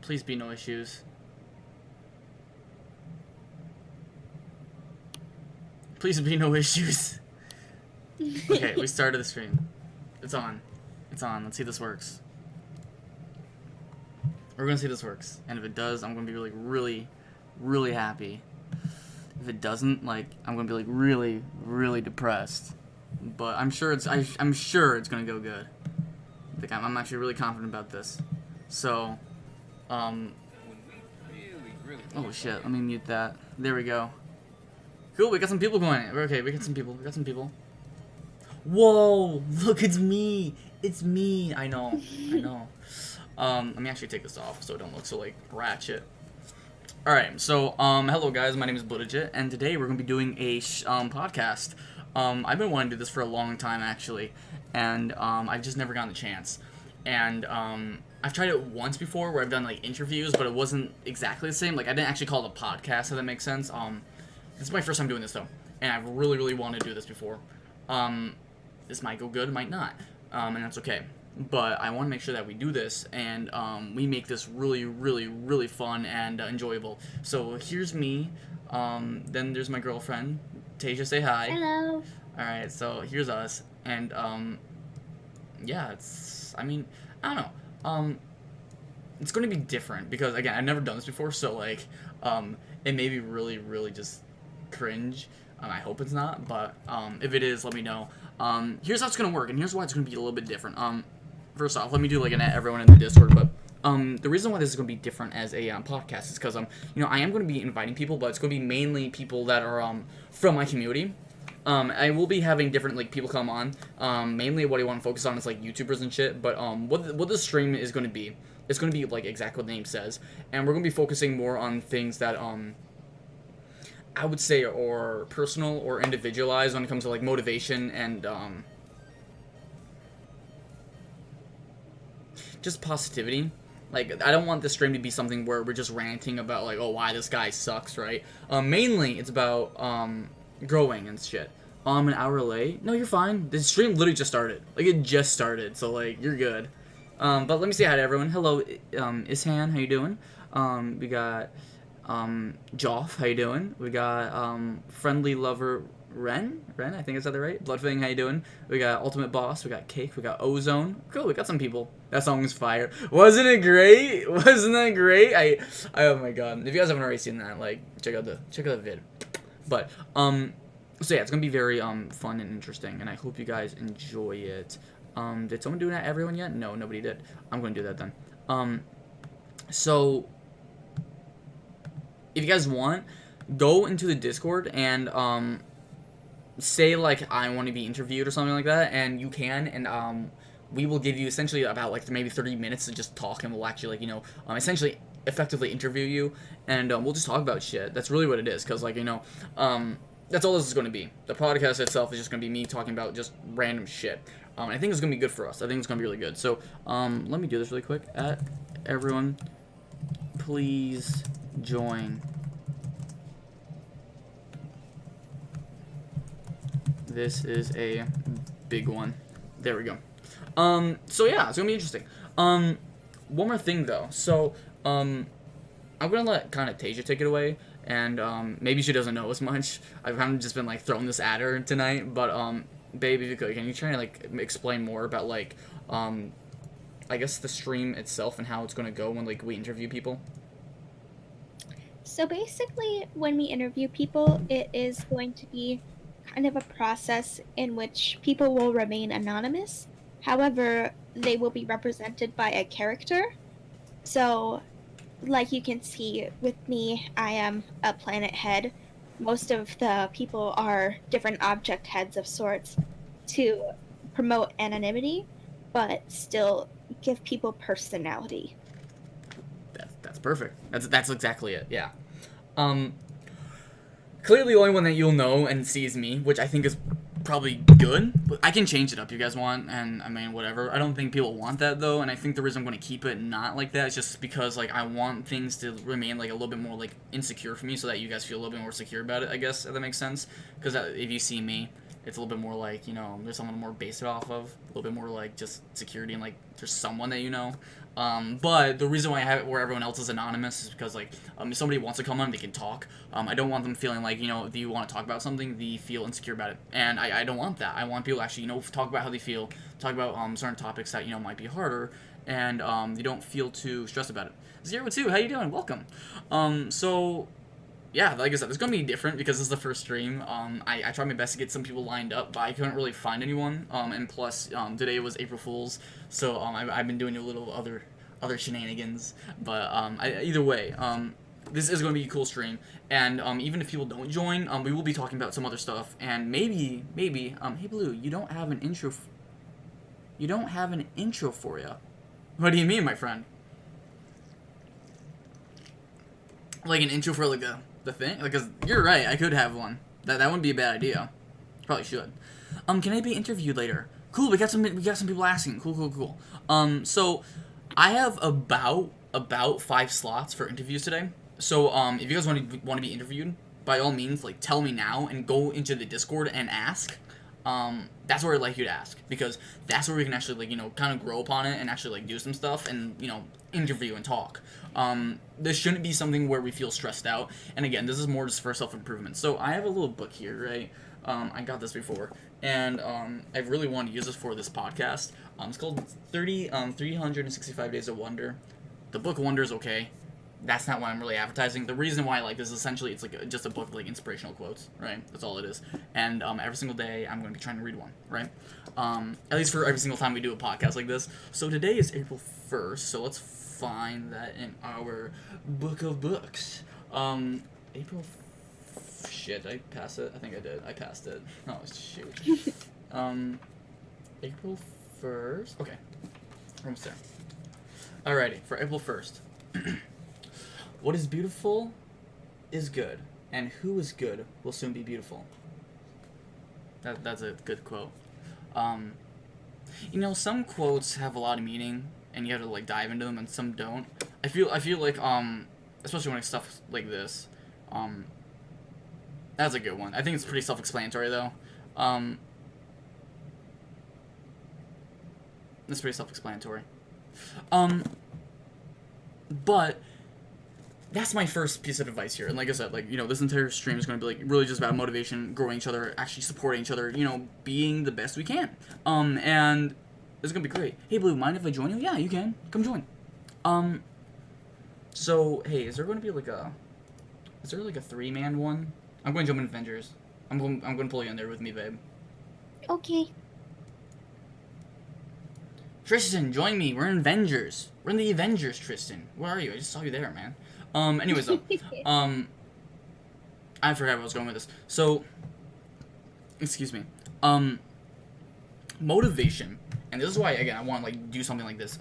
Please be no issues. Please be no issues. Okay, we started the stream. It's on. It's on. Let's see if this works. We're gonna see if this works. And if it does, I'm gonna be like really, really happy. If it doesn't, like, I'm gonna be like really, really depressed. But I'm sure I'm sure it's gonna go good. Like, I'm actually really confident about this. So, oh shit, let me mute that. There we go. Cool, we got some people going. Okay, we got some people. Whoa, look, it's me. It's me. I know. Let me actually take this off so it don't look so, like, ratchet. Alright, so, hello guys, my name is Budajit, and today we're gonna be doing a podcast. I've been wanting to do this for a long time, actually, and, I've just never gotten the chance. And, I've tried it once before where I've done, like, interviews, but it wasn't exactly the same. Like, I didn't actually call it a podcast, if that makes sense. This is my first time doing this, though, and I've really, really wanted to do this before. This might go good, it might not, and that's okay. But I want to make sure that we do this, and we make this really, really, really fun and enjoyable. So here's me, then there's my girlfriend. Tasia, say hi. Hello. Alright, so here's us, and yeah, I don't know, it's going to be different, because, again, I've never done this before, so, like, it may be really, really just cringe. I hope it's not, but if it is, let me know. Here's how it's going to work, and here's why it's going to be a little bit different. First off, let me do, like, an everyone in the Discord, but the reason why this is going to be different as a podcast is because, you know, I am going to be inviting people, but it's going to be mainly people that are from my community. I will be having different, like, people come on. Mainly what I want to focus on is, like, YouTubers and shit, but what the stream is going to be, it's going to be, like, exactly what the name says, and we're going to be focusing more on things that, I would say are personal or individualized when it comes to, like, motivation and, just positivity. Like, I don't want this stream to be something where we're just ranting about, like, oh, why this guy sucks, right? Mainly, it's about, growing and shit. An hour late? No, you're fine. The stream literally just started. Like, it just started, so, like, you're good. But let me say hi to everyone. Hello, Ishan, how you doing? We got, Joff, how you doing? We got, Friendly Lover Ren, I think I said that right. Bloodfang, how you doing? We got Ultimate Boss, we got Cake, we got Ozone. Cool, we got some people. That song was fire. Wasn't it great? Wasn't that great? I oh my god. If you guys haven't already seen that, like, check out the vid. But so yeah, it's gonna be very fun and interesting, and I hope you guys enjoy it. Did someone do that everyone yet? No, nobody did. I'm gonna do that then. So if you guys want, go into the Discord and say, like, I want to be interviewed or something like that, and you can, and we will give you essentially about, like, maybe 30 minutes to just talk, and we'll actually, like, you know, essentially effectively interview you, and we'll just talk about shit. That's really what it is, because, like, you know, that's all this is going to be. The podcast itself is just going to be me talking about just random shit. I think it's going to be good for us. I think it's going to be really good. So, let me do this really quick. Everyone, please join. This is a big one. There we go. So yeah, it's gonna be interesting. One more thing though. So, I'm gonna let kind of Tasia take it away, and maybe she doesn't know as much. I've kind of just been, like, throwing this at her tonight, but babe, if you could, can you try to, like, explain more about, like, I guess the stream itself and how it's gonna go when, like, we interview people? So basically, when we interview people, it is going to be kind of a process in which people will remain anonymous. However, they will be represented by a character. So, like you can see with me, I am a planet head. Most of the people are different object heads of sorts to promote anonymity, but still give people personality. That's perfect. That's exactly it. Yeah. Clearly the only one that you'll know and see is me, which I think is probably good. But I can change it up if you guys want, and I mean, whatever. I don't think people want that, though, and I think the reason I'm going to keep it not like that is just because, like, I want things to remain, like, a little bit more, like, insecure for me so that you guys feel a little bit more secure about it, I guess, if that makes sense. Because if you see me, It's a little bit more like, there's someone more base it off of. A little bit more like just security and like there's someone that you know. But the reason why I have it where everyone else is anonymous is because like if somebody wants to come on, they can talk. I don't want them feeling like, if you want to talk about something, they feel insecure about it. And I don't want that. I want people to actually, talk about how they feel, talk about certain topics that, might be harder, and they don't feel too stressed about it. 02, how you doing? Welcome. So yeah, like I said, it's gonna be different because this is the first stream. I tried my best to get some people lined up, but I couldn't really find anyone. And plus, today was April Fool's, so I've been doing a little other shenanigans. But either way, this is gonna be a cool stream. And even if people don't join, we will be talking about some other stuff. And maybe, hey Blue, you don't have an intro. You don't have an intro for you. What do you mean, my friend? Like an intro for like the thing? Like, 'cause you're right, I could have one. That wouldn't be a bad idea. Probably should. Can I be interviewed later? Cool, we got some people asking. Cool. So I have about 5 slots for interviews today. So if you guys want to be interviewed, by all means, like tell me now and go into the Discord and ask. That's where I'd like you to ask, because that's where we can actually like kind of grow upon it and actually like do some stuff and interview and talk. This shouldn't be something where we feel stressed out. And again, this is more just for self-improvement. So I have a little book here, right? I got this before, and I really wanted to use this for this podcast. It's called 365 Days of Wonder. The book Wonder is okay. That's not why I'm really advertising. The reason why I like this is essentially it's like just a book of like inspirational quotes, right? That's all it is. And every single day I'm going to be trying to read one, right? At least for every single time we do a podcast like this. So today is April 1st, so let's find that in our book of books. April. Shit, did I pass it? I think I did. I passed it. Oh shoot. April 1st. Okay, almost there. Alrighty, for April 1st. What is beautiful is good, and who is good will soon be beautiful. That's a good quote. Some quotes have a lot of meaning, and you have to like dive into them, and some don't. I feel like especially when it's stuff like this, that's a good one. I think it's pretty self-explanatory though. It's pretty self-explanatory. But that's my first piece of advice here. And like I said, this entire stream is going to be really just about motivation, growing each other, actually supporting each other, being the best we can. And it's going to be great. Hey Blue, mind if I join you? Yeah, you can. Come join. So hey, is there going to be a 3-man one? I'm going to jump in Avengers. I'm going to pull you in there with me, babe. Okay. Tristan, join me. We're in Avengers. We're in the Avengers, Tristan. Where are you? I just saw you there, man. Anyways, though, I forgot where I was going with this. So, excuse me. Motivation, and this is why, again, I want to, do something like this.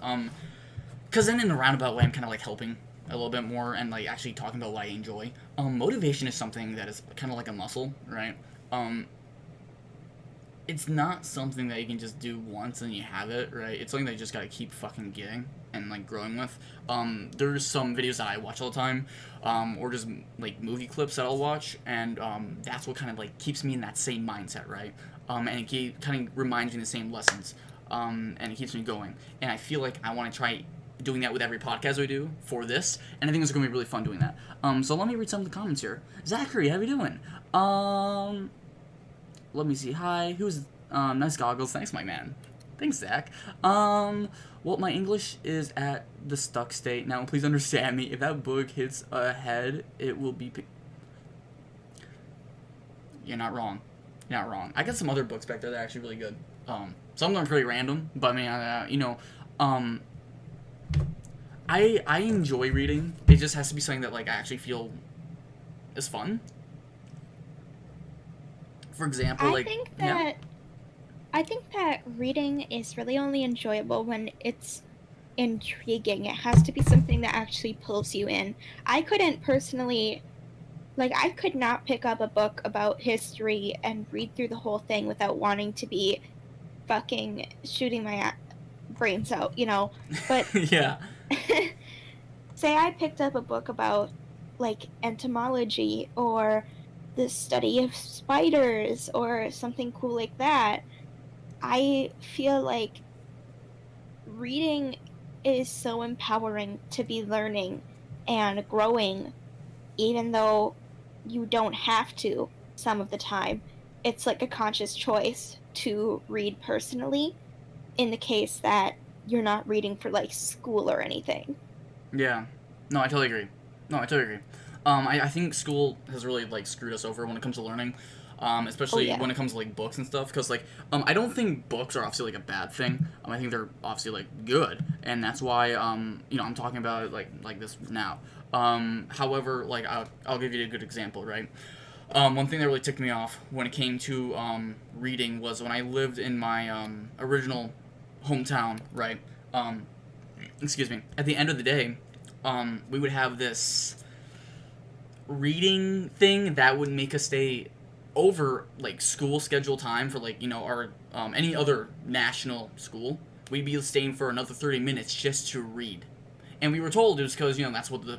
Because then in a roundabout way, I'm kind of, helping a little bit more and, actually talking about what I enjoy. Motivation is something that is kind of like a muscle, right? It's not something that you can just do once and you have it, right? It's something that you just gotta keep fucking getting and, growing with. There's some videos that I watch all the time, or just, movie clips that I'll watch, and, that's what kind of, keeps me in that same mindset, right? And it kind of reminds me of the same lessons, and it keeps me going. And I feel like I want to try doing that with every podcast we do for this, and I think it's going to be really fun doing that. So let me read some of the comments here. Zachary, how you doing? Let me see. Hi. Who's nice goggles? Thanks, my man. Thanks, Zach. Well, my English is at the stuck state. Now, please understand me. If that book hits a head, it will be... You're not wrong. You're not wrong. I got some other books back there that are actually really good. Some of them are pretty random, but I mean, I enjoy reading. It just has to be something that, I actually feel is fun. For example, I think that reading is really only enjoyable when it's intriguing. It has to be something that actually pulls you in. I couldn't personally, I could not pick up a book about history and read through the whole thing without wanting to be fucking shooting my brains out, But yeah. say I picked up a book about entomology or the study of spiders or something cool like that. I feel like reading is so empowering to be learning and growing, even though you don't have to some of the time. It's like a conscious choice to read personally in the case that you're not reading for like school or anything. Yeah. No, I totally agree. No, I totally agree. I think school has really like screwed us over when it comes to learning, Oh, especially yeah. when it comes to like books and stuff. Because like, I don't think books are obviously like a bad thing. I think they're obviously like good, and that's why I'm talking about it like this now. However, like I'll give you a good example, right? One thing that really ticked me off when it came to reading was when I lived in my original hometown, right? Um, excuse me. At the end of the day, we would have this reading thing that would make us stay over like school schedule time for like our any other national school. We'd be staying for another 30 minutes just to read, and we were told it was because that's what the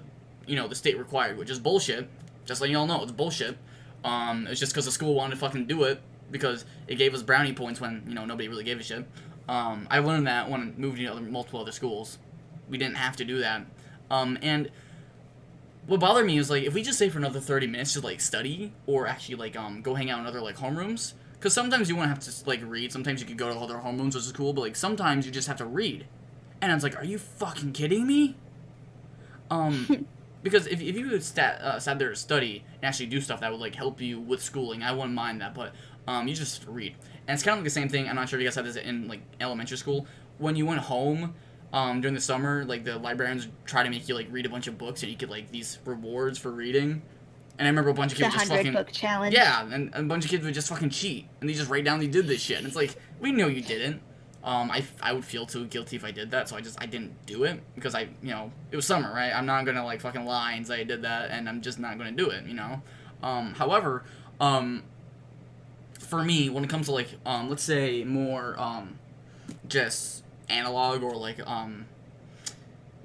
state required, which is bullshit. Just letting y'all know, it's bullshit. It's just because the school wanted to fucking do it because it gave us brownie points when nobody really gave a shit. I learned that when I moved to multiple other schools. We didn't have to do that. And what bothered me is like if we just stay for another 30 minutes to like study or actually like go hang out in other like homerooms, because sometimes you won't have to like read. Sometimes you could go to other homerooms, which is cool, but like sometimes you just have to read. And I was like, are you fucking kidding me? Because if you would sat there to study and actually do stuff that would like help you with schooling, I wouldn't mind that. But you just read, and it's kind of like the same thing. I'm not sure if you guys had this in like elementary school. When you went home during the summer, like the librarians try to make you like read a bunch of books, and you get like these rewards for reading. And I remember a bunch of The kids just 100 fucking book challenge. yeah, and a bunch of kids would just fucking cheat, and they just write down they did this shit, and it's like we know you didn't. I would feel too guilty if I did that, so I didn't do it because it was summer, right? I'm not gonna like fucking lie and say I did that, and I'm just not gonna do it, However, for me, when it comes to like let's say more just analog or like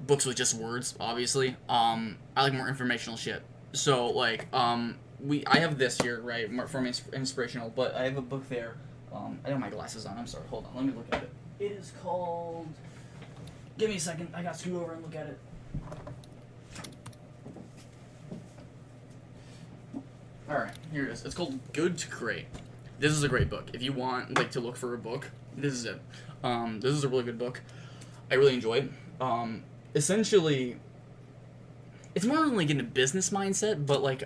books with just words, obviously, I like more informational shit. So like I have this here, right, for me inspirational, but I have a book there. I have my glasses on. I'm sorry. Hold on. Let me look at it. It is called. Give me a second. I got to scoot over and look at it. All right, here it is. It's called Good to Great. This is a great book. If you want like to look for a book, this is it. This is a really good book. I really enjoy it. Essentially, it's more like in a business mindset, but like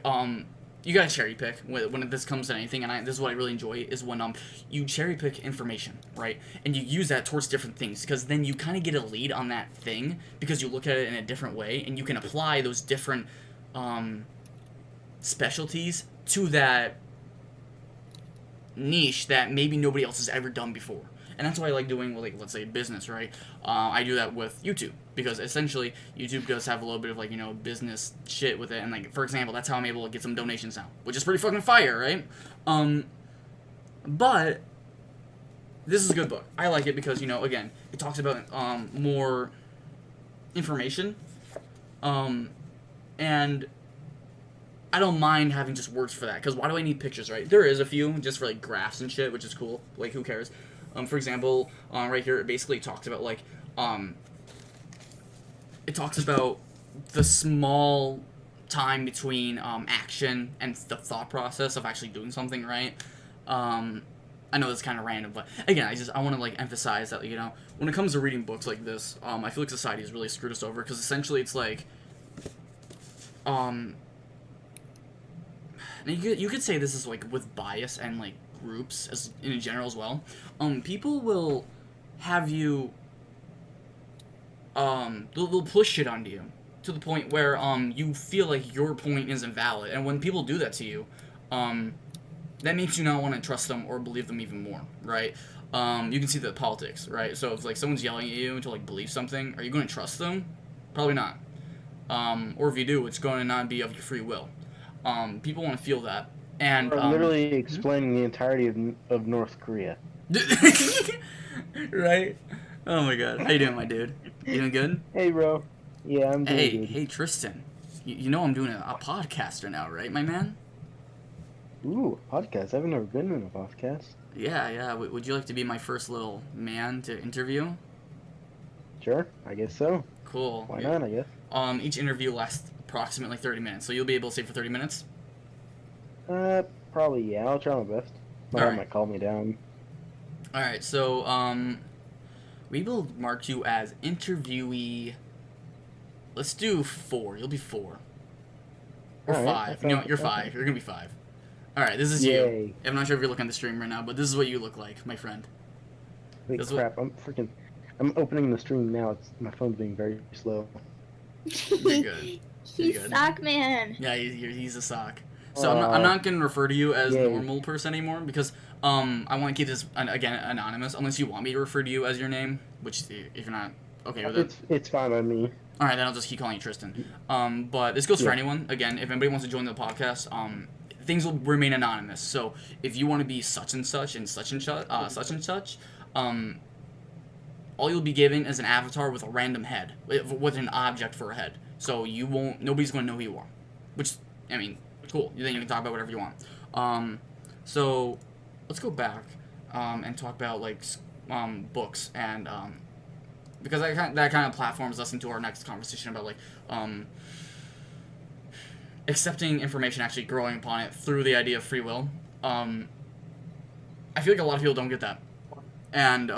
you gotta cherry pick when this comes to anything, and this is what I really enjoy is when you cherry pick information, right, and you use that towards different things, because then you kind of get a lead on that thing because you look at it in a different way, and you can apply those different specialties to that niche that maybe nobody else has ever done before. And that's why I like doing, like, let's say business, right? I do that with YouTube because essentially YouTube does have a little bit of like business shit with it, and like for example, that's how I'm able to get some donations now, which is pretty fucking fire, right? But this is a good book. I like it because again, it talks about more information, and I don't mind having just words for that, because why do I need pictures, right? There is a few just for like graphs and shit, which is cool. Like, who cares? For example, right here, it basically talks about like it talks about the small time between action and the thought process of actually doing something, right? I know that's kind of random, but again, I want to like emphasize that when it comes to reading books like this, I feel like society has really screwed us over, because essentially it's like and you could say this is like with bias and like groups as in general as well. People will have you they'll push shit onto you to the point where you feel like your point isn't valid, and when people do that to you, that makes you not want to trust them or believe them even more, right? You can see the politics, right? So if like someone's yelling at you to like believe something, are you going to trust them? Probably not. Or if you do, it's going to not be of your free will. People want to feel that, and We're literally explaining the entirety of North Korea. Right? Oh my god. How you doing, my dude? You doing good? Hey, bro. Yeah, I'm doing good. Hey, Tristan. You know I'm doing a podcaster now, right, my man? Ooh, podcast. I've never been in a podcast. Yeah. Would you like to be my first little man to interview? Sure, I guess so. Cool. Why not, I guess. Each interview lasts approximately 30 minutes, so you'll be able to stay for 30 minutes? Probably, yeah. I'll try my best. My mom Alright. might call me down. Alright, so, we will mark you as interviewee. Let's do 4. You'll be 4. Or Alright, 5. that No, sounds- you're that 5. sounds- You're gonna be 5. Alright, this is Yay. you. I'm not sure if you're looking at the stream right now, but this is what you look like, my friend. Wait, That's crap. I'm opening the stream now. My phone's being very slow. You're good. He's good. sock man. Yeah, he's a sock. So I'm not gonna refer to you as Yay. normal person anymore because I want to keep this again anonymous unless you want me to refer to you as your name, which if you're not okay with it. It's fine by me. All right, then I'll just keep calling you Tristan. But this goes for Yeah. anyone. Again, if anybody wants to join the podcast, things will remain anonymous. So if you want to be such and such and such and such, all you'll be given is an avatar with a random head, with an object for a head. So nobody's going to know who you are. Which, I mean, cool. Then you can talk about whatever you want. So let's go back and talk about like books and because that kind of platforms us into our next conversation about like accepting information, actually growing upon it through the idea of free will. I feel like a lot of people don't get that, and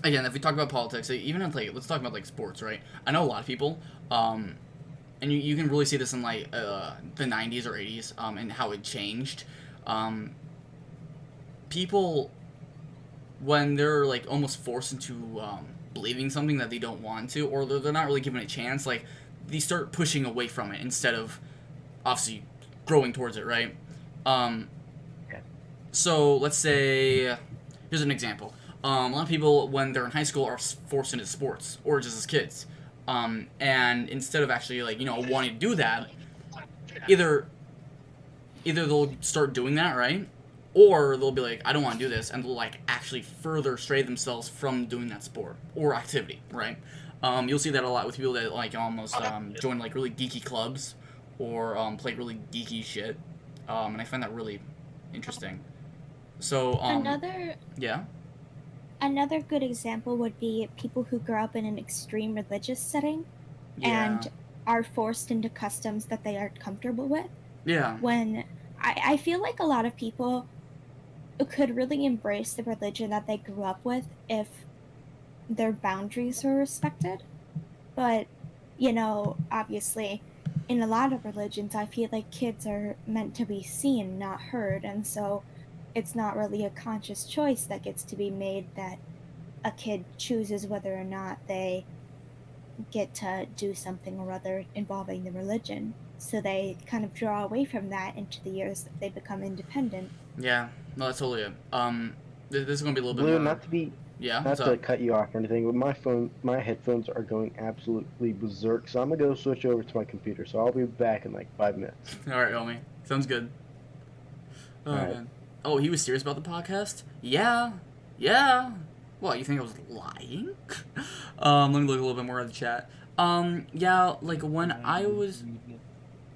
again, if we talk about politics, even if like let's talk about like sports, right? I know a lot of people, and you can really see this in like the 90s or 80s, and how it changed. People, when they're like almost forced into believing something that they don't want to, or they're not really given a chance, like they start pushing away from it instead of obviously growing towards it, right? So let's say here's an example. A lot of people, when they're in high school, are forced into sports, or just as kids. And instead of actually, like, wanting to do that, either they'll start doing that, right? Or they'll be like, I don't want to do this, and they'll, like, actually further stray themselves from doing that sport or activity, right? You'll see that a lot with people that, like, almost join, like, really geeky clubs or play really geeky shit. And I find that really interesting. So, yeah? Another good example would be people who grow up in an extreme religious setting and are forced into customs that they aren't comfortable with. Yeah. When I feel like a lot of people could really embrace the religion that they grew up with if their boundaries were respected. But, obviously, in a lot of religions, I feel like kids are meant to be seen, not heard, and so it's not really a conscious choice that gets to be made that a kid chooses whether or not they get to do something or other involving the religion. So they kind of draw away from that into the years that they become independent. Yeah, no, that's totally it. This is gonna be a little bit Blue, more. not to cut you off or anything, but my headphones are going absolutely berserk, so I'm gonna go switch over to my computer. So I'll be back in like 5 minutes. All right, homie. Sounds good. Oh All right. man. Oh, he was serious about the podcast? Yeah. What, you think I was lying? Let me look a little bit more at the chat. Yeah, like when I was...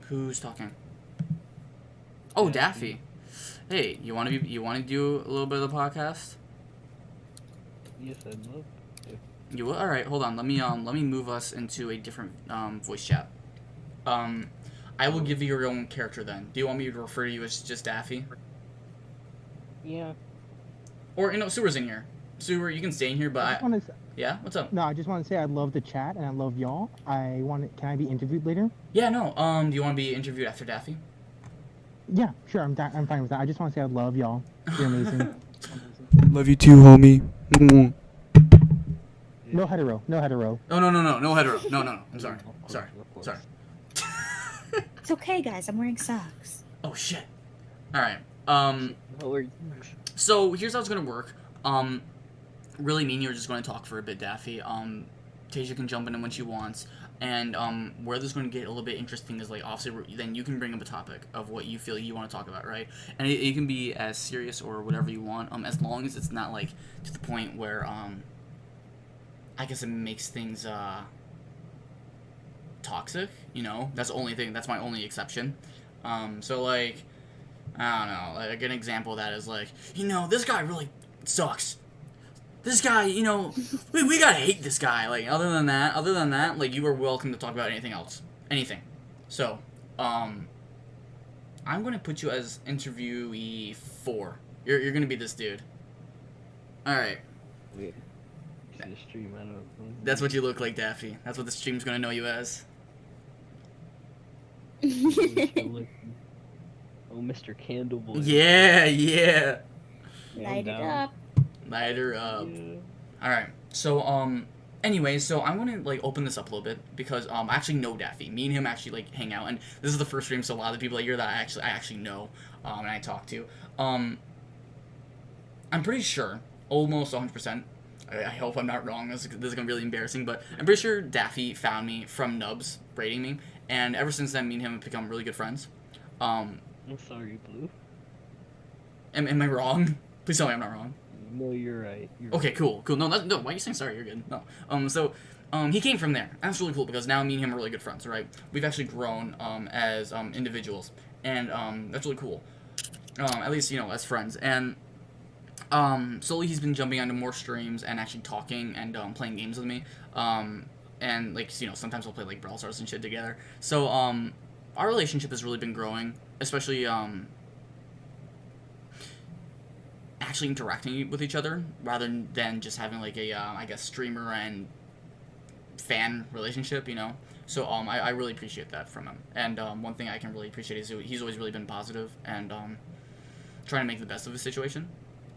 Who's talking? Oh, Daffy. Hey, you want to do a little bit of the podcast? Yes, I'd love to. You will? All right, hold on. Let me move us into a different voice chat. I will give you your own character then. Do you want me to refer to you as just Daffy? Yeah. Or Sewer's in here. Sewer, you can stay in here, but yeah. What's up? No, I just want to say I love the chat and I love y'all. Can I be interviewed later? Yeah, no. Do you want to be interviewed after Daffy? Yeah, sure. I'm fine with that. I just want to say I love y'all. You're amazing. Love you too, homie. No hetero. No, no hetero. No. I'm sorry. Sorry. It's okay, guys. I'm wearing socks. Oh shit. All right. No worries. So here's how it's gonna work. Really, me and you are just gonna talk for a bit, Daffy. Tasia can jump in when she wants, and where this is gonna get a little bit interesting is like obviously then you can bring up a topic of what you feel you want to talk about, right? And it can be as serious or whatever you want, as long as it's not like to the point where I guess it makes things toxic. That's the only thing. That's my only exception. So like, I don't know. Like an example of that is like, this guy really sucks. This guy, we gotta hate this guy. Like other than that, like you are welcome to talk about anything else, anything. So, I'm gonna put you as interviewee 4. You're gonna be this dude. All right. Wait. See the stream, I don't know. That's what you look like, Daffy. That's what the stream's gonna know you as. Oh, Mr. Candleboy. Yeah. Light it down. up. Light her up. Yeah. All right. So anyway, so I'm gonna like open this up a little bit because I actually know Daffy. Me and him actually like hang out, and this is the first stream, so a lot of the people here that I actually know and I talk to. I'm pretty sure, almost 100%. I hope I'm not wrong. This is gonna be really embarrassing, but I'm pretty sure Daffy found me from Nubs rating me, and ever since then, me and him have become really good friends. I'm sorry, Blue. Am I wrong? Please tell me I'm not wrong. No, you're right. Okay, cool. No, no. Why are you saying sorry? You're good. No. So, he came from there. That's really cool because now me and him are really good friends. Right? We've actually grown as individuals, and that's really cool. At least as friends. And slowly he's been jumping onto more streams and actually talking and playing games with me. And like sometimes we'll play like Brawl Stars and shit together. So our relationship has really been growing, especially actually interacting with each other rather than just having like a I guess streamer and fan relationship, So I really appreciate that from him. And one thing I can really appreciate is he's always really been positive and trying to make the best of his situation.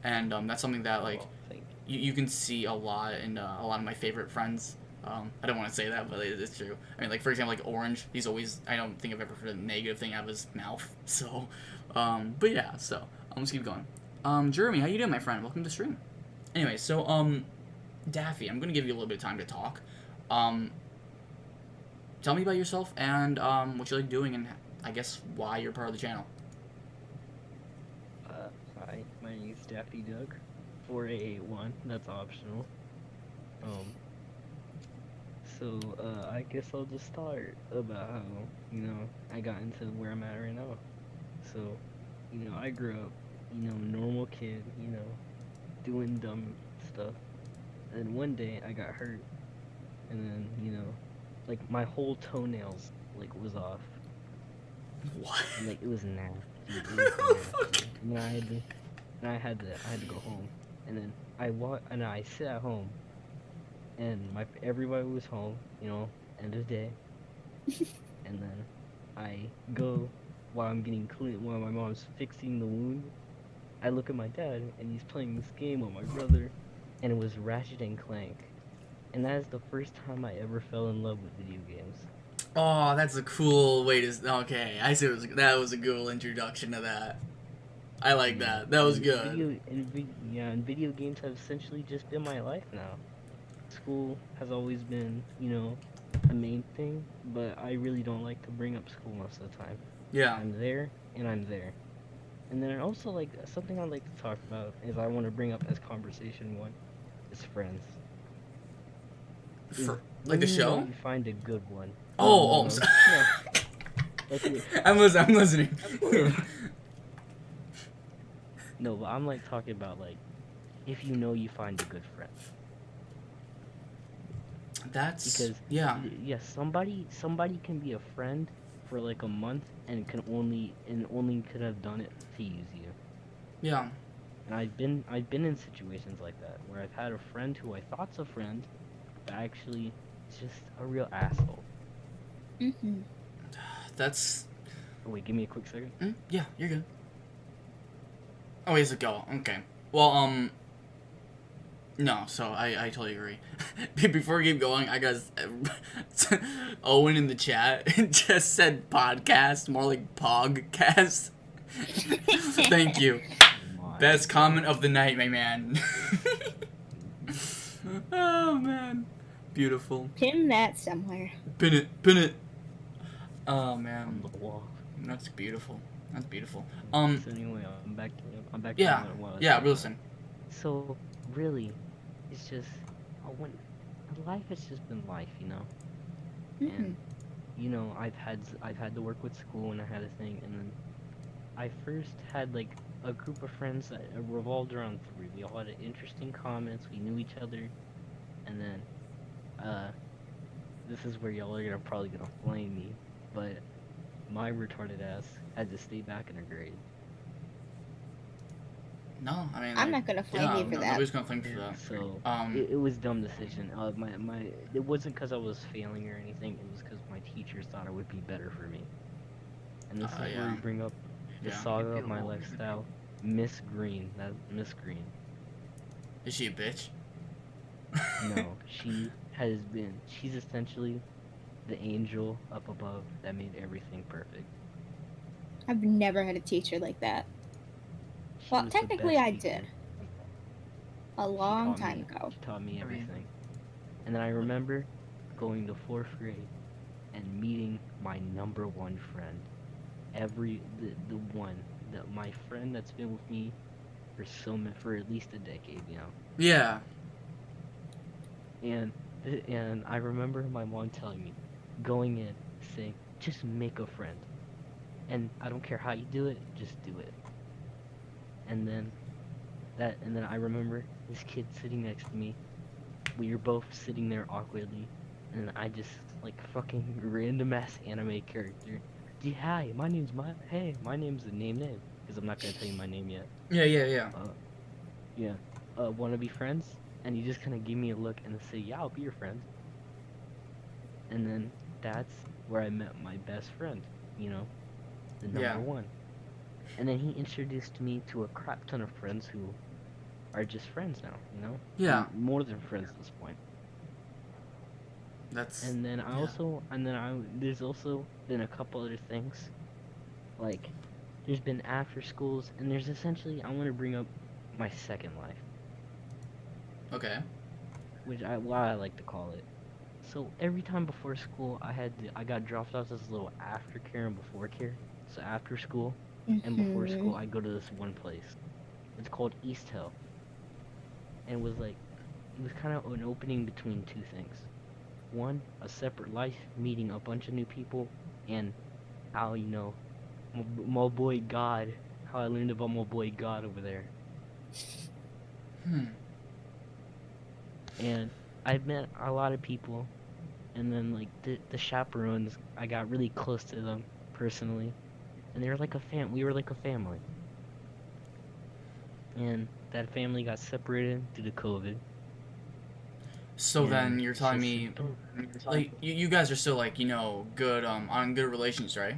And that's something that like you can see a lot in a lot of my favorite friends. I don't want to say that, but it's true. I mean, like for example, like Orange, he's always, I don't think I've ever heard a negative thing out of his mouth. So, but yeah, so let's keep going. Jeremy, how you doing, my friend? Welcome to the stream. Anyway, so Daffy, I'm gonna give you a little bit of time to talk. Tell me about yourself and what you like doing, and I guess why you're part of the channel. Hi, my name is Daffy Doug. 4881, that's optional. So, I guess I'll just start about how, I got into where I'm at right now. So, I grew up, normal kid, doing dumb stuff. And one day I got hurt. And then, like my whole toenails, like, was off. What? And, like, it was nasty. It was nasty. And I had to go home. And then I sit at home. And everybody was home, end of the day. And then I go while I'm getting clean, while my mom's fixing the wound. I look at my dad, and he's playing this game with my brother, and it was Ratchet and Clank. And that is the first time I ever fell in love with video games. Oh, that's a cool way to. Okay, I see. That was a cool introduction to that. I like that. That was good. And video games have essentially just been my life now. School has always been, a main thing, but I really don't like to bring up school most of the time. Yeah. I'm there, and I'm there. And then also, like, something I'd like to talk about is I want to bring up as conversation one is friends. Like the show? You find a good one. Oh, I'm sorry. Like, I'm listening. No, but I'm like talking about like if you find a good friend. That's Because yeah. Somebody can be a friend for like a month and only could have done it to use you. Yeah. And I've been in situations like that where I've had a friend who I thought's a friend, but actually it's just a real asshole. Mhm. That's. Oh wait, give me a quick second. Yeah, you're good. Oh, he has to go. Okay. Well, no, so I totally agree. Before we keep going, I got Owen in the chat just said podcast, more like pogcast. Thank you. Best comment of the night, my man. Oh, man. Beautiful. Pin that somewhere. Pin it. Oh, On man. the wall. That's beautiful. That's beautiful. So anyway, I'm back. Yeah, to what I was yeah, talking listen. about. So really, it's just life has just been life, Mhm. And I've had to work with school and I had a thing, and then I first had like a group of friends that revolved around three. We all had interesting comments. We knew each other, and then this is where y'all are probably gonna flame me, but my retarded ass had to stay back in a grade. No, I mean, I'm like, not gonna flame you for that. nobody's gonna flame you for that. So Um, it was a dumb decision. It wasn't because I was failing or anything. It was because my teachers thought it would be better for me. And this is where yeah. we bring up the Yeah. saga of my lifestyle, Miss Green. That Miss Green. Is she a bitch? No, she's essentially the angel up above that made everything perfect. I've never had a teacher like that. She Well, was the technically best I teacher. did. A She long taught time me- ago. She taught me everything. And then I remember going to 4th grade and meeting my number one friend. My friend that's been with me for at least a decade, you know. Yeah. And I remember my mom telling me, going in, saying, just make a friend. And I don't care how you do it, just do it. And then I remember this kid sitting next to me. We were both sitting there awkwardly, and I just like fucking random ass anime character. Hi, my name's the name, because I'm not gonna tell you my name yet. Yeah. Yeah. Wanna be friends? And he just kind of gave me a look and say, yeah, I'll be your friend. And then that's where I met my best friend, you know, the number one. And then he introduced me to a crap ton of friends who are just friends now, you know? Yeah. More than friends at this point. That's. And then there's also been a couple other things. Like, there's been after schools, and there's essentially, I want to bring up my second life. Okay. Which I like to call it. So every time before school, I got dropped off this little aftercare and before care. So after school and before school, I go to this one place. It's called East Hill. And it was kind of an opening between two things. One, a separate life, meeting a bunch of new people, and how, you know, my boy God, how I learned about my boy God over there. And I've met a lot of people, and then like the chaperones, I got really close to them personally, and they were like we were like a family. And that family got separated due to COVID. So And then you're it's telling just- me, like, you guys are still like, you know, good on good relations, right?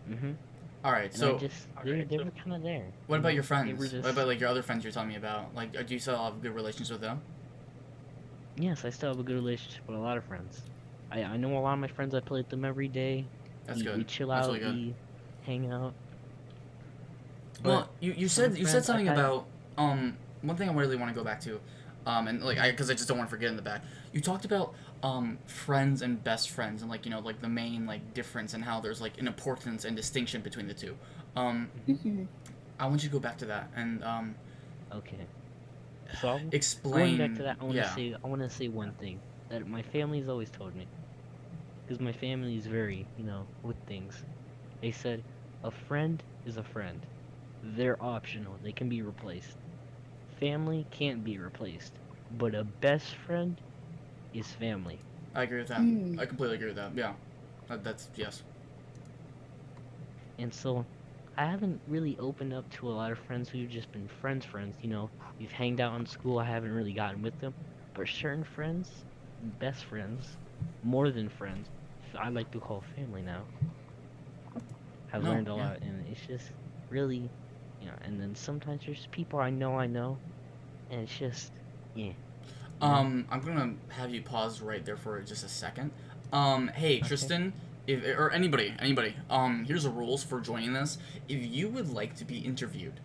Mhm. All right. And So they were kind of there. what about your They friends? were just- What about like your other friends you're telling me about? Like, do you still have good relations with them? Yes, I still have a good relationship with a lot of friends. I know a lot of my friends. I play with them every day. That's We good. chill That's out. really good. We hang out. Well, you said some you said friends something I've had- about one thing I really want to go back to, and like because I just don't want to forget in the back. You talked about friends and best friends and like you know like the main like difference and how there's like an importance and distinction between the two. I want you to go back to that and Okay. So explain. going back to that, yeah. I want to say one thing that my family's always told me, because my family is very, you know, with things. They said, a friend is a friend. They're optional. They can be replaced. Family can't be replaced, but a best friend is family. I agree with that. I completely agree with that. Yeah. That's yes. And so, I haven't really opened up to a lot of friends who've just been friends, you know. We've hanged out in school, I haven't really gotten with them. But certain friends, best friends, more than friends, I like to call family now, have learned a lot, and it's just really, you know, and then sometimes there's people I know, and it's just, yeah. I'm gonna have you pause right there for just a second. Hey, Tristan, or anybody, here's the rules for joining this. If you would like to be interviewed,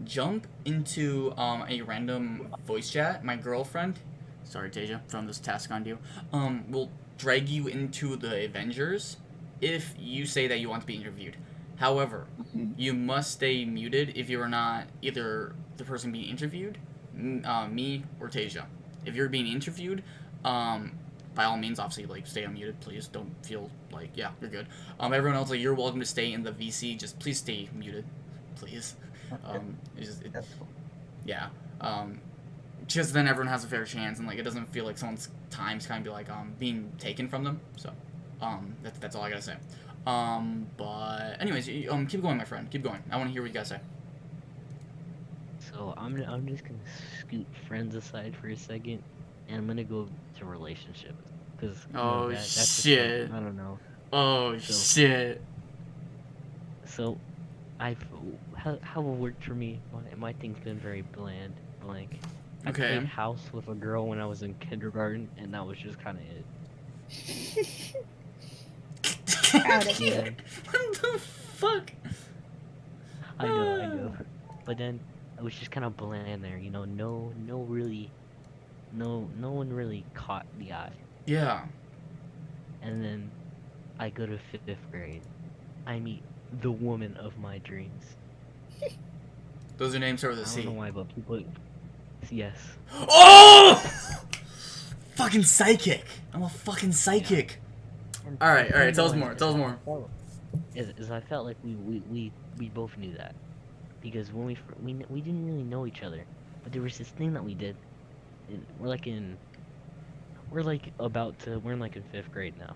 jump into a random voice chat. My girlfriend, sorry Tasia, throwing this task on you, will drag you into the Avengers if you say that you want to be interviewed. However, you must stay muted if you are not either the person being interviewed, me or Tasia. If you're being interviewed, by all means, obviously, like, stay unmuted, please. Don't feel like, yeah, you're good. Everyone else, like, you're welcome to stay in the VC. Just please stay muted, please. That's cool. Yeah. Just then everyone has a fair chance, and, like, it doesn't feel like someone's time's kind of be, like, being taken from them. So, that's all I gotta say. But anyways, keep going, my friend. Keep going. I want to hear what you guys say. So I'm just gonna scoot friends aside for a second, and I'm gonna go to relationships, because that's shit. I don't know. Oh shit. So how it worked for me, my thing's been very bland. Like, I Okay. played house with a girl when I was in kindergarten, and that was just kind of it. Proud of you. What the fuck? I know. But then I was just kind of bland there, you know. No one really caught the eye. Yeah. And then I go to 5th grade. I meet the woman of my dreams. Those are names start I with a don't C. know why, but people. Yes. Oh! Fucking psychic. I'm a fucking psychic. All right. Tell us more. Is I felt like we both knew that, because when we didn't really know each other, but there was this thing that we did. And we're in 5th grade now,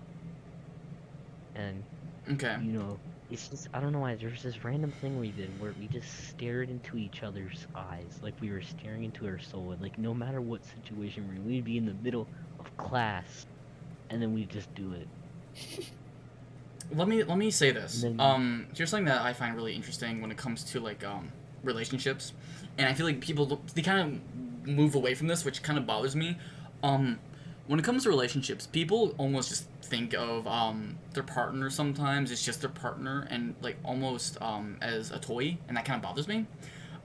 and Okay. you know, it's just, I don't know why, there's this random thing we did where we just stared into each other's eyes, like we were staring into our soul, and, like, no matter what situation we're in, we'd be in the middle of class, and then we'd just do it. Let me say this. Then- Here's something that I find really interesting when it comes to, like, relationships, and I feel like people, they kind of move away from this, which kind of bothers me. When it comes to relationships, people almost just think of their partner sometimes. It's just their partner, and, like, almost as a toy, and that kind of bothers me.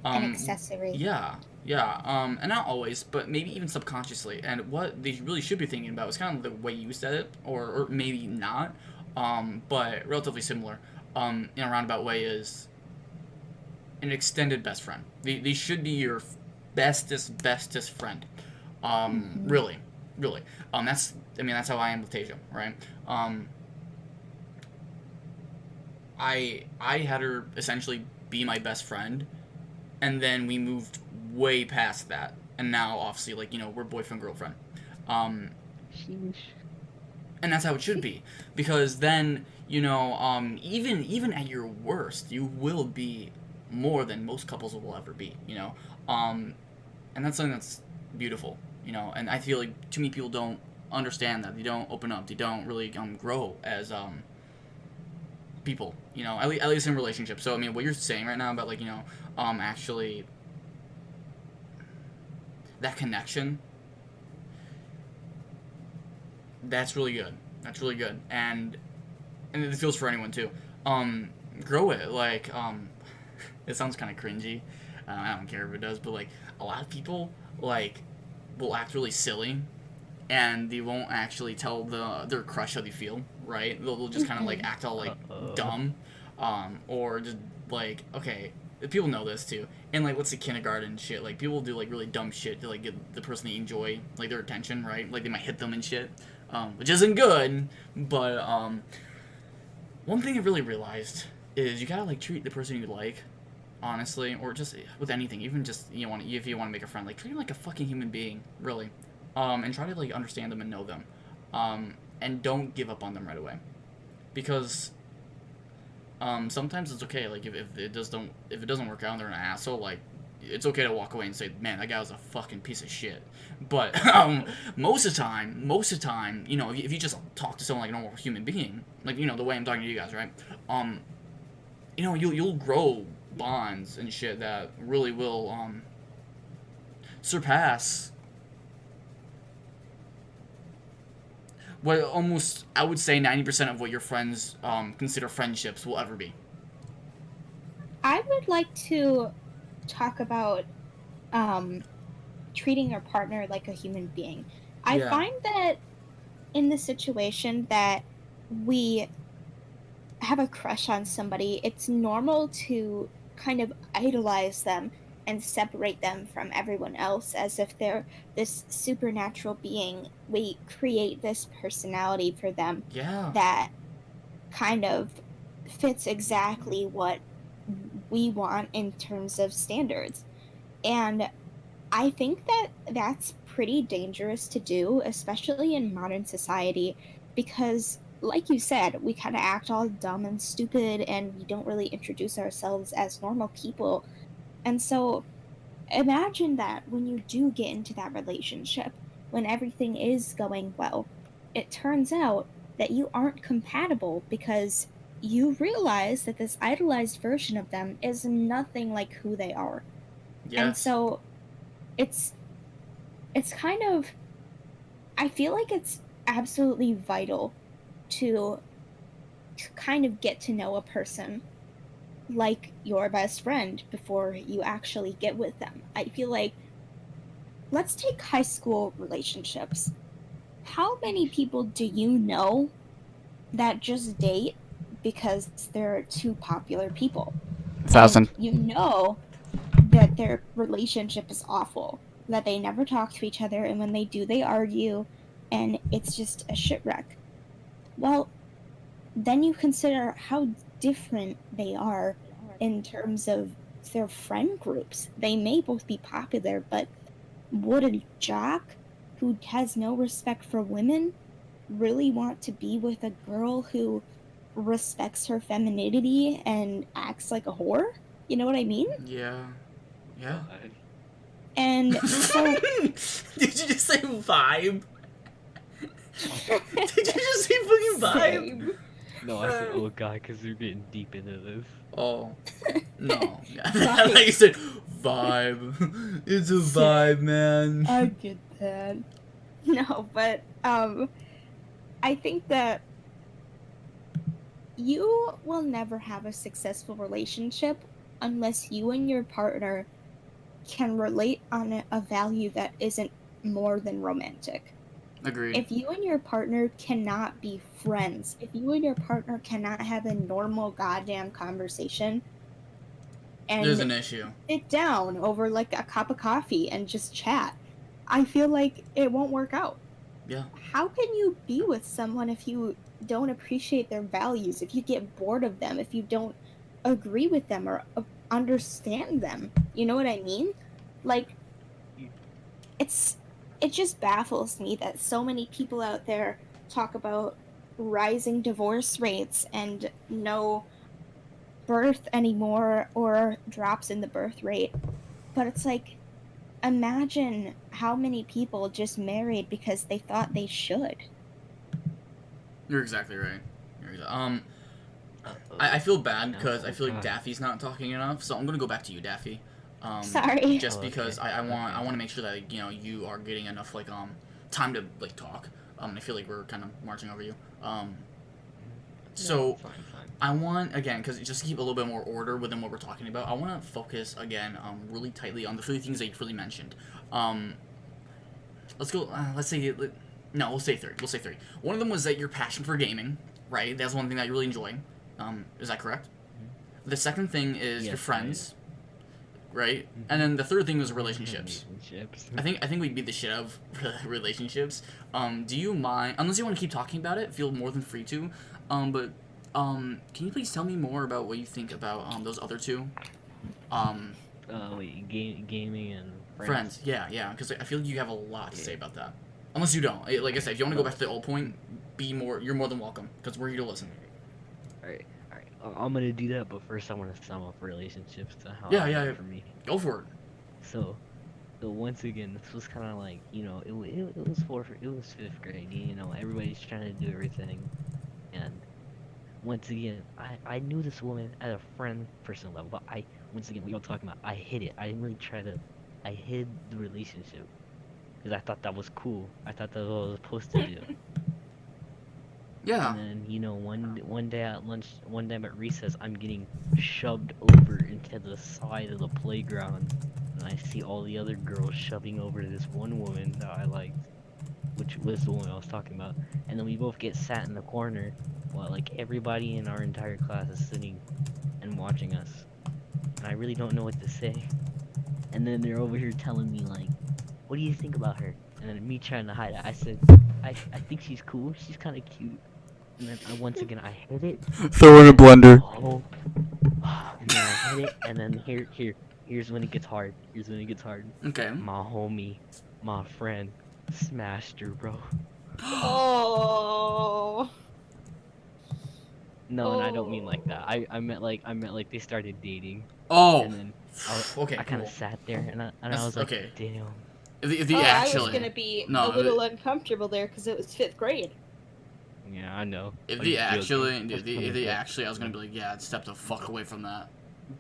An accessory. Yeah, and not always, but maybe even subconsciously. And what they really should be thinking about is kind of the way you said it, or maybe not, but relatively similar, in a roundabout way, is an extended best friend. They should be your bestest friend. Really. That's how I am with Tasia, right? I had her essentially be my best friend, and then we moved way past that, and now obviously, like, you know, we're boyfriend girlfriend. Sheesh. And that's how it should be, because then, you know, even at your worst, you will be more than most couples will ever be, you know. And that's something that's beautiful, you know. And I feel like too many people don't understand that. They don't open up. They don't really grow as people, you know. At least in relationships. So I mean, what you're saying right now about, like, you know, actually that connection, that's really good. And it feels for anyone too. Grow it. Like, it sounds kind of cringy. I don't care if it does, but, like, a lot of people, like, will act really silly, and they won't actually tell their crush how they feel, right? They'll just kind of, like, act all, like, dumb, or just, like, okay, people know this too. And, like, let's say kindergarten shit, like, people do, like, really dumb shit to, like, get the person they enjoy, like, their attention, right? Like, they might hit them and shit, which isn't good, but one thing I really realized is you gotta, like, treat the person you like, honestly, or just with anything, even just, if you want to make a friend, like, treat them like a fucking human being, really, and try to, like, understand them and know them, and don't give up on them right away, because sometimes it's okay, like, if it doesn't work out and they're an asshole, like, it's okay to walk away and say, man, that guy was a fucking piece of shit. But most of the time, you know, if you just talk to someone like a normal human being, like, you know, the way I'm talking to you guys, right? You know, you'll grow bonds and shit that really will surpass what almost, I would say, 90% of what your friends consider friendships will ever be. I would like to talk about treating your partner like a human being. I Yeah. find that in the situation that we have a crush on somebody, it's normal to kind of idolize them and separate them from everyone else as if they're this supernatural being. We create this personality for them Yeah. that kind of fits exactly what we want in terms of standards. And I think that that's pretty dangerous to do, especially in modern society, because, like you said, we kind of act all dumb and stupid and we don't really introduce ourselves as normal people. And so, imagine that when you do get into that relationship, when everything is going well, it turns out that you aren't compatible because you realize that this idolized version of them is nothing like who they are. And Yes. so it's kind of, I feel like it's absolutely vital to kind of get to know a person like your best friend before you actually get with them. I feel like, let's take high school relationships. How many people do you know that just date because they're two popular people? 1,000. And you know that their relationship is awful, that they never talk to each other, and when they do, they argue, and it's just a shipwreck. Well, then you consider how different they are in terms of their friend groups. They may both be popular, but would a jock who has no respect for women really want to be with a girl who respects her femininity and acts like a whore? You know what I mean? Yeah. Yeah. And so Did you just say vibe? Did you just say fucking vibe? same. No, I said, oh god, because we're getting deep into this. Oh. No. Like you said, vibe. It's a vibe, man. I get that. No, but I think that you will never have a successful relationship unless you and your partner can relate on a value that isn't more than romantic. Agreed. If you and your partner cannot be friends, if you and your partner cannot have a normal goddamn conversation There's and an issue. sit down over like a cup of coffee and just chat, I feel like it won't work out. Yeah. How can you be with someone if you don't appreciate their values, if you get bored of them, if you don't agree with them or understand them? You know what I mean? Like, it just baffles me that so many people out there talk about rising divorce rates and no birth anymore or drops in the birth rate. But it's like, imagine how many people just married because they thought they should. You're exactly right. I feel bad because I feel like Daffy's not talking enough, so I'm gonna go back to you, Daffy. Sorry. Just because I want to make sure that you are getting enough time to talk. I feel like we're kind of marching over you. So Fine. I want, again, because just to keep a little bit more order within what we're talking about, I want to focus again really tightly on the three things that you really mentioned. Let's go. We'll say three. We'll say three. One of them was that your passion for gaming, right? That's one thing that you really enjoy. Is that correct? Mm-hmm. The second thing is your friends, right? Mm-hmm. And then the third thing was relationships. I think we beat the shit out of relationships. Do you mind? Unless you want to keep talking about it, feel more than free to. But can you please tell me more about what you think about those other two? Gaming and friends. Yeah, because I feel like you have a lot to say about that. Unless you don't. Like I said, if you want to go back to the old point, you're more than welcome, because we're here to listen. Alright. I'm gonna do that, but first I want to sum up relationships to how Yeah. for me. Go for it. So once again, this was kind of like, it was fifth grade, everybody's trying to do everything, and once again, I knew this woman at a friend person level, but once again, we all talking about, I hid it. I didn't really I hid the relationship, because I thought that was cool. I thought that was what I was supposed to do. Yeah. And then, one day at lunch, one day at recess, I'm getting shoved over into the side of the playground, and I see all the other girls shoving over this one woman that I liked, which was the woman I was talking about. And then we both get sat in the corner while everybody in our entire class is sitting and watching us. And I really don't know what to say. And then they're over here telling me like, what do you think about her? And then me trying to hide it, I said, I think she's cool. She's kind of cute. And then once again I hit it. Throw in a blender. Oh, and then I hit it, and then here's when it gets hard. Here's when it gets hard. Okay. My homie, my friend, smashed her, bro. Oh. No, and I don't mean like that. I meant like they started dating. Oh. And then Okay. I kind of Cool. sat there and I That's- was like, okay. damn. If he I was actually. gonna be No, a little uncomfortable there because it was 5th grade. Yeah, I know. If I'm they joking. actually, That's if they funny, but- actually, I was gonna be like, yeah, step the fuck away from that.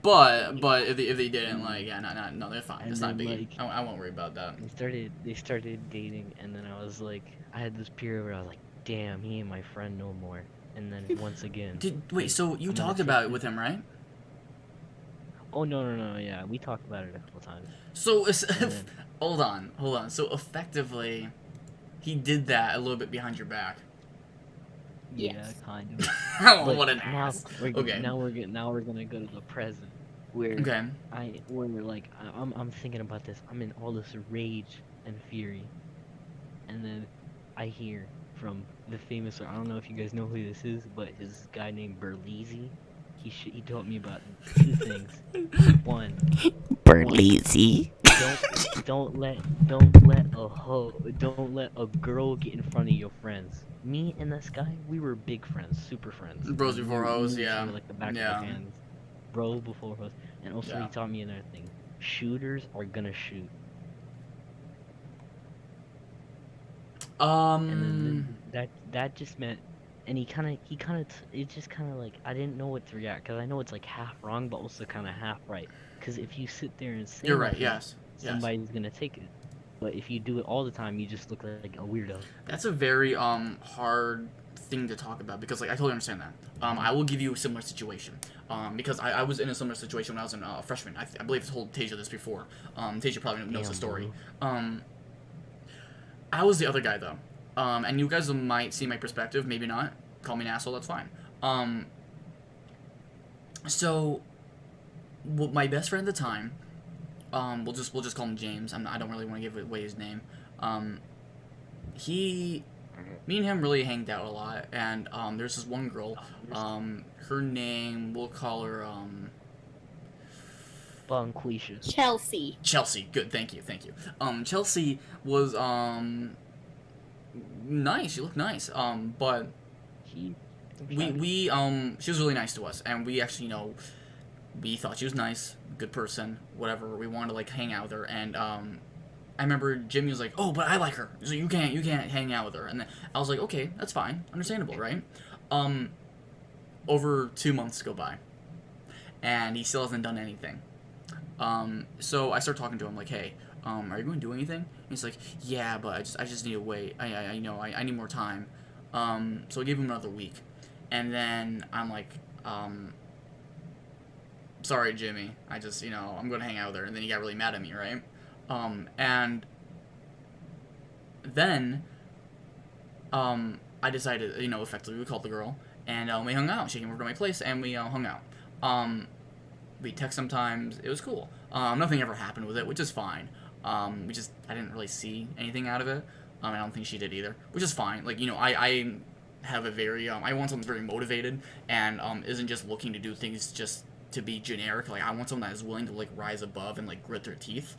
But if they didn't, like, yeah, no, they're fine. And It's not a then, biggie. like- I won't worry about that. They started dating, and then I was like, I had this period where I was like, damn, he ain't my friend no more. And then once again. Wait, so you I'm gonna talked take about it this- with him, right? Oh no, yeah, we talked about it a couple times. So And then- hold on. So effectively, he did that a little bit behind your back. Yeah, Yes. kind of. Oh, But what an now ass. We're, Okay. Now we're gonna go to the present, where Okay. when we're like, I'm thinking about this. I'm in all this rage and fury, and then I hear from the famous. I don't know if you guys know who this is, but his guy named Berleezy. He told me about 2 things. One, Berleezy. don't let a girl get in front of your friends. Me and this guy, we were big friends, super friends. Bros before We hoes, knew each yeah. other like the back Yeah. of our hands. Bro before hoes. And also Yeah. he taught me another thing. Shooters are gonna shoot. And then that just meant, and it just kind of like, I didn't know what to react, because I know it's like half wrong but also kind of half right, because if you sit there and say You're right. nothing, Yes. somebody's gonna take it, but if you do it all the time you just look like a weirdo. That's a very hard thing to talk about because like I totally understand that. I will give you a similar situation. Because I was in a similar situation when I was a freshman. I believe I told Tasia this before. Tasia probably knows the Damn, story. I was the other guy though. And you guys might see my perspective, maybe not. Call me an asshole, that's fine. So my best friend at the time, we'll just call him James. I don't really want to give away his name. Me and him really hanged out a lot, and there's this one girl. Her name, we'll call her Bonquisha. Chelsea. Chelsea. Good, thank you. Chelsea was nice. She looked nice. But She we she was really nice to us, and we actually we thought she was nice, good person, whatever. We wanted to like hang out with her, and I remember Jimmy was like, "Oh, but I like her, so you can't hang out with her." And then I was like, "Okay, that's fine, understandable, right?" Over 2 months go by, and he still hasn't done anything. So I start talking to him like, "Hey, are you going to do anything?" And he's like, "Yeah, but I just need to wait. I know I need more time." So I gave him another week, and then I'm like, "Sorry, Jimmy. I just I'm going to hang out with her." And then he got really mad at me, right? And then I decided, effectively we called the girl, and we hung out. She came over to my place, and we hung out. We text sometimes. It was cool. Nothing ever happened with it, which is fine. I didn't really see anything out of it. I don't think she did either, which is fine. Like, I have a very, I want someone very motivated and isn't just looking to do things just to be generic. Like, I want someone that is willing to, like, rise above and, like, grit their teeth.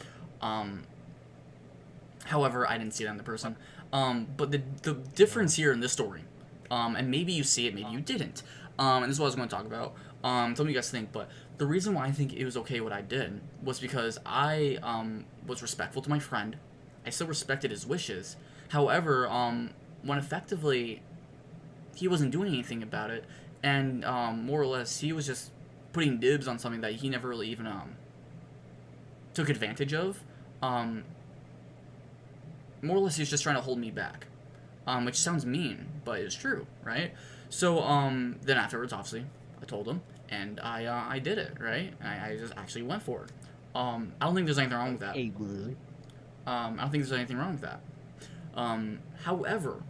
However, I didn't see that in the person. But the difference here in this story, and maybe you see it, maybe you didn't, and this is what I was going to talk about. Tell me what you guys think, but the reason why I think it was okay what I did was because I was respectful to my friend. I still respected his wishes. However, when effectively he wasn't doing anything about it, and more or less he was just putting dibs on something that he never really even took advantage of. More or less, he's just trying to hold me back, which sounds mean, but it's true, right? So then afterwards, obviously, I told him, and I did it, right? I just actually went for it. I don't think there's anything wrong with that. Hey, Blue. I don't think there's anything wrong with that. However,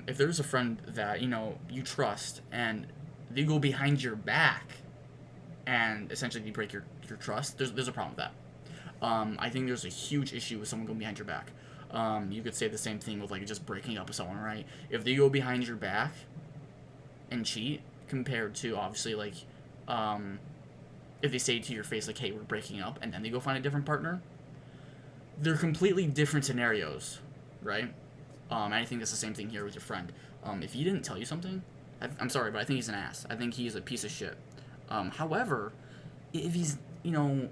if there's a friend that you trust and they go behind your back and essentially you break your your trust, there's a problem with that. I think there's a huge issue with someone going behind your back. You could say the same thing with like just breaking up with someone, right? If they go behind your back and cheat, compared to obviously like, if they say to your face like, "Hey, we're breaking up," and then they go find a different partner, they're completely different scenarios, right? And I think that's the same thing here with your friend. If he didn't tell you something, I'm sorry, but I think he's an ass. I think he's a piece of shit. However, if he's, if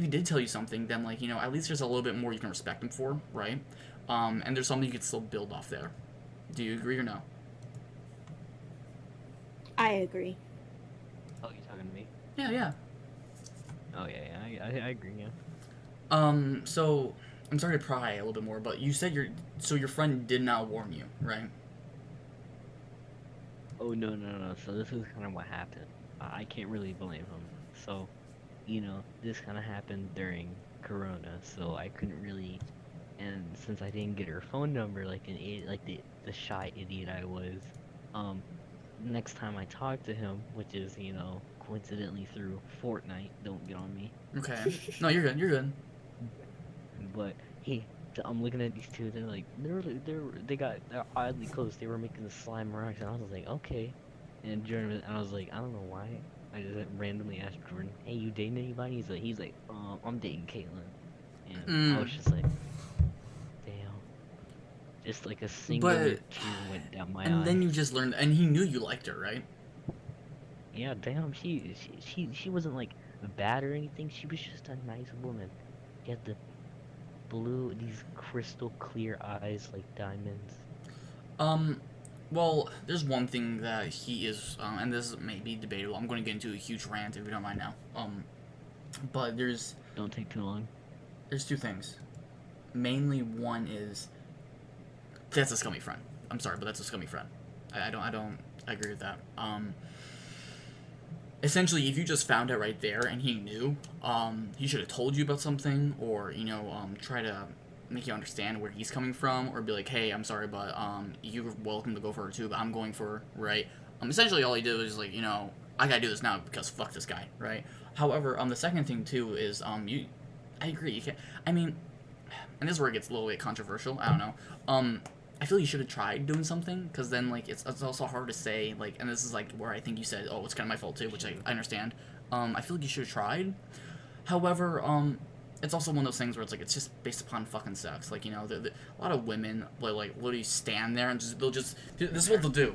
he did tell you something, then, like, at least there's a little bit more you can respect him for, right? And there's something you could still build off there. Do you agree or no? I agree. Oh, you talking to me? Yeah. Oh yeah, I agree. Yeah. So I'm sorry to pry a little bit more, but you said your friend did not warn you, right? Oh no. So this is kind of what happened. I can't really blame him. So, this kind of happened during Corona, so I couldn't really. And since I didn't get her phone number, like the shy idiot I was, next time I talk to him, which is coincidentally through Fortnite, don't get on me. Okay. No, you're good. But hey, I'm looking at these two. They're oddly close. They were making the slime rocks, and I was like, okay. And I was like, I don't know why. I just randomly asked Jordan, "Hey, you dating anybody?" He's like, I'm dating Caitlyn. And I was just like, damn. Just like a single tear went down my eye. And then you just learned, and he knew you liked her, right? Yeah, damn. She wasn't like bad or anything. She was just a nice woman. She had these crystal clear eyes like diamonds. Well, there's one thing that he is, and this may be debatable. I'm going to get into a huge rant if you don't mind now. But Don't take too long. There's two things. Mainly, one is that's a scummy friend. I'm sorry, but that's a scummy friend. I don't agree with that. Essentially, if you just found out right there and he knew, he should have told you about something, or try to make you understand where he's coming from, or be like, "Hey, I'm sorry, but you're welcome to go for her too, but I'm going for her," right? Essentially, all he did was like, I gotta do this now because fuck this guy, right? However, the second thing too is I agree. You can't. I mean, and this is where it gets a little bit controversial. I don't know. I feel you should have tried doing something, because then, like, it's also hard to say, like, and this is, like, where I think you said, oh, it's kind of my fault, too, which I understand. I feel like you should have tried. However, it's also one of those things where it's, like, it's just based upon fucking sex. Like, a lot of women will, like, literally stand there and this is what they'll do.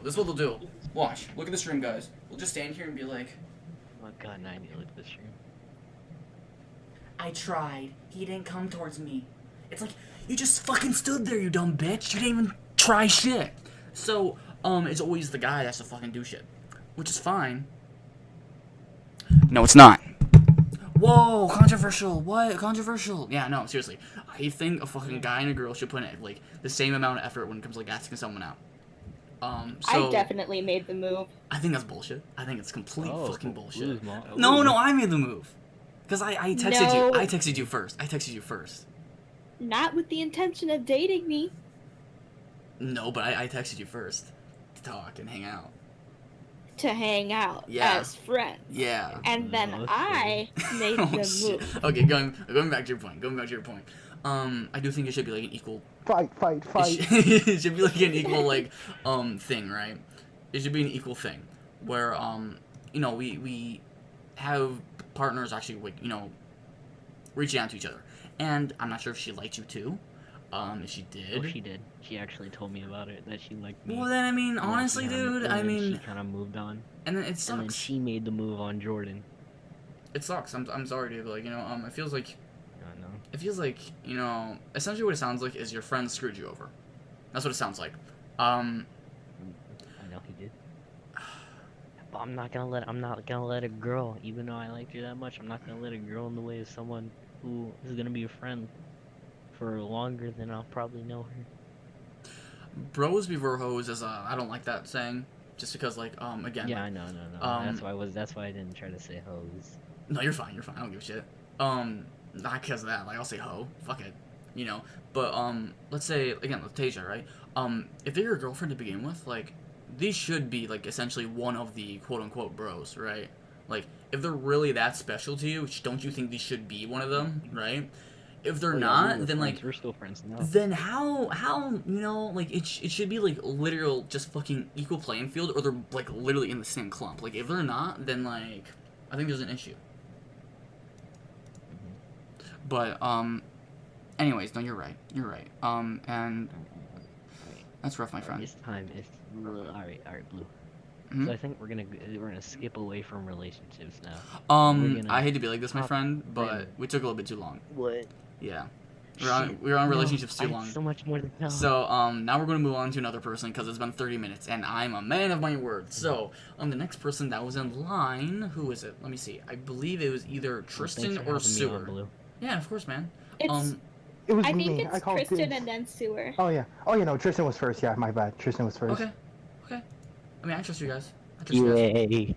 This is what they'll do. Watch. Look at the stream, guys. We'll just stand here and be like, Oh god, now I need to look at this stream. I tried. He didn't come towards me. It's like, you just fucking stood there, you dumb bitch. You didn't even try shit. So, it's always the guy that has to fucking do shit. Which is fine. No, it's not. Whoa, controversial. What? Controversial. Yeah, no, seriously. I think a fucking guy and a girl should put in, like, the same amount of effort when it comes to, like, asking someone out. So I definitely made the move. I think that's bullshit. I think it's complete fucking bullshit. Ooh. No, I made the move. Because I texted you. No. I texted you first. Not with the intention of dating me. No, but I texted you first to talk and hang out. To hang out Yeah. as friends. Yeah. And then No, I made Oh, the shit. move. Okay, going back to your point. I do think it should be like an equal. Fight. It should be like an equal thing, right? It should be an equal thing where we have partners actually like reaching out to each other, and I'm not sure if she liked you too. If she did. Oh, she did. She actually told me about it, that she liked me. Well, then, I mean, And then honestly, she dude, she kind of moved on. and then it sucks. And then she made the move on Jordan. It sucks. I'm sorry, dude. But, like, it feels like, I know. essentially what it sounds like is your friend screwed you over. That's what it sounds like. I know he did. But I'm not gonna let a girl, even though I liked her that much, I'm not gonna let a girl in the way of someone who is gonna be a friend for longer than I'll probably know her. Bros before hoes is I don't like that saying, just because again. Yeah, I know. That's why I didn't try to say hoes. No, you're fine. I don't give a shit. Not because of that. Like, I'll say hoe. Fuck it. But let's say again with Tasia, right? If they're your girlfriend to begin with, like, these should be like essentially one of the quote unquote bros, right? Like, if they're really that special to you, don't you think these should be one of them, right? If they're not, then like, we're still friends now. then how like it should be like literal just fucking equal playing field, or they're like literally in the same clump. Like, if they're not, then like I think there's an issue. But anyways, no, you're right. And that's rough, my friend. This time is alright, Blue. Mhm. So I think we're gonna skip away from relationships now. I hate to be like this, my friend, but random. we took a little bit too long. What? Yeah. We were on relationships too long. So much more to tell. So, now we're going to move on to another person, because it's been 30 minutes, and I'm a man of my word. So, the next person that was in line, who is it? Let me see. I believe it was either Tristan Thanks for or having me on, Sewer. Blue. Yeah, of course, man. It's. It was I me. think I it's called Tristan dibs. and then Sewer. Oh yeah. Oh yeah. No, Tristan was first. Yeah, my bad. Tristan was first. Okay. I mean, I trust you guys. Yay.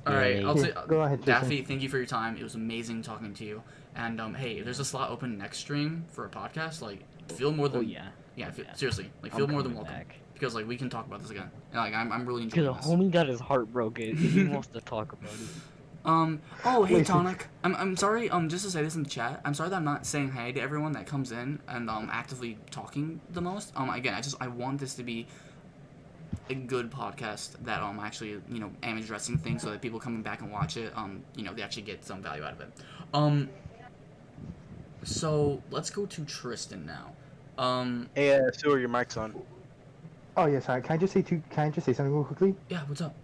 Alright, I'll say, Go ahead, Tristan. Daffy, thank you for your time. It was amazing talking to you. And, hey, if there's a slot open next stream for a podcast, like, feel more than... yeah. Seriously, like, I'm feel more than coming welcome. back. Because, like, we can talk about this again. And, like, I'm really Because enjoying the this. homie got his heart broken. He wants to talk about it. Oh, hey, Wait, Tonic. I'm sorry, just to say this in the chat, I'm sorry that I'm not saying hey to everyone that comes in and, actively talking the most. Again, I want this to be a good podcast that, actually, you know, am addressing things so that people coming back and watch it, you know, they actually get some value out of it. So, let's go to Tristan now. Hey, Sewer, your mic's on. Oh yeah. Sorry. Can I just say something real quickly? Yeah, what's up?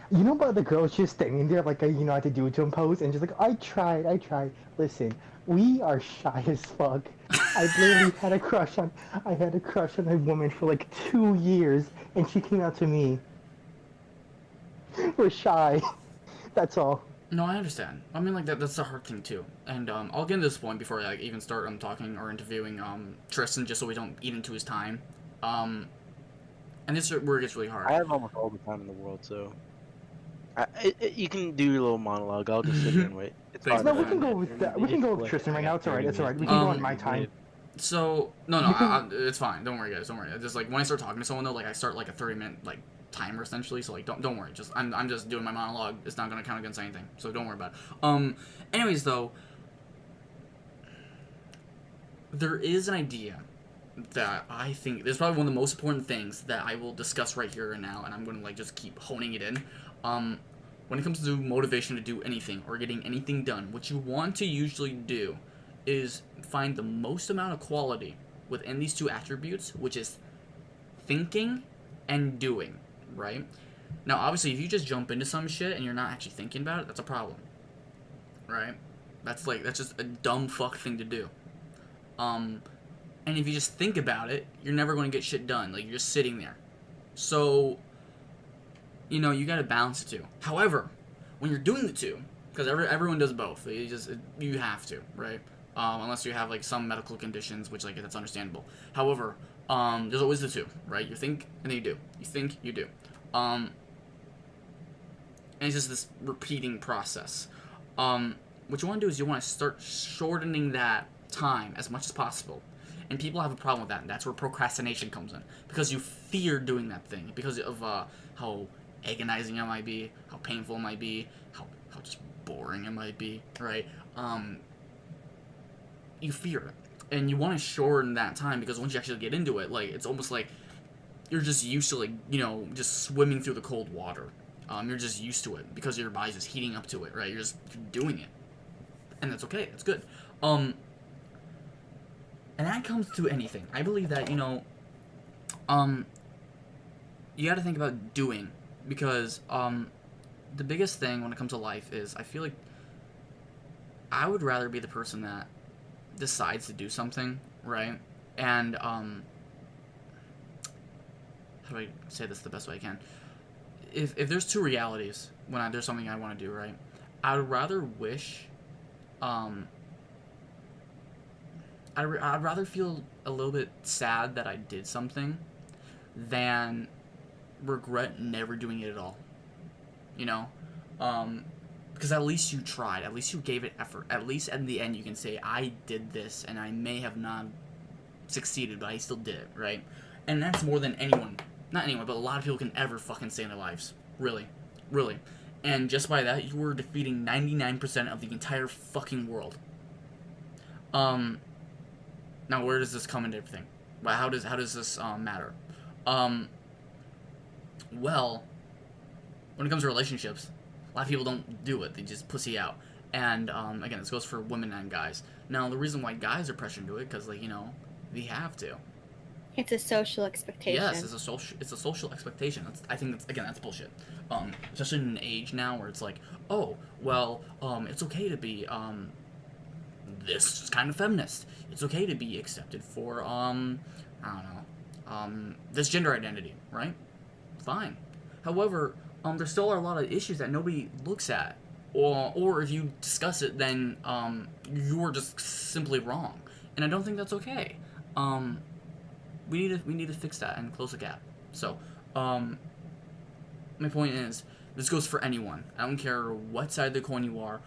You know about the girl just standing there like I had to do it to impose and just like I tried. Listen, we are shy as fuck. I literally had a crush on a woman for like 2 years and she came out to me. We're shy. That's all. No, I understand. I mean, like, that's a hard thing, too. And, I'll get into this point before I even start talking or interviewing, Tristan, just so we don't eat into his time. And this is where it gets really hard. I have almost all the time in the world, so... you can do your little monologue. I'll just sit here and wait. It's Thanks, fine. No, man. we can go with that. We can go with Tristan right now. It's alright. It's alright. We can go on my time. So, it's fine. Don't worry, guys. Don't worry. Just, like, when I start talking to someone, though, like, I start, like, a 30-minute, like, timer, essentially. So, like, don't worry. Just, I'm just doing my monologue. It's not gonna count against anything. So, don't worry about it. Anyways, though, there is an idea that I think is probably one of the most important things that I will discuss right here and now, and I'm gonna, like, just keep honing it in. When it comes to motivation to do anything or getting anything done, what you want to usually do is find the most amount of quality within these two attributes, which is thinking and doing, right? Now, obviously, if you just jump into some shit and you're not actually thinking about it, that's a problem, right? That's just a dumb fuck thing to do. And if you just think about it, you're never going to get shit done. Like, you're just sitting there. So, you know, you gotta balance the two. However, when you're doing the two, because everyone does both, you have to, right? Unless you have, like, some medical conditions, which, like, that's understandable. However, there's always the two, right? You think, and then you do. You think, you do. And it's just this repeating process. What you want to do is you want to start shortening that time as much as possible. And people have a problem with that, and that's where procrastination comes in. Because you fear doing that thing, because of how agonizing it might be, how painful it might be, how just boring it might be, right? You fear it. And you want to shorten that time, because once you actually get into it, like, it's almost like you're just used to, like, you know, just swimming through the cold water. You're just used to it, because your body's just heating up to it, right? You're doing it. And that's okay, it's good. And that comes to anything. I believe that, you know, you gotta think about doing, because, the biggest thing when it comes to life is, I feel like I would rather be the person that decides to do something, right? And, how do I say this the best way I can? If there's two realities when there's something I want to do, right? I would rather wish, I'd rather feel a little bit sad that I did something than regret never doing it at all. You know? Because at least you tried. At least you gave it effort. At least in the end you can say, I did this, and I may have not succeeded, but I still did it, right? And that's more than anyone, not anyone, but a lot of people can ever fucking say in their lives. Really. Really. And just by that, you were defeating 99% of the entire fucking world. Now where does this come into everything? Well, how does this matter? Well, when it comes to relationships, a lot of people don't do it. They just pussy out. And again, this goes for women and guys. Now, the reason why guys are pressured into it, because like they have to. It's a social expectation. Yes, it's a social expectation. I think that's bullshit. Especially in an age now where it's like, oh, well, it's okay to be this kind of feminist. It's okay to be accepted for I don't know, this gender identity, right? Fine. However, there still are a lot of issues that nobody looks at, or if you discuss it, then you're just simply wrong, and I don't think that's okay. We need to fix that and close the gap. So, my point is, this goes for anyone. I don't care what side of the coin you are.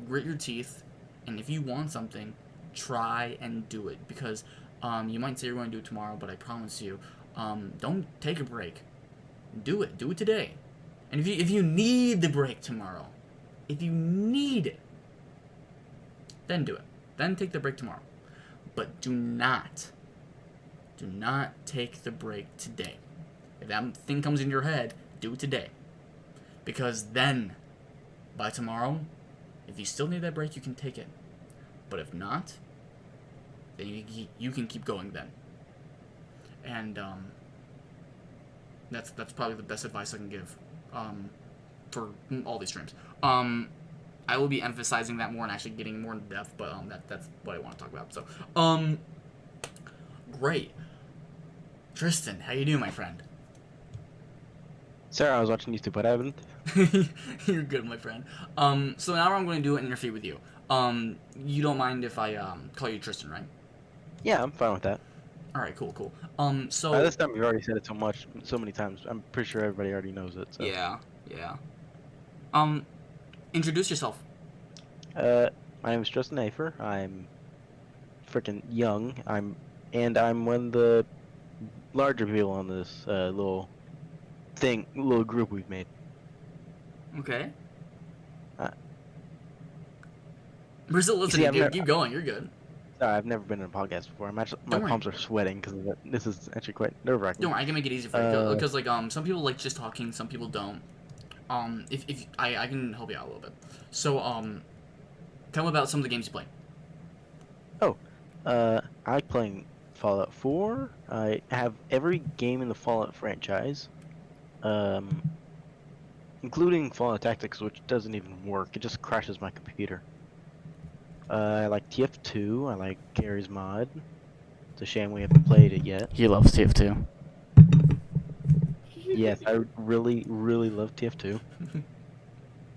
Grit your teeth, and if you want something, try and do it. Because you might say you're going to do it tomorrow, but I promise you, don't take a break. Do it. Do it today. And if you need the break tomorrow, if you need it, then do it. Then take the break tomorrow. But do not take the break today. If that thing comes in your head, do it today. Because then, by tomorrow, if you still need that break, you can take it. But if not, then you can keep going then. And that's probably the best advice I can give for all these streams. I will be emphasizing that more and actually getting more in depth, but that's what I want to talk about. So, great. Tristan, how you doing, my friend? Sarah, I was watching YouTube, but I haven't. You're good, my friend. So now I'm going to do an interview with you. You don't mind if I call you Tristan, right? Yeah, I'm fine with that. All right, cool. So By this time, you've already said it so many times. I'm pretty sure everybody already knows it. So. Yeah. Introduce yourself. My name is Tristan Afer. I'm freaking young. I'm one of the larger people on this little group we've made. Okay. We're still listening, dude. Keep going. You're good. Sorry, I've never been in a podcast before. My palms are sweating because this is actually quite nerve-wracking. Don't worry, I can make it easy for you because like some people like just talking, some people don't. If I can help you out a little bit. So tell me about some of the games you play. Oh, I like playing Fallout 4. I have every game in the Fallout franchise, including Fallout Tactics, which doesn't even work. It just crashes my computer. I like TF2. I like Gary's Mod. It's a shame we haven't played it yet. He loves TF2. Yes, I really, really love TF2.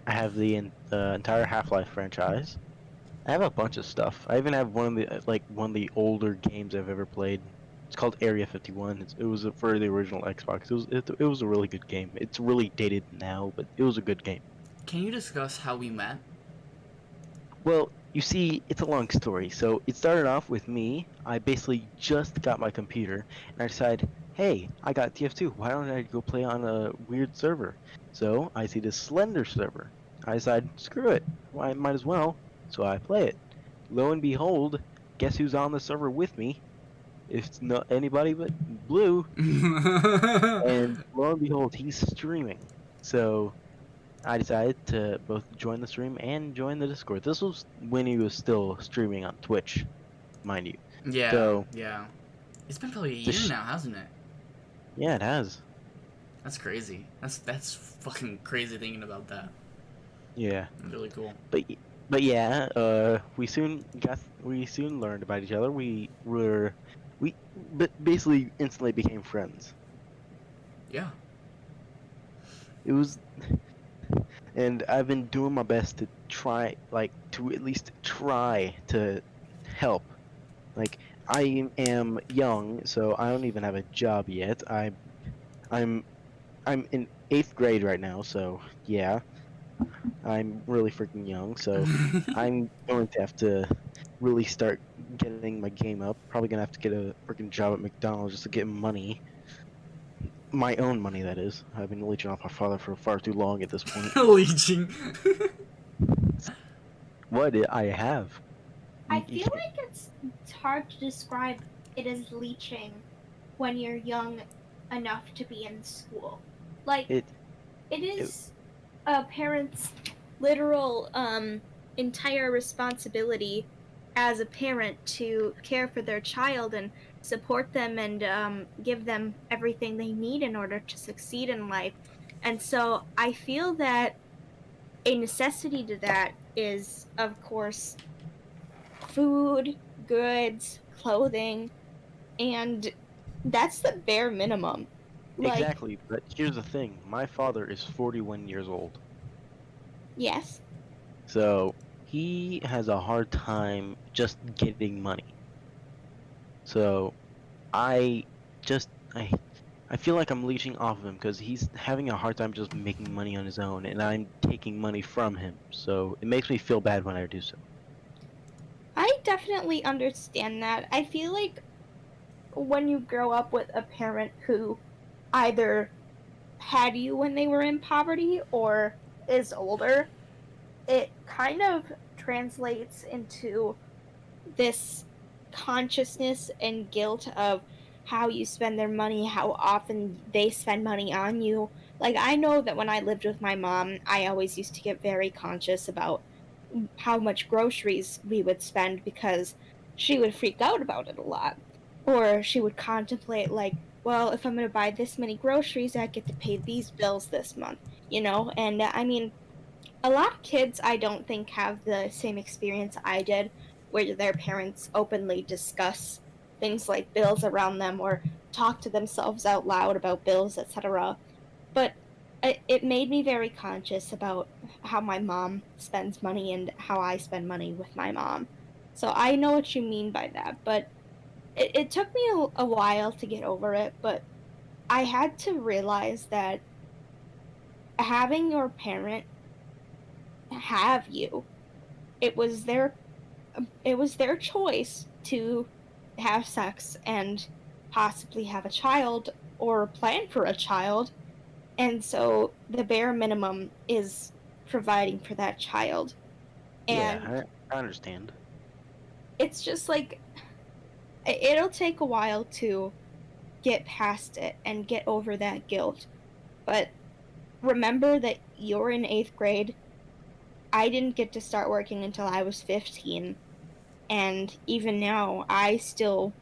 I have the entire Half-Life franchise. I have a bunch of stuff. I even have one of the older games I've ever played. It's called Area 51. It was for the original Xbox. It was a really good game. It's really dated now, but it was a good game. Can you discuss how we met? Well, you see, it's a long story. So it started off with me. I basically just got my computer, and I decided, hey, I got TF2. Why don't I go play on a weird server? So I see this Slender server. I decide, screw it. I might as well. So I play it. Lo and behold, guess who's on the server with me? It's not anybody but Blue. And lo and behold, he's streaming. So I decided to both join the stream and join the Discord. This was when he was still streaming on Twitch, mind you. Yeah. So, yeah. It's been probably a year now, hasn't it? Yeah, it has. That's crazy. That's fucking crazy thinking about that. Yeah. Really cool. But yeah, we soon learned about each other. We basically instantly became friends. Yeah. It was, and I've been doing my best to try, to at least try to help. Like, I am young, so I don't even have a job yet. I'm in 8th grade right now, so yeah. I'm really freaking young, so I'm going to have to really start getting my game up. Probably gonna have to get a freaking job at McDonald's just to get money. My own money, that is. I've been leeching off my father for far too long at this point. Leeching. What I have. I feel like it's hard to describe it as leeching when you're young enough to be in school. Like, It. it is a parent's literal entire responsibility as a parent to care for their child and support them and give them everything they need in order to succeed in life. And so I feel that a necessity to that is, of course, food, goods, clothing, and that's the bare minimum. Like, Exactly, but here's the thing. My father is 41 years old. yes, So he has a hard time just getting money. So I just I feel like I'm leeching off of him because he's having a hard time just making money on his own, and I'm taking money from him. So it makes me feel bad when I do so. I definitely understand that. I feel like when you grow up with a parent who either had you when they were in poverty or is older, it kind of translates into this consciousness and guilt of how you spend their money, how often they spend money on you. Like, I know that when I lived with my mom, I always used to get very conscious about how much groceries we would spend because she would freak out about it a lot. Or she would contemplate, like, well, if I'm going to buy this many groceries, I get to pay these bills this month, you know? And I mean, a lot of kids I don't think have the same experience I did, where their parents openly discuss things like bills around them or talk to themselves out loud about bills, etc. But it made me very conscious about how my mom spends money and how I spend money with my mom. So I know what you mean by that, but it took me a while to get over it, but I had to realize that having your parent have you, it was their choice to have sex and possibly have a child or plan for a child, and so the bare minimum is providing for that child. And Yeah, I understand. it's just like it'll take a while to get past it and get over that guilt. But remember that you're in 8th grade. I didn't get to start working until I was 15. And even now, I still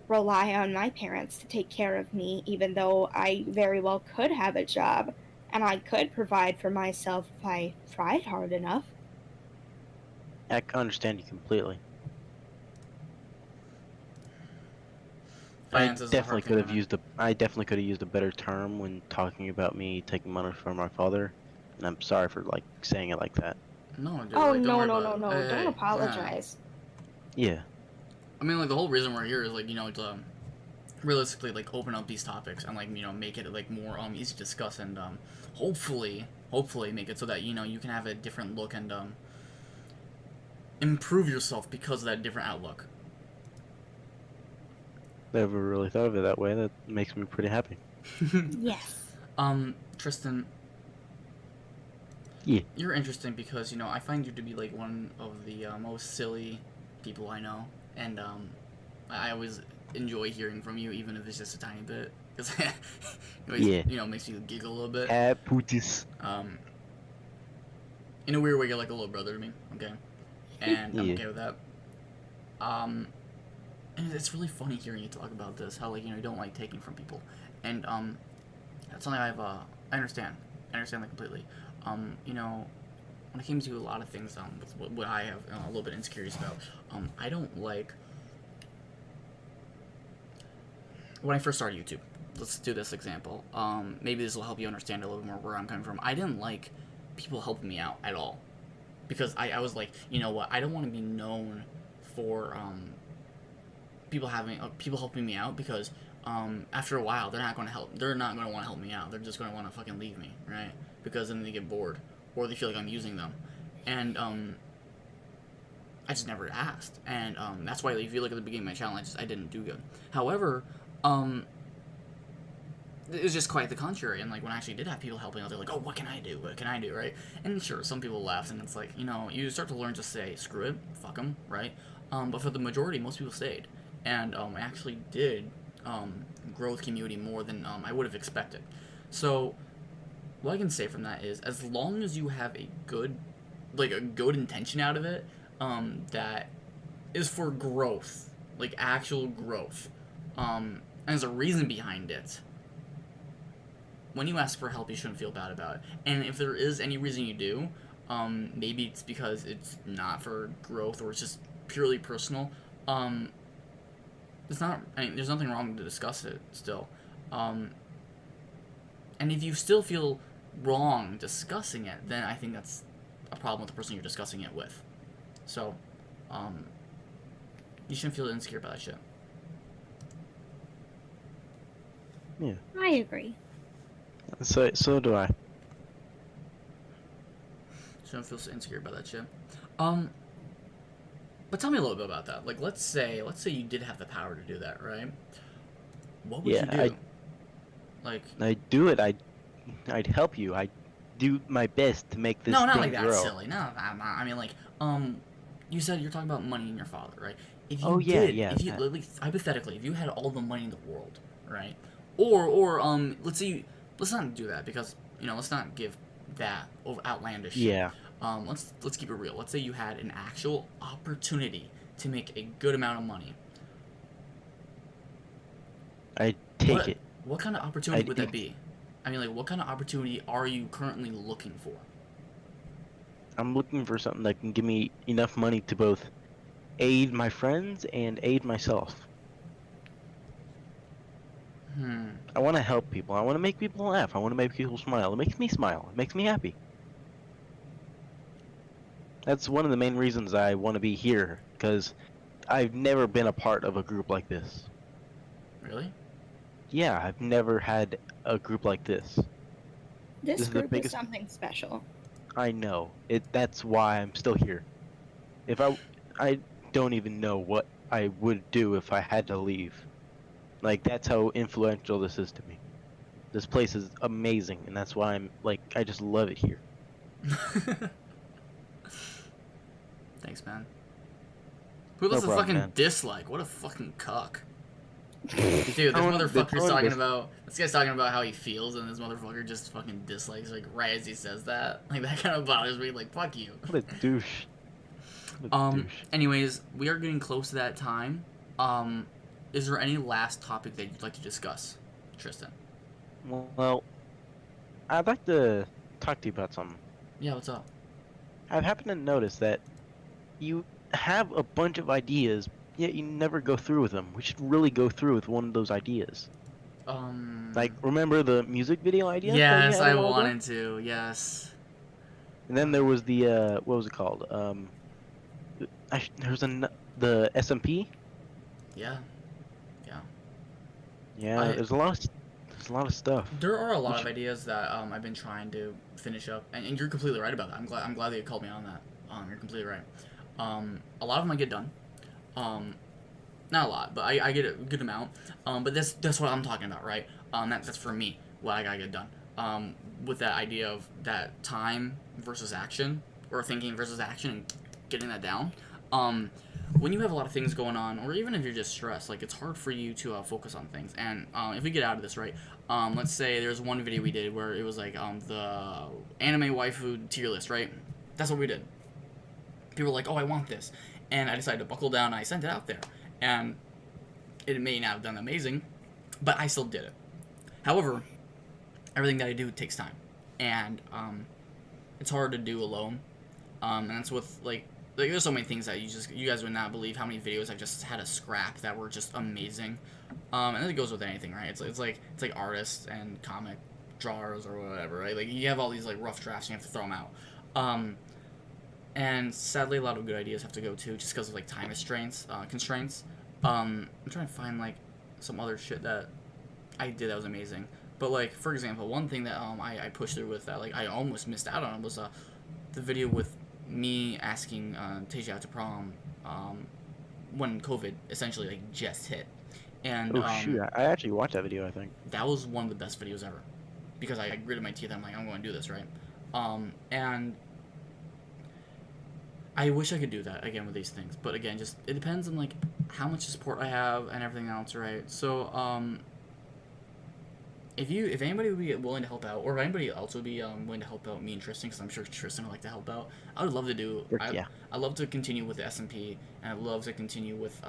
rely on my parents to take care of me, even though I very well could have a job and I could provide for myself if I tried hard enough. I understand you completely. Finances is a hard thing, man. I definitely could have used a better term when talking about me taking money from my father, and I'm sorry for like saying it like that. No, dude, Oh, like, don't no, worry no, about no, it. no. Hey, Don't hey, apologize. Yeah. I mean, like, the whole reason we're here is, like, you know, to realistically, like, open up these topics and, like, you know, make it, like, more easy to discuss and hopefully make it so that, you know, you can have a different look and improve yourself because of that different outlook. Never really thought of it that way. That makes me pretty happy. Yes. Tristan. Yeah. You're interesting because, you know, I find you to be, like, one of the most silly people I know. And, I always enjoy hearing from you, even if it's just a tiny bit. Because it you know, makes you giggle a little bit. Putis. In a weird way, you're like a little brother to me, okay? And I'm okay with that. And it's really funny hearing you talk about this, how, like, you know, you don't like taking from people. And, that's something I understand. I understand that completely. You know, when it came to a lot of things, with what I have a little bit insecurities about, I don't like... When I first started YouTube, let's do this example. Maybe this will help you understand a little bit more where I'm coming from. I didn't like people helping me out at all. Because I was like, you know what, I don't want to be known for, people helping me out because, after a while, they're not going to want to help me out. They're just going to want to fucking leave me, right? Because then they get bored. Or they feel like I'm using them. And, I just never asked. And, that's why if you look at the beginning of my channel, I didn't do good. However, it was just quite the contrary. And like when I actually did have people helping out, they're like, "Oh, what can I do? What can I do?" Right? And sure, some people laughed, and it's like, you know, you start to learn to say, "Screw it, fuck them," right? But for the majority, most people stayed, and I actually did grow the community more than I would have expected. So what I can say from that is, as long as you have a good intention out of it, that is for growth, like actual growth, and there's a reason behind it. When you ask for help, you shouldn't feel bad about it. And if there is any reason you do, maybe it's because it's not for growth or it's just purely personal. It's not. I mean, there's nothing wrong to discuss it still. And if you still feel wrong discussing it, then I think that's a problem with the person you're discussing it with. So, you shouldn't feel insecure about that shit. Yeah. I agree. So do I. Shouldn't feel so insecure about that shit. But tell me a little bit about that. Like, let's say you did have the power to do that, right? What would you do? I'd do it. I'd help you. I'd do my best to make this No, not thing like that, grow. silly. No, I mean, like, you said you're talking about money and your father, right? If you if you like, hypothetically, if you had all the money in the world, right? Or let's not do that because let's not give that outlandish shit. Yeah. Let's keep it real. Let's say you had an actual opportunity to make a good amount of money. I'd take it. What kind of opportunity would that be? I mean, like, what kind of opportunity are you currently looking for? I'm looking for something that can give me enough money to both aid my friends and aid myself. I want to help people. I want to make people laugh. I want to make people smile. It makes me smile. It makes me happy. That's one of the main reasons I want to be here, because I've never been a part of a group like this. Really? Yeah, I've never had a group like this. This group is something special. I know. That's why I'm still here. If I don't even know what I would do if I had to leave. Like, that's how influential this is to me. This place is amazing, and that's why I just love it here. Thanks, man. Who does a fucking dislike? What a fucking cuck. Dude, this motherfucker's talking about... This guy's talking about how he feels, and this motherfucker just fucking dislikes, like, right as he says that. Like, that kind of bothers me. Like, fuck you. What a douche. Anyways, we are getting close to that time. Is there any last topic that you'd like to discuss, Tristan? Well, I'd like to talk to you about something. Yeah, what's up? I've happened to notice that you have a bunch of ideas, yet you never go through with them. We should really go through with one of those ideas. Like, remember the music video idea? Yes, I wanted to. Yes. And then there was the what was it called? There's the SMP. Yeah. Yeah, there's a lot of stuff. There are a lot of ideas that I've been trying to finish up, and you're completely right about that. I'm glad that you called me on that. You're completely right. A lot of them I get done. Not a lot, but I get a good amount. But that's what I'm talking about, right? That's for me what I gotta get done. With that idea of that time versus action, or thinking versus action, and getting that down. When you have a lot of things going on, or even if you're just stressed, like, it's hard for you to focus on things. And if we get out of this, right, let's say there's one video we did where it was like the anime waifu tier list, right? That's what we did. People were like, oh, I want this. And I decided to buckle down, and I sent it out there. And it may not have done amazing, but I still did it. However, everything that I do takes time. And it's hard to do alone. And that's with, like, there's so many things that you guys would not believe how many videos I've just had to scrap that were just amazing. And it goes with anything, right? It's like artists and comic drawers or whatever, right? Like, you have all these, like, rough drafts and you have to throw them out. And sadly, a lot of good ideas have to go too, just because of, like, time constraints. I'm trying to find, like, some other shit that I did that was amazing. But, like, for example, one thing that I pushed through with that, like, I almost missed out on was the video with me asking Tasia out to prom when COVID essentially, like, just hit. And Oh shoot! I actually watched that video. I think. that was one of the best videos ever, because I gritted my teeth. I'm like, I'm going to do this, right? And I wish I could do that again with these things, but again, just it depends on like how much support I have and everything else, right? So if anybody would be willing to help out, or if anybody else would be willing to help out me and Tristan, because I'm sure Tristan would like to help out, I would love to do. Yeah. I'd love to continue with the SMP, and I'd love to continue with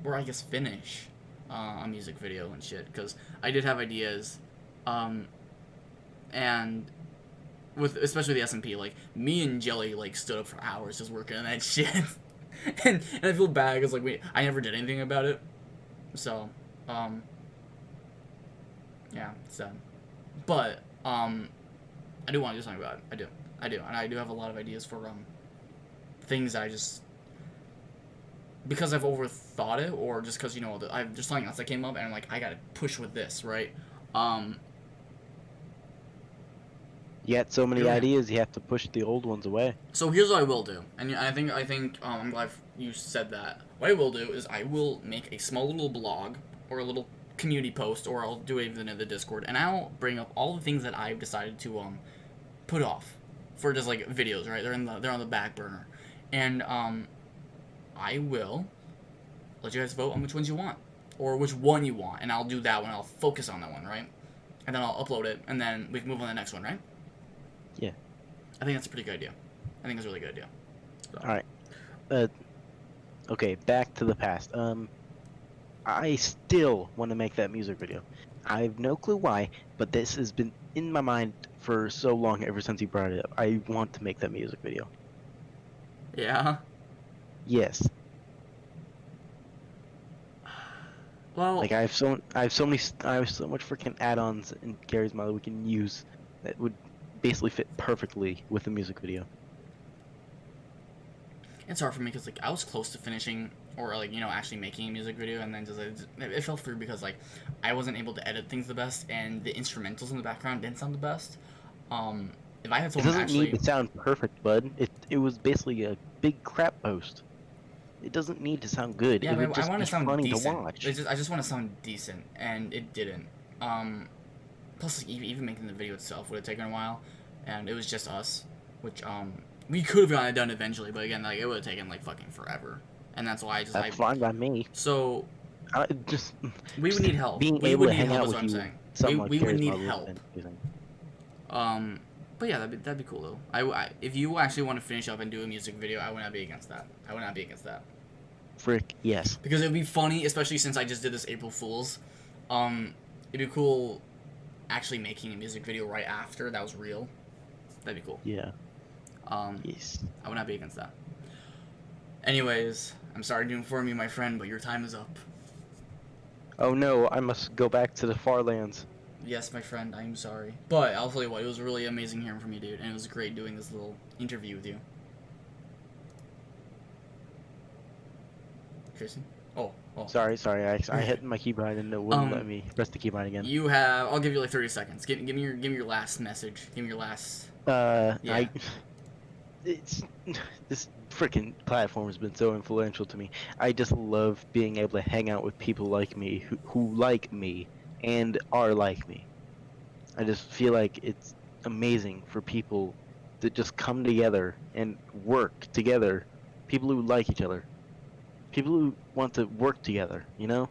or I guess finish a music video and shit, because I did have ideas, and with especially the SMP, like me and Jelly like stood up for hours just working on that shit, and I feel bad because like I never did anything about it, so yeah, it's sad, but I do want to do something about it. I do, and I do have a lot of ideas for things I just, because I've overthought it, or just because, you know, I've just something else that came up, and I'm like, I gotta push with this, right? You had so many Yeah. ideas, you have to push the old ones away. So here's what I will do, and I think I'm glad you said that. What I will do is I will make a small little blog, or a little community post, or I'll do it even in the Discord, and I'll bring up all the things that I've decided to put off for just like videos, right? They're on the back burner, and I will let you guys vote on which ones you want, or which one you want, and I'll do that one. I'll focus on that one, right? And then I'll upload it, and then we can move on to the next one, right? Yeah. I think that's a pretty good idea. I think it's a really good idea. So. All right. Okay, back to the past. I still want to make that music video. I have no clue why, but this has been in my mind for so long, ever since you brought it up. I want to make that music video. Yeah. Yes. Well, Like I have so much freaking add-ons in Gary's Mod that we can use that would basically fit perfectly with the music video. it's hard for me because like I was close to finishing, or like, you know, actually making a music video, and then just it fell through because like I wasn't able to edit things the best, and the instrumentals in the background didn't sound the best. If I had It someone doesn't actually, need to sound perfect, bud. It was basically a big crap post. It doesn't need to sound good. yeah, It would but I just want be to sound funny decent. to watch. I just want to sound decent, and it didn't. Plus, like, even making the video itself would have taken a while, and it was just us, which we could have gotten it done eventually, but again, like it would have taken like fucking forever, and that's why That's fine by me. So I just we would need help. being We able would to need hang help, out is with what I'm you. saying. Somewhat We would Gary's need Mod would have help. been amazing. But yeah, that'd be cool though. I if you actually want to finish up and do a music video, I would not be against that. I would not be against that. Frick, yes. Because it would be funny, especially since I just did this April Fool's. It'd be cool actually making a music video right after that was real. That'd be cool. Yeah. Yes. I would not be against that. Anyways, I'm sorry to inform you, my friend, but your time is up. Oh no, I must go back to the far lands. Yes, my friend, I'm sorry. But I'll tell you what, it was really amazing hearing from you, dude, and it was great doing this little interview with you. Jason? Oh. Sorry, I hit my keybind and it wouldn't let me press the keybind again. You have, I'll give you like 30 seconds. Give me your last message. Give me your last... Yeah. This freaking platform has been so influential to me. I just love being able to hang out with people like me, who like me, and are like me. I just feel like it's amazing for people to just come together and work together. People who like each other. People who want to work together, you know?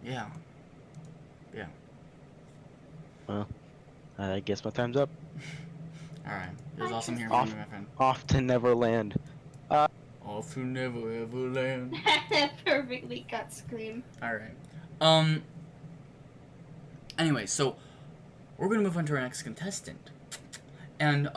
Yeah. Yeah. Well, I guess my time's up. Alright. It was awesome hearing Off. from you, my friend. Off to Neverland. Off to never ever land. Perfectly cut scream. Alright. Anyway, so we're gonna move on to our next contestant. And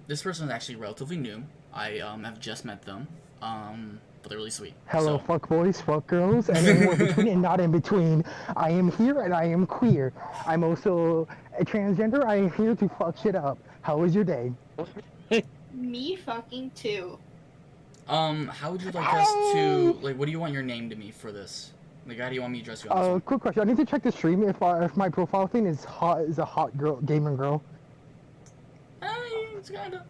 this person is actually relatively new. I have just met them. But they're really sweet. Hello, So, fuck boys, fuck girls, and anywhere between and not in between. I am here and I am queer. I'm also a transgender. I am here to fuck shit up. How was your day? Me fucking too. how would you like us to, like, what do you want your name to be for this? Like, how do you want me to address you on this one? Quick question. I need to check the stream if my profile thing is a hot girl, gamer girl. It's kinda.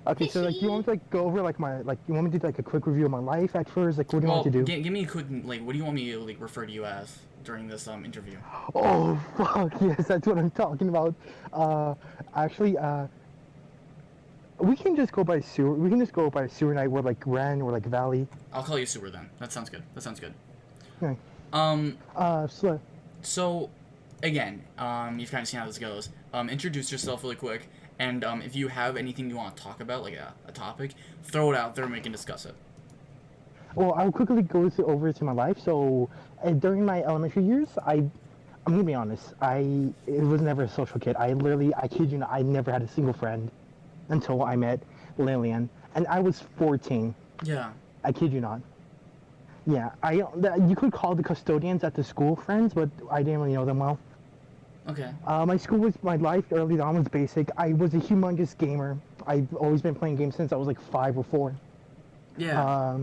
Okay, so like, do you want me to like go over like you want me to do like a quick review of my life at first? Like, what do you want me to do? Give me a quick, like, what do you want me to like refer to you as during this interview? Oh fuck, yes, that's what I'm talking about. Actually, we can just go by sewer. We can just go by sewer night or like Ren or like Valley. I'll call you Sewer then. That sounds good. That sounds good. Okay. So, again, you've kind of seen how this goes. Introduce yourself really quick, and if you have anything you want to talk about, like a topic, throw it out there and we can discuss it. Well, I'll quickly go over to my life. So, during my elementary years, I'm gonna be honest. I was never a social kid. I kid you not, I never had a single friend until I met Lillian, and I was 14. Yeah. I kid you not. Yeah, you could call the custodians at the school friends, but I didn't really know them well. Okay. My life early on was basic. I was a humongous gamer. I've always been playing games since I was like 5 or 4. Yeah.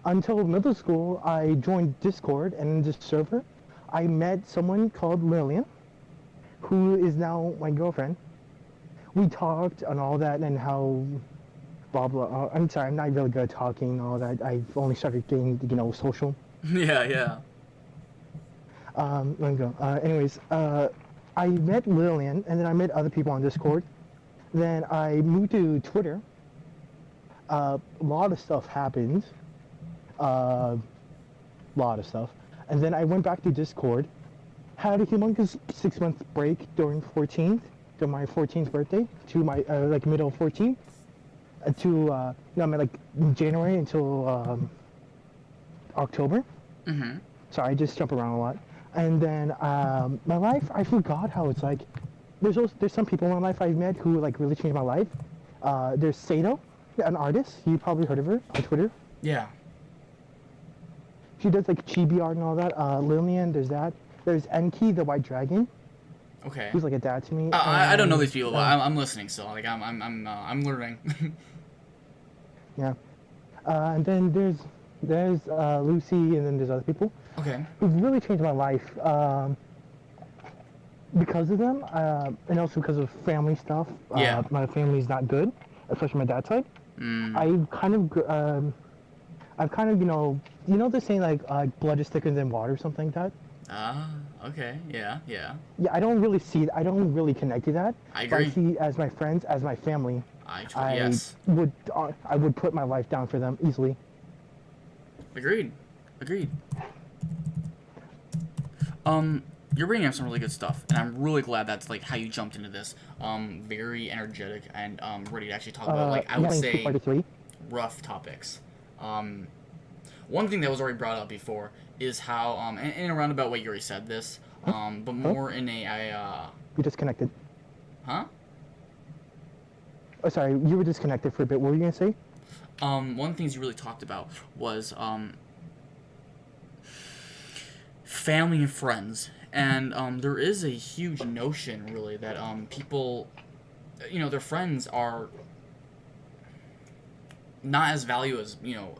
Until middle school, I joined Discord, and in this server, I met someone called Lillian, who is now my girlfriend. We talked and all that, and how blah blah. I'm sorry, I'm not really good at talking and all that. I've only started getting, social. Yeah. Let me go. Anyways, I met Lillian, and then I met other people on Discord. Then I moved to Twitter. A lot of stuff happened. Lot of stuff. And then I went back to Discord. Had a humongous 6-month break during my 14th birthday, to my like middle 14th. January until October. Mm-hmm. So I just jump around a lot. And then my life, I forgot how it's like. There's some people in my life I've met who like really changed my life. There's Sato, an artist. You probably heard of her on Twitter. Yeah. She does like chibi art and all that. Lillian, there's that. There's Enki, the white dragon. Okay. Who's like a dad to me. I don't know these people, but I'm listening still. Like I'm learning. Yeah. And then there's Lucy, and then there's other people. Okay. Who've really changed my life. Because of them, and also because of family stuff. Yeah. My family's not good, especially my dad's side. I've kind of, the saying like blood is thicker than water, or something like that. Ah, okay, yeah. Yeah, I don't really connect to that. I agree. But I see as my friends, as my family. Yes. I would put my life down for them easily. Agreed. You're bringing up some really good stuff, and I'm really glad that's like how you jumped into this. Very energetic and ready to actually talk about like I would say rough topics. One thing that was already brought up before is how in a roundabout way you already said this, but more in a You disconnected. Huh? Oh, sorry, you were disconnected for a bit. What were you gonna say? One of the things you really talked about was family and friends, and there is a huge notion really that people, their friends are not as valuable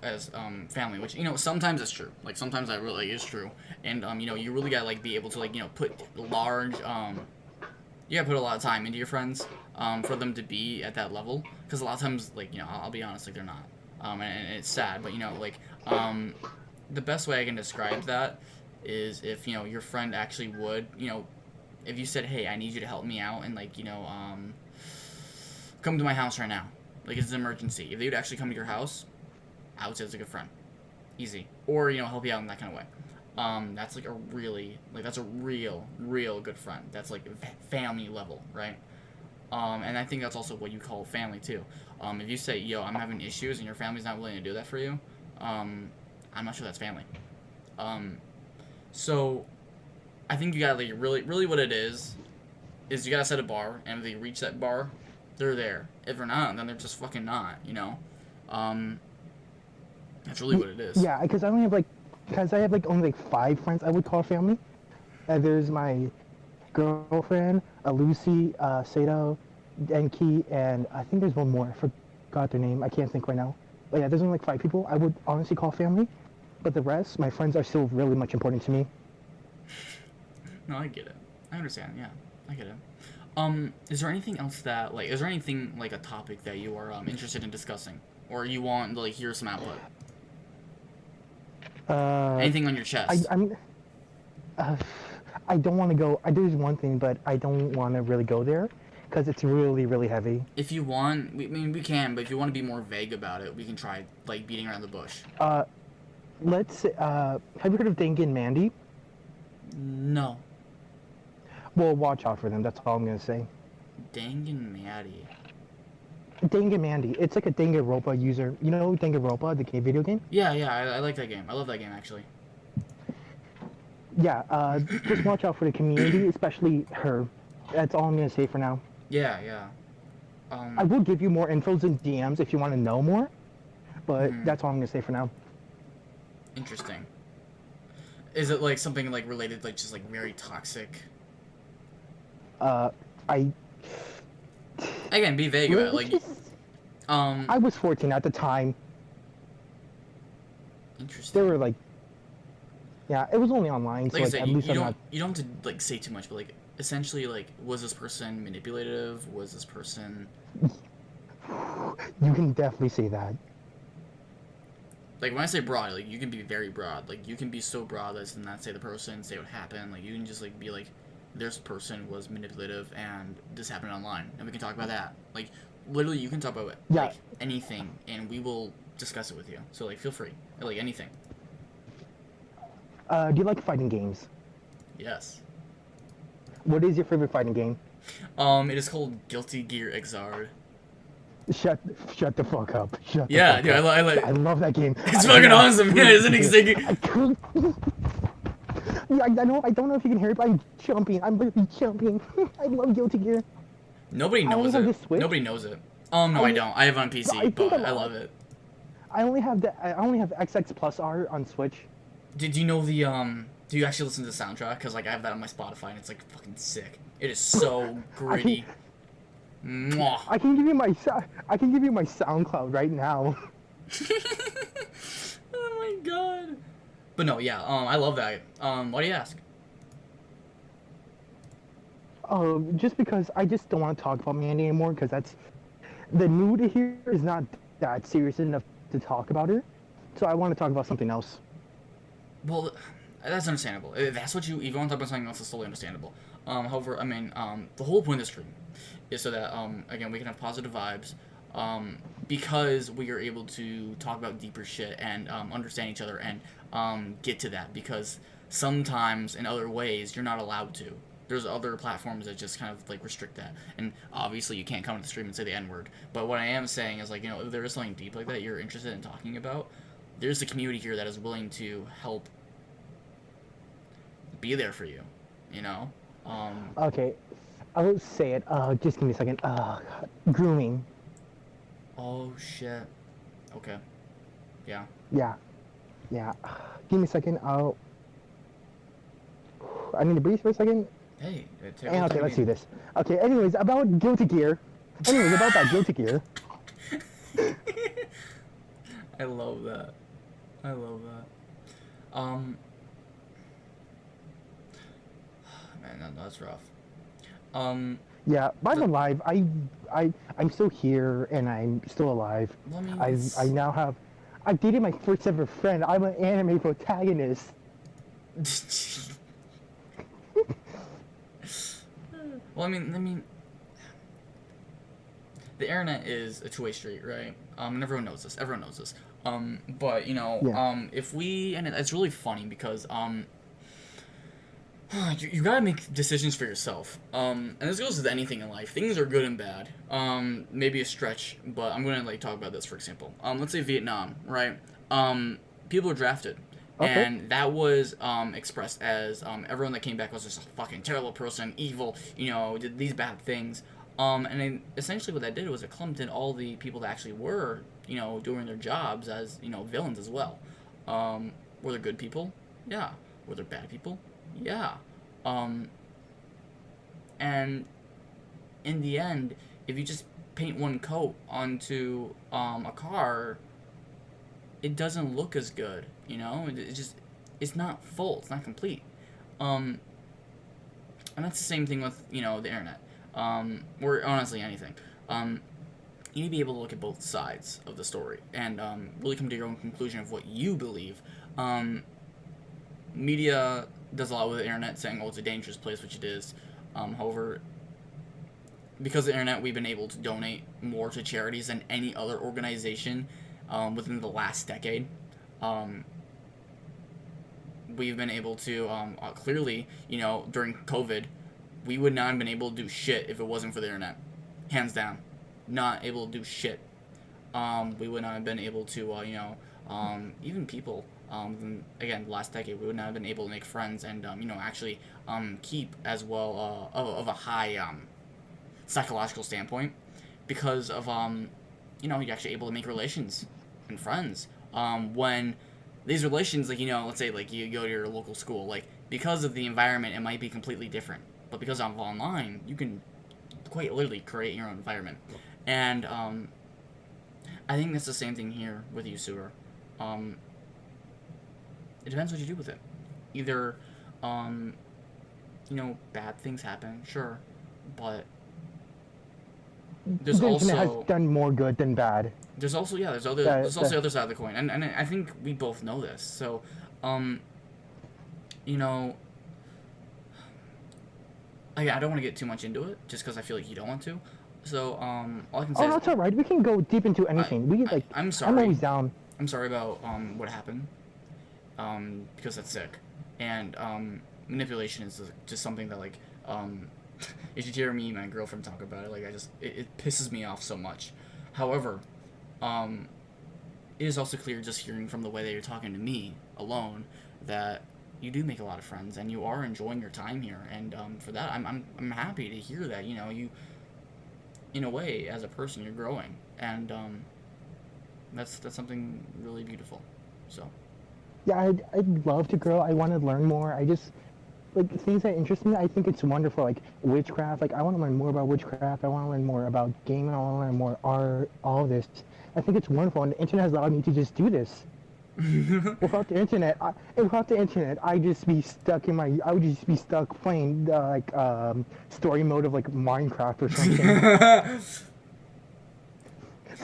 as family, which sometimes it's true. Like sometimes that really is true, and you really gotta like be able to like put large you gotta put a lot of time into your friends for them to be at that level, because a lot of times like I'll be honest, like they're not, and it's sad, but the best way I can describe that is if your friend actually would if you said, hey, I need you to help me out and like come to my house right now, like it's an emergency, if they would actually come to your house, I would say it's a good friend, easy, or help you out in that kind of way. That's like a really that's a real good friend. That's like family level, right? And I think that's also what you call family too. If you say, yo, I'm having issues and your family's not willing to do that for you, I'm not sure that's family. So I think you gotta like really what it is you gotta set a bar, and if they reach that bar, they're there. If they're not, then they're just fucking not, That's really what it is. Yeah, because I have only like 5 friends I would call family. There's my girlfriend, Lucy, Sato, Enki, and I think there's one more. I forgot their name. I can't think right now. But yeah, there's only like 5 people I would honestly call family. But the rest, my friends are still really much important to me. No, I get it. I understand, yeah. I get it. Is there anything else that, like, is there anything, like, a topic that you are, interested in discussing? Or you want to, like, hear some output? Anything on your chest? I don't want to go. There's one thing, but I don't want to really go there because it's really, really heavy. If you want, we can, but if you want to be more vague about it, we can try, like, beating around the bush. Let's. Have you heard of Dang and Mandy? No. Well, watch out for them. That's all I'm gonna say. Dang and Maddie. Dang and Mandy. It's like a Danganronpa user. You know Danganronpa, the game video game? Yeah, I like that game. I love that game, actually. Yeah, just watch out for the community, especially her. That's all I'm gonna say for now. Yeah. I will give you more infos in DMs if you want to know more, but that's all I'm gonna say for now. Interesting. Is it, like, something, like, related, like, just, like, very toxic? Again, be vague about it, like, I was 14 at the time. Interesting. They were like, yeah, it was only online, so Like I like, said, at least you I'm don't not. you don't have to, like, say too much, but, like, essentially, like, was this person manipulative? Was this person... You can definitely say that. Like, when I say broad, like, you can be very broad. Like, you can be so broad as to not say the person, say what happened. Like, you can just, like, be like, this person was manipulative and this happened online, and we can talk about that. Like, literally, you can talk about like anything, and we will discuss it with you. So, like, feel free. Like, anything. Do you like fighting games? Yes. What is your favorite fighting game? It is called Guilty Gear Xrd. Shut the fuck up. Shut the Yeah, fuck dude, up. I love that game. It's fucking awesome. Yeah, isn't it sick? Yeah, I don't know if you can hear it, but I'm jumping. I'm literally jumping. I love Guilty Gear. Nobody knows it. Nobody knows it. No, I don't. I have it on PC, but I love it. I only have XX Plus R on Switch. Did you know the do you actually listen to the soundtrack? Because, like, I have that on my Spotify, and it's, like, fucking sick. It is so gritty. Mwah. I can give you my SoundCloud right now. Oh my god. But no, yeah, I love that. Why do you ask? Just because I just don't want to talk about Mandy anymore, because the mood here is not that serious enough to talk about her. So I want to talk about something else. Well, that's understandable. If that's what you want to talk about something else, it's totally understandable. However, I mean, the whole point of this stream is so that, again, we can have positive vibes, because we are able to talk about deeper shit and, understand each other and, get to that, because sometimes in other ways you're not allowed to. There's other platforms that just kind of, like, restrict that, and obviously you can't come to the stream and say the N-word, but what I am saying is, like, you know, if there is something deep like that you're interested in talking about, there's a community here that is willing to help be there for you, you know? Okay, I will say it. Just give me a second. Grooming. Oh, shit. Okay. Yeah. Yeah. Give me a second. I need to breathe for a second. Hey. Okay, let's do this. Okay, anyways, about Guilty Gear. About that Guilty Gear. I love that. Man, that's rough. Yeah, but I'm alive. I'm still here, and I'm still alive. Well, I've dated my first ever friend. I'm an anime protagonist. Well, I mean, the internet is a two-way street, right? And everyone knows this. But, you know, if we, and it's really funny because, you gotta make decisions for yourself. And this goes with anything in life. Things are good and bad. Maybe a stretch, but I'm gonna, like, talk about this, for example. Let's say Vietnam, right? People are drafted. Okay. And that was expressed as everyone that came back was just a fucking terrible person, evil, you know, did these bad things. And then essentially what that did was it clumped in all the people that actually were, you know, doing their jobs as, you know, villains as well. Were there good people? Yeah. Were there bad people? Yeah. And in the end, if you just paint one coat onto a car, it doesn't look as good, you know? It's not full, it's not complete. And that's the same thing with, you know, the internet. or honestly anything. You need to be able to look at both sides of the story and really come to your own conclusion of what you believe. Media does a lot with the internet, saying, "Oh, it's a dangerous place," which it is. However, because of the internet, we've been able to donate more to charities than any other organization within the last decade. We've been able to, clearly, during COVID, we would not have been able to do shit if it wasn't for the internet. Hands down. Not able to do shit. We would not have been able to, even people, again, last decade, we would not have been able to make friends and, actually keep as well of a high psychological standpoint because of, you're actually able to make relations and friends. When these relations, let's say, you go to your local school, because of the environment, it might be completely different. But because I'm online, you can quite literally create your own environment. And I think that's the same thing here with you, Sewer. It depends what you do with it. Either, bad things happen, sure, but there's the internet also has done more good than bad. there's also the other side of the coin, and I think we both know this. So, I don't want to get too much into it, just because I feel like you don't want to. So, all I can say Oh, is, that's alright. We can go deep into anything. I'm sorry. I'm always down. I'm sorry about what happened. Because that's sick, and manipulation is just something that if you hear me and my girlfriend talk about it, it pisses me off so much. However, it is also clear just hearing from the way that you're talking to me alone that you do make a lot of friends and you are enjoying your time here, and for that I'm happy to hear that. You, in a way, as a person, you're growing, and that's something really beautiful. So. Yeah, I'd love to grow. I want to learn more. I just, things that interest me, I think it's wonderful. Witchcraft. I want to learn more about witchcraft. I want to learn more about gaming. I want to learn more art, all of this. I think it's wonderful, and the internet has allowed me to just do this. Without the internet, I'd just be stuck I would just be stuck playing, story mode of, Minecraft or something.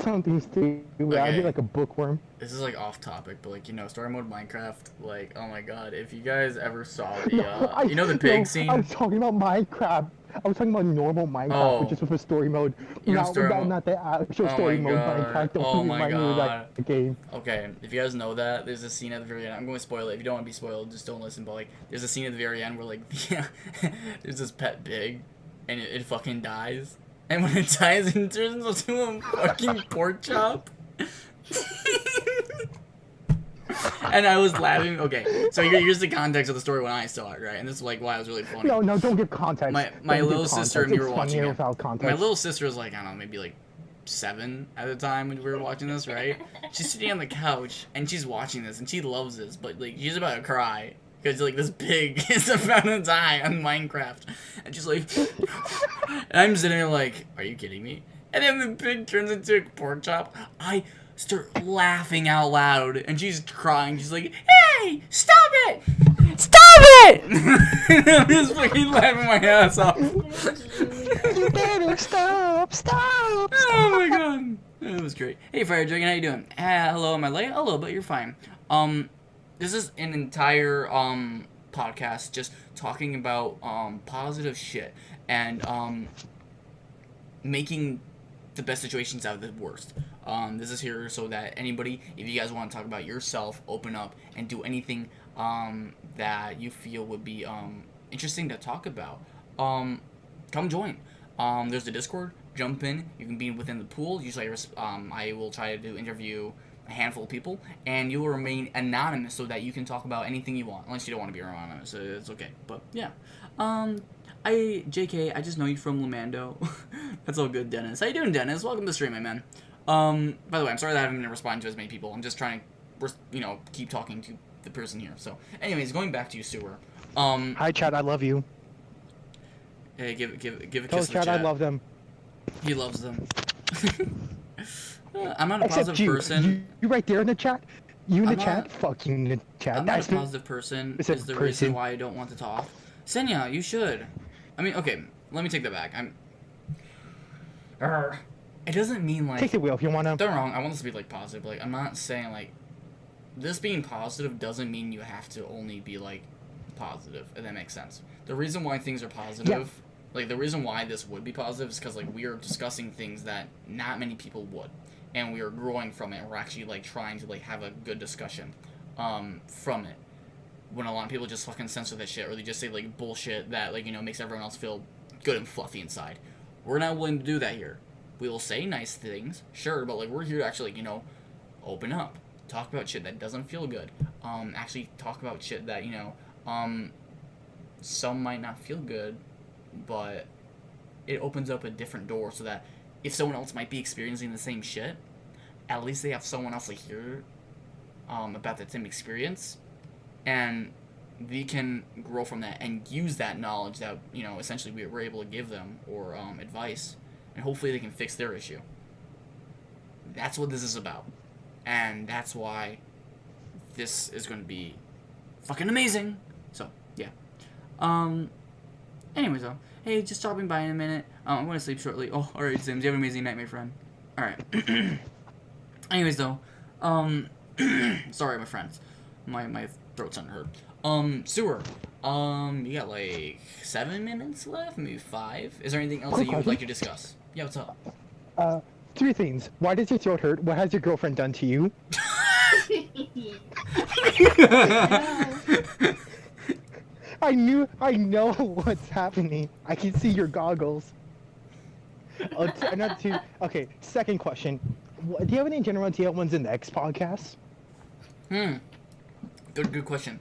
Something stupid. Okay. I'd be like a bookworm. This is off topic, but story mode Minecraft, oh my god, if you guys ever saw the the pig scene. I was talking about Minecraft. I was talking about normal Minecraft, which is with a story mode. Not the actual story mode Minecraft. Oh my god. The game. Okay, if you guys know that, there's a scene at the very end. I'm going to spoil it. If you don't want to be spoiled, just don't listen. But there's a scene at the very end where there's this pet pig, and it fucking dies. And when it dies, it turns into a fucking pork chop. And I was laughing. Okay, so here's the context of the story when I saw it, right? And this is why it was really funny. No, don't give context. My little sister and we were watching it. Context. My little sister was I don't know, maybe 7 at the time when we were watching this, right? She's sitting on the couch and she's watching this and she loves this, but she's about to cry. Because, this pig is about to die on Minecraft. And she's and I'm sitting there are you kidding me? And then the pig turns into a pork chop. I start laughing out loud. And she's crying. She's hey, stop it! Stop it! I'm just fucking laughing my ass off. You better stop. Oh my god. That was great. Hey, Fire Dragon, how you doing? Hello, am I late? Hello, but you're fine. This is an entire podcast just talking about positive shit and making the best situations out of the worst. This is here so that anybody, if you guys want to talk about yourself, open up and do anything that you feel would be interesting to talk about, come join. There's the Discord. Jump in. You can be within the pool. Usually I will try to interview a handful of people, and you will remain anonymous so that you can talk about anything you want, unless you don't want to be anonymous. So it's okay. But yeah, JK, I just know you from Lamando. That's all good, Dennis. How you doing, Dennis? Welcome to the stream, my man. By the way, I'm sorry that I haven't been responding to as many people. I'm just trying to, keep talking to the person here. So, anyways, going back to you, Sewer. Hi, Chad. I love you. Hey, give a kiss to Tell the Chad chat. I love them. He loves them. I'm not a Except positive person. You right there in the chat. You in the I'm chat. not- Fuck you in the chat. I'm not That's a positive person. It's a Is the person. reason why I don't want to talk. Senya, you should. I mean, okay, let me take that back. it doesn't mean like. Take the wheel if you wanna. Don't get me wrong. I want this to be like positive. Like I'm not saying like this being positive doesn't mean you have to only be like positive. If that makes sense. The reason why things are positive, like the reason why this would be positive, is because like we are discussing things that not many people would, and we are growing from it. And we're actually like trying to like have a good discussion, from it. When a lot of people just fucking censor that shit, or they just say like bullshit that like makes everyone else feel good and fluffy inside. We're not willing to do that here. We will say nice things, sure, but like we're here to actually open up, talk about shit that doesn't feel good. Actually talk about shit that some might not feel good, but it opens up a different door so that if someone else might be experiencing the same shit, at least they have someone else to hear about that same experience, and we can grow from that and use that knowledge that essentially we're able to give them, or advice, and hopefully they can fix their issue. That's what this is about, and that's why this is going to be fucking amazing. So yeah. Anyways though, hey, just stopping by in a minute. I'm going to sleep shortly. Oh, all right, Sims, you have an amazing night, my friend. All right. Anyways though, sorry, my friends, my throat's starting to hurt. Sewer. You got like 7 minutes left, maybe 5. Is there anything else that you would like to discuss? Yeah, what's up? 3 things. Why does your throat hurt? What has your girlfriend done to you? I know what's happening. I can see your goggles. Another 2. Okay, second question. Do you have any general idea when's in the X podcast? Good question.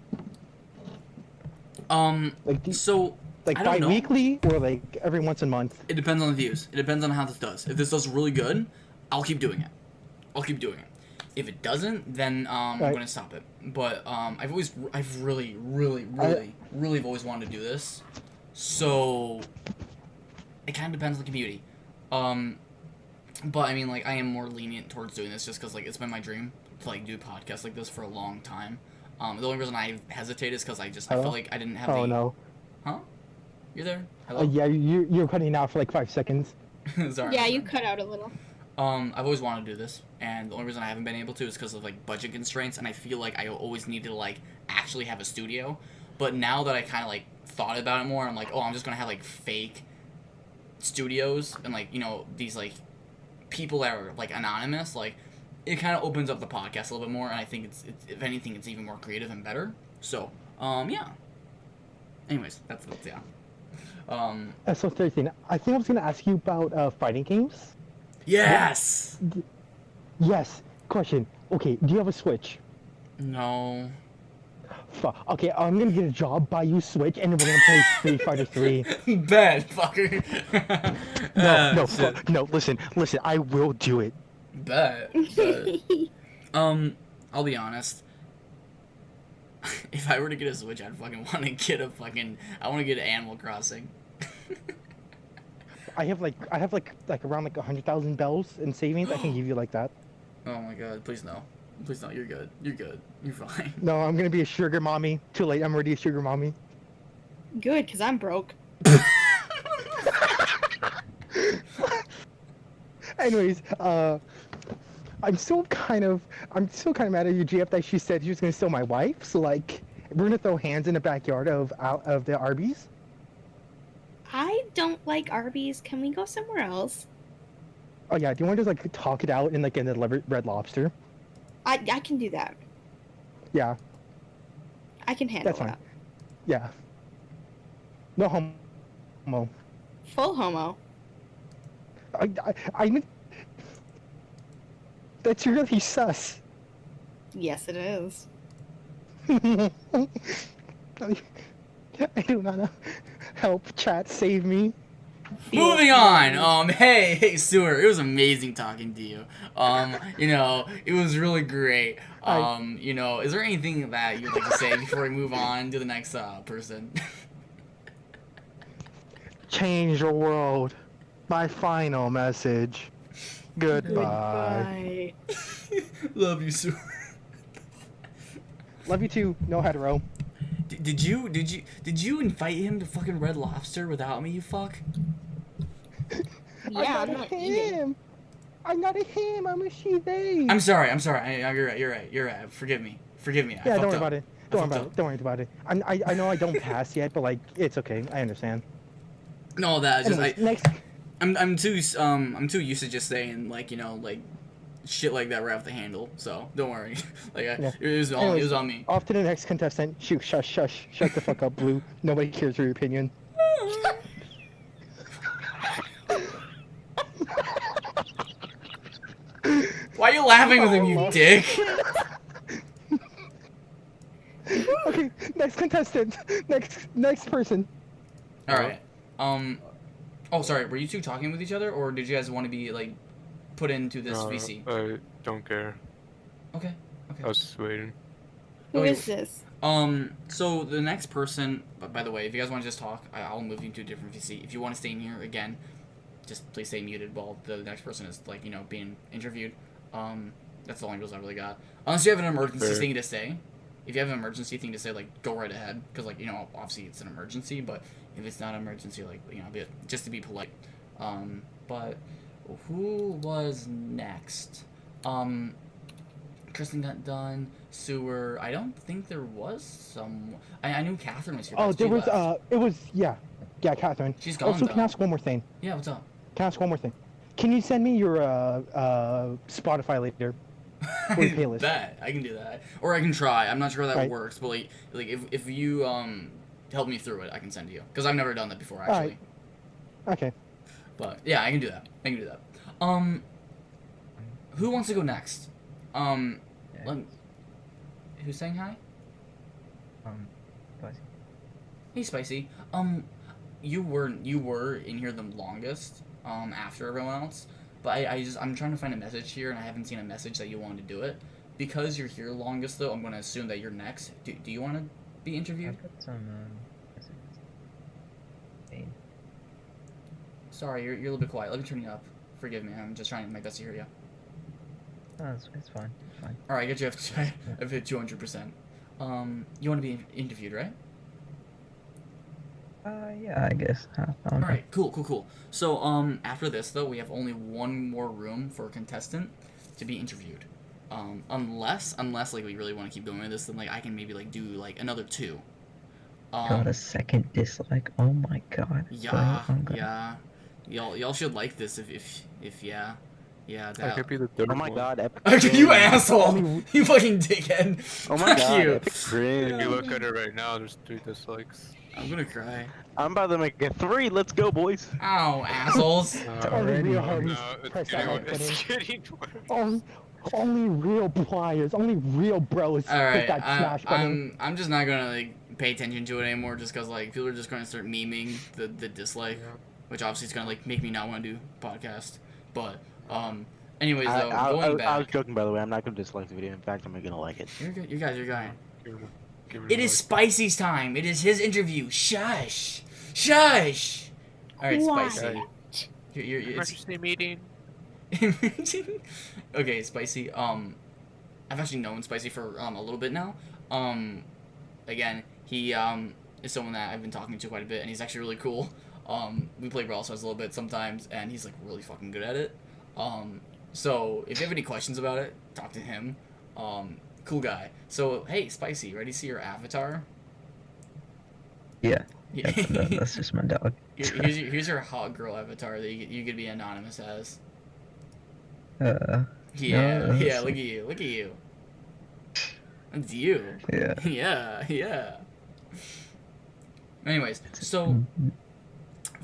So like I don't know. bi-weekly or like every once a month? It depends on the views. It depends on how this does. If this does really good, I'll keep doing it. If it doesn't, then I'm gonna stop it. But I've really always wanted to do this. So it kind of depends on the community. But I mean, like, I am more lenient towards doing this just because like it's been my dream to like do podcasts like this for a long time. The only reason I hesitate is because I felt like I didn't have Oh no. Huh? You're there? Hello? Yeah, you're cutting out for like 5 seconds. Sorry. Yeah, you cut out a little. I've always wanted to do this, and the only reason I haven't been able to is because of like budget constraints, and I feel like I always needed to like actually have a studio. But now that I kind of like thought about it more, I'm like, oh, I'm just gonna have like fake studios and like these like people that are like anonymous. Like it kind of opens up the podcast a little bit more, and I think it's if anything, it's even more creative and better. So yeah. Anyways, that's yeah. So third thing, I think I was gonna ask you about fighting games. Yes. Yes. Question. Okay. Do you have a Switch? No. Okay. I'm gonna get a job, buy you Switch, and then we're gonna play Street Fighter 3. Bet, fucker. No. Listen. I will do it. Bet. I'll be honest. If I were to get a Switch, I'd fucking want to get I want to get Animal Crossing. I have like around like 100,000 bells in savings. I can give you like that. Oh my god, please no. Please no, you're good. You're fine. No, I'm gonna be a sugar mommy. Too late, I'm already a sugar mommy. Good, because I'm broke. Anyways, I'm still kind of mad at you, GF, that she said she was gonna steal my wife. So like, we're gonna throw hands in the backyard of the Arby's. I don't like Arby's. Can we go somewhere else? Oh yeah, do you want to just like talk it out in the Red Lobster? I can do that. Yeah. I can handle That's fine. that. Yeah. No homo. Full homo. I mean, that's really sus. Yes, it is. I do not know. Help, chat, save me. Moving on. Hey, Sewer. It was amazing talking to you. It was really great. Is there anything that you'd like to say before we move on to the next person? Change the world. My final message. Goodbye. Love you, Sewer. Love you too. No hetero. Did you invite him to fucking Red Lobster without me, you fuck? Yeah, I'm not eating. I'm not a him. I'm a she. They. I'm sorry. You're right. Forgive me. Yeah, don't worry about it. Don't worry about it. I know I don't pass yet, but like it's okay. I understand. No, that's just Anyways, next. I'm too used to just saying like like shit like that right off the handle. So don't worry. Like it was on me. Off to the next contestant. Shoot, shush the fuck up, Blue. Nobody cares for your opinion. Why are you laughing with him, you dick? Okay, next contestant. Next person. All right. Oh, sorry. Were you two talking with each other, or did you guys want to be like put into this VC? I don't care. Okay. I was just waiting. Who is this? So the next person. By the way, if you guys want to just talk, I'll move you to a different VC. If you want to stay in here again, just please stay muted while the next person is like being interviewed. That's the only rules I really got. Unless you have an emergency thing to say. If you have an emergency thing to say, like, go right ahead. Because, like, obviously it's an emergency, but if it's not an emergency, like, just to be polite. But who was next? Kristen got done. Sewer. I don't think there was some... I knew Catherine was here. Oh, there was, yeah, Catherine. She's gone, Also, though. can I ask one more thing? Yeah, what's up? Can I ask one more thing? Can you send me your, Spotify later? Playlist. That I can do that, or I can try. I'm not sure how that Right. works, but like if you help me through it, I can send to you because I've never done that before actually. Okay. But yeah, I can do that. Who wants to go next? Who's saying hi? Spicy. Hey, Spicy. You were in here the longest. After everyone else. But I'm trying to find a message here, and I haven't seen a message that you wanted to do it. Because you're here longest, though, I'm going to assume that you're next. Do you want to be interviewed? I've got some messages. Hey. Sorry, you're a little bit quiet. Let me turn you up. Forgive me, I'm just trying my best to hear you. No, it's fine. It's fine. Alright, I get you I've hit 200%. You want to be interviewed, right? Yeah, I guess. Alright, cool. So, after this, though, we have only one more room for a contestant to be interviewed. Unless, like, we really want to keep going with this, then, like, I can maybe, like, do, like, another 2. Got a second dislike. Oh my god. Yeah. Y'all should like this if yeah. Yeah, I could be the third Oh my one. god, epic Okay, you cringe. asshole! You fucking dickhead! Oh my Fuck god, you! epic cringe. If you look at it right now, there's 3 dislikes. I'm gonna cry. I'm about to make a 3. Let's go, boys. Ow, assholes! Only real No, hardys it's press that like it's button. getting worse. Only real players, only real bros Alright, hit that smash button. I'm just not gonna, like, pay attention to it anymore just cause, like, people are just gonna start memeing the dislike. Yeah. Which obviously is gonna, like, make me not wanna do podcast. But, anyways, though, going back... I was joking, by the way. I'm not going to dislike the video. In fact, I'm going to like it. You're good, you guys are going. Give It is Spicy's time. It is his interview. Shush! Shush! Alright, Why? Spicy. It's... Emergency meeting. Okay, Spicy. I've actually known Spicy for a little bit now. Again, he is someone that I've been talking to quite a bit, and he's actually really cool. We play Brawl Stars a little bit sometimes, and he's like really fucking good at it. So if you have any questions about it, talk to him. Cool guy. So hey, Spicy, ready to see your avatar? Yeah. Yeah. That's just my dog. Here's your hot girl avatar that you could be anonymous as. No, Yeah, that's- look at you. It's you. Yeah. Yeah. Anyways, so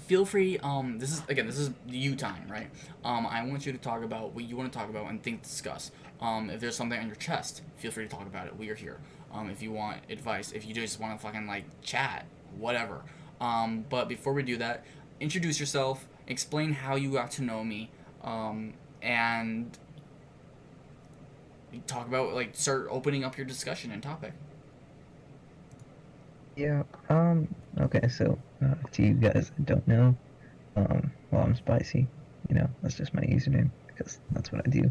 feel free. This is you time, right? I want you to talk about what you want to talk about and discuss. If there's something on your chest, feel free to talk about it. We are here. If you want advice, if you just want to fucking like chat, whatever. But before we do that, introduce yourself, explain how you got to know me, and talk about like start opening up your discussion and topic. Yeah, okay, so, to you guys that don't know, well, I'm Spicy, that's just my username, because that's what I do,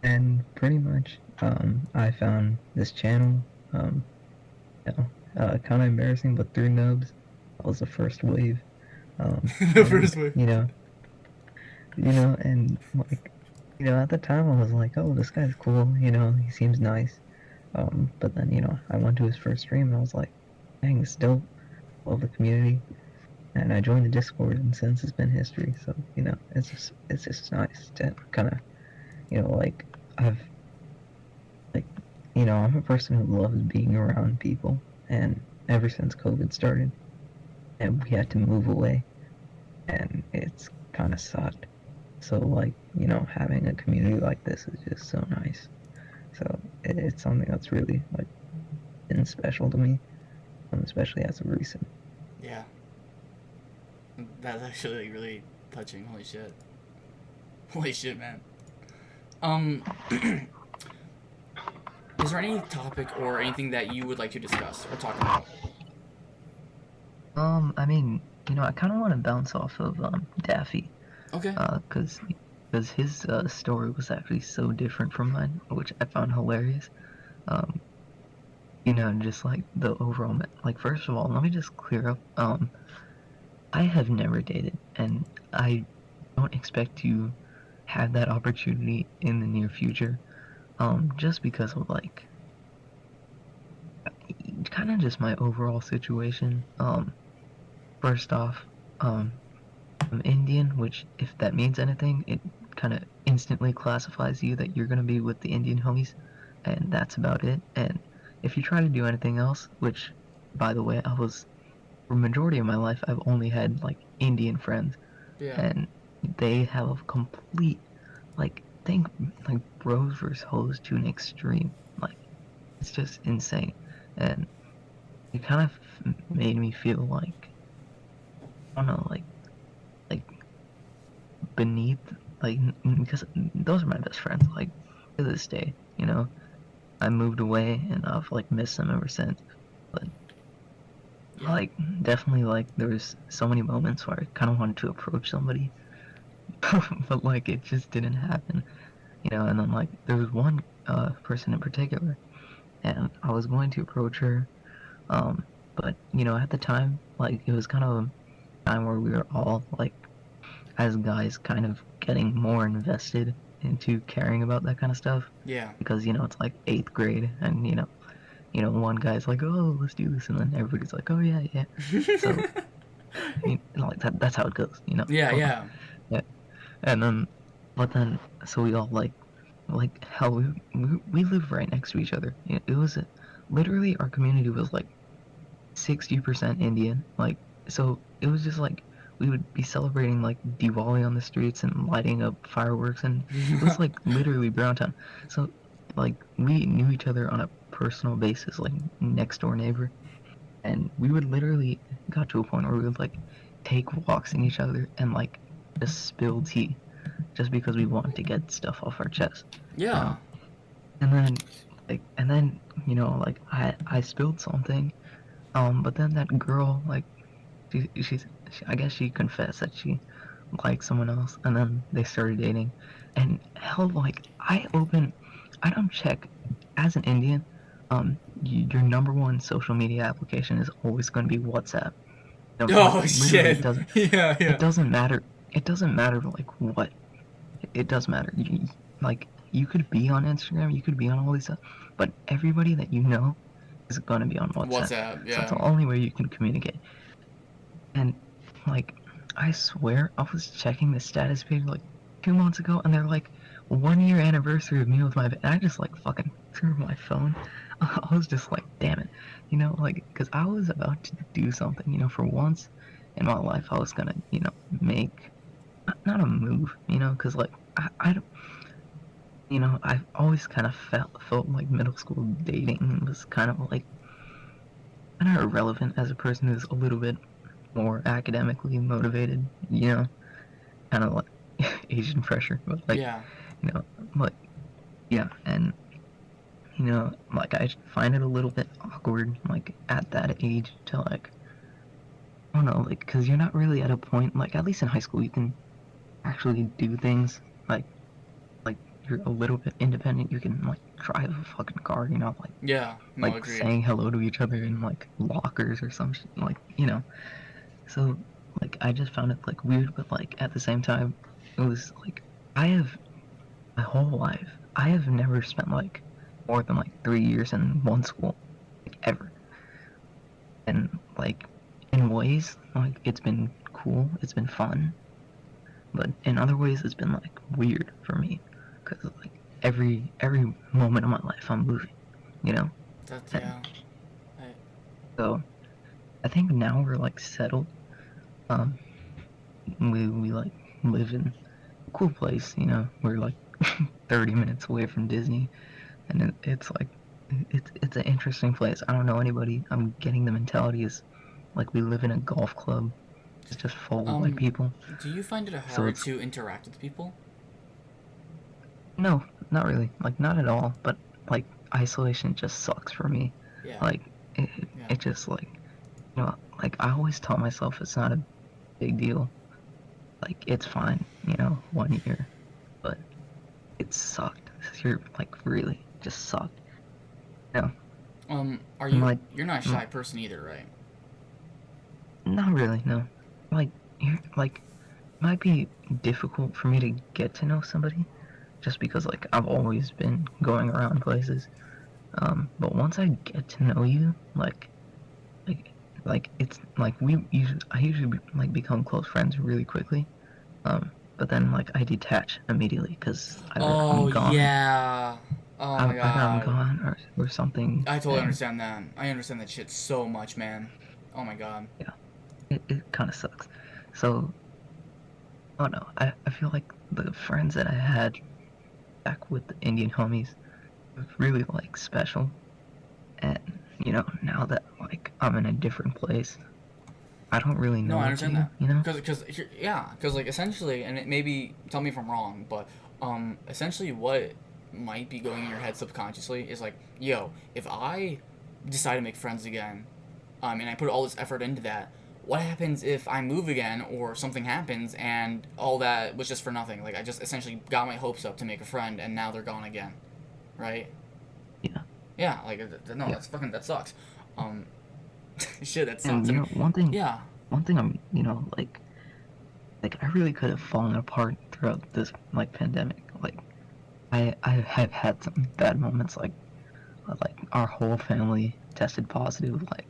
and pretty much, I found this channel, kind of embarrassing, but through nubs, that was the first wave, The first wave. you know, and like, you know, at the time I was like, oh, this guy's cool, you know, he seems nice. But then, you know, I went to his first stream and I was like, dang, it's dope. Love the community. And I joined the Discord, and since it's been history. So, you know, it's just nice to kind of, you know, like, I've, like, you know, I'm a person who loves being around people, and ever since COVID started, and we had to move away, and it's kind of sucked. So, like, you know, having a community like this is just so nice. So, it's something that's really, like, been special to me, especially as of recent. Yeah. That's actually like, really touching. Holy shit. Holy shit, man. Is there any topic or anything that you would like to discuss or talk about? I mean, you know, I kind of want to bounce off of Daffy, Okay. because his story was actually so different from mine, which I found hilarious. You know, just like the overall, like, first of all, let me just clear up. I have never dated, and I don't expect to have that opportunity in the near future. Just because of like, kind of just my overall situation. First off, I'm Indian, which, if that means anything, it kind of instantly classifies you that you're gonna be with the Indian homies, and that's about it. And if you try to do anything else, which, by the way, for majority of my life, I've only had like Indian friends, Yeah. and they have a complete, like, think like bros versus hoes to an extreme. Like, it's just insane, and it kind of made me feel like, I don't know, like beneath, like, because those are my best friends, like, to this day, you know. I moved away and I've like missed them ever since, but Yeah. like, definitely, like, there was so many moments where I kind of wanted to approach somebody, but like it just didn't happen, you know. And then, like, there was one person in particular, and I was going to approach her, but you know, at the time, like, it was kind of a time where we were all like, as guys, kind of getting more invested into caring about that kind of stuff, Yeah. because, you know, it's like 8th grade, and you know, one guy's like, oh, let's do this, and then everybody's like, oh yeah, yeah. So, you know, like, that's how it goes, you know. Yeah, yeah. Yeah. And then, but then, so we all like hell, we live right next to each other. It was literally, our community was like 60% Indian. Like, so it was just like, we would be celebrating like Diwali on the streets and lighting up fireworks, and it was like literally Brown Town. So, like, we knew each other on a personal basis, like next door neighbor, and we would literally got to a point where we would like take walks in each other and like just spill tea, just because we wanted to get stuff off our chest. Yeah. And then, you know, like, I spilled something, but then that girl, like, I guess she confessed that she liked someone else, and then they started dating. And hell, like, I don't check, as an Indian, your number one social media application is always going to be WhatsApp. You know, Oh like, literally, shit. Yeah, yeah. it doesn't matter. It doesn't matter, like, what. It does matter. Like, you could be on Instagram, you could be on all these stuff, but everybody that you know is gonna be on WhatsApp. WhatsApp, So that's yeah. the only way you can communicate. And, like, I swear, I was checking the status page like 2 months ago, and they're like, 1 year anniversary of me with my, and I just like fucking threw my phone. I was just like, damn it, you know, like, because I was about to do something, you know, for once in my life, I was gonna, you know, make, not a move, you know, because, like, I don't, you know, I've always kind of felt like middle school dating was kind of like, kind of irrelevant as a person who's a little bit more academically motivated, you know, kind of like Asian pressure, but like, Yeah. you know, like, yeah. And, you know, like, I find it a little bit awkward, like, at that age to, like, I don't know, like, because you're not really at a point, like, at least in high school, you can actually do things, like, you're a little bit independent, you can, like, drive a fucking car, you know, like, Yeah. No, like, agreed. saying hello to each other in, like, lockers or some shit, like, you know. So, like, I just found it, like, weird, but, like, at the same time, it was like I have my whole life. I have never spent like more than like 3 years in one school, like ever. And like in ways, like it's been cool, it's been fun, but in other ways, it's been like weird for me, because like every moment of my life, I'm moving, you know. That's And yeah. I, so I think now we're like settled. Um, we like live in a cool place, you know. We're like 30 minutes away from Disney, and it's like it's an interesting place. I don't know anybody. I'm getting the mentality is like we live in a golf club. It's just full of like people. do you find it So hard it's to interact with people? no, not really. Like not at all. But like isolation just sucks for me. Yeah. Like it just like like I always tell myself it's not a big deal. Like it's fine, 1 year. But it sucked. This year like really just sucked. No. Are I'm you? like You're not a shy person either, right? not really, no. Like like it might be difficult for me to get to know somebody just because like I've always been going around places. But once I get to know you, like it's like I usually like become close friends really quickly. But then like I detach immediately because either I'm Oh gone, yeah. Oh my either I'm god. gone or something, I totally and understand that. I understand that shit so much, man. Oh my god. yeah, it kind of sucks. So I don't know. I feel like the friends that I had back with the Indian homies was really like special, and now that like I'm in a different place, I don't really know No, I what to understand do. that. Because like essentially, and it maybe tell me if I'm wrong, but essentially what might be going in your head subconsciously is like, yo, if I decide to make friends again, and I put all this effort into that, what happens if I move again or something happens and all that was just for nothing? Like I just essentially got my hopes up to make a friend and now they're gone again, right? Yeah. Yeah, like no, Yeah. that sucks. Um, shit, that And sucks. I mean, yeah. one thing I'm like I really could have fallen apart throughout this like pandemic. Like I have had some bad moments like our whole family tested positive like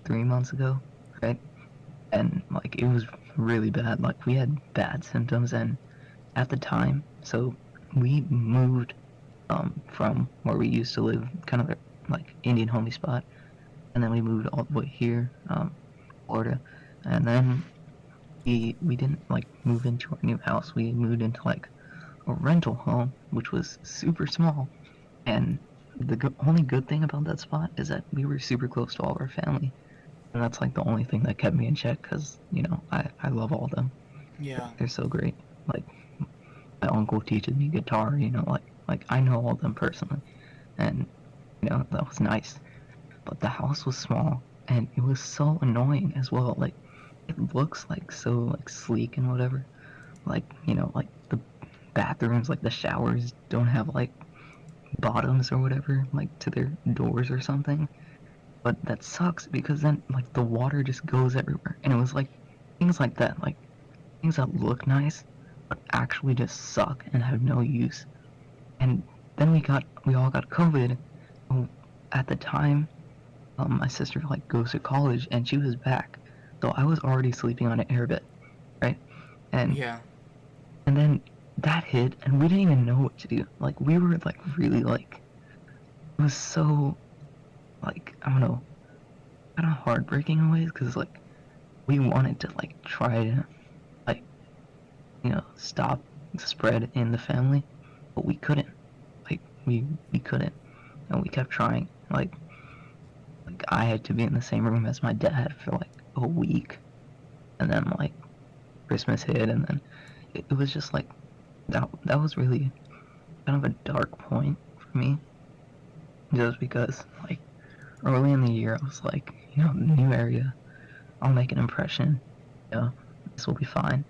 3 months ago, right? And like it was really bad. Like we had bad symptoms, and at the time, so we moved from where we used to live, kind of a, like Indian homie spot, and then we moved all the way here, Florida, and then we didn't like move into our new house. We moved into like a rental home, which was super small, and the only good thing about that spot is that we were super close to all of our family, and that's like the only thing that kept me in check because I love all of them. Yeah. They're so great. Like my uncle teaches me guitar, like I know all of them personally, and that was nice. But the house was small, and it was so annoying as well. Like it looks like so like sleek and whatever. Like like the bathrooms, like the showers don't have like bottoms or whatever, like to their doors or something. But that sucks because then like the water just goes everywhere, and it was like things like that, like things that look nice but actually just suck and have no use. And then we all got COVID. At the time, my sister like goes to college and she was back, so I was already sleeping on an airbed, right? And Yeah. and then that hit, and we didn't even know what to do. Like we were like really like it was so like I don't know, kind of heartbreaking in ways because like we wanted to like try to like stop the spread in the family, but we couldn't. Like we couldn't, and we kept trying. Like I had to be in the same room as my dad for like a week, and then like Christmas hit, and then it was just like that was really kind of a dark point for me, just because like early in the year I was like, new area, I'll make an impression, this will be fine,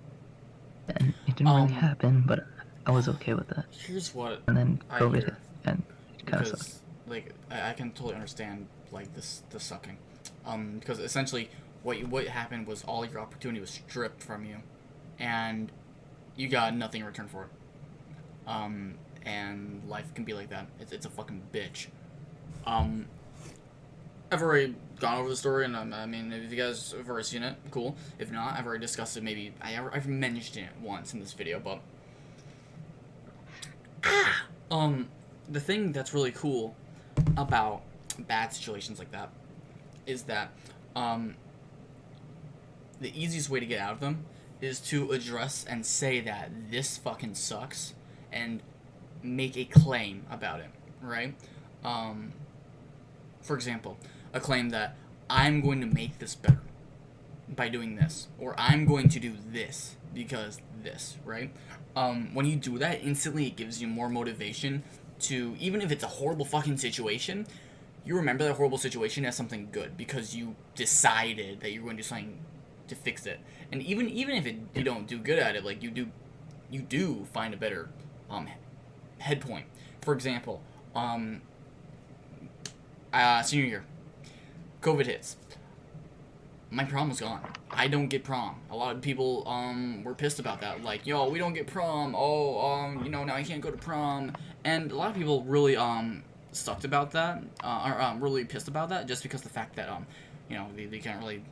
and it didn't really happen, but I was okay with that. Here's what And then I COVID hear, hit, and it kind of sucked. because like I can totally understand like the sucking, because essentially what happened was all your opportunity was stripped from you, and you got nothing in return for it. And life can be like that. It's a fucking bitch. I've already gone over the story, and I mean, if you guys have already seen it, cool. If not, I've already discussed it. Maybe I've mentioned it once in this video, but the thing that's really cool about bad situations like that is that the easiest way to get out of them is to address and say that this fucking sucks and make a claim about it, right? For example, a claim that I'm going to make this better by doing this, or I'm going to do this because this, right? When you do that, instantly it gives you more motivation to, even if it's a horrible fucking situation, you remember that horrible situation as something good because you decided that you're going to do something to fix it. And even if you don't do good at it, like you do find a better head point. For example, senior year, COVID hits. My prom was gone. I don't get prom. A lot of people were pissed about that. Like, yo, we don't get prom. Oh, now I can't go to prom. And a lot of people really sucked about that, or really pissed about that, just because the fact that they can't really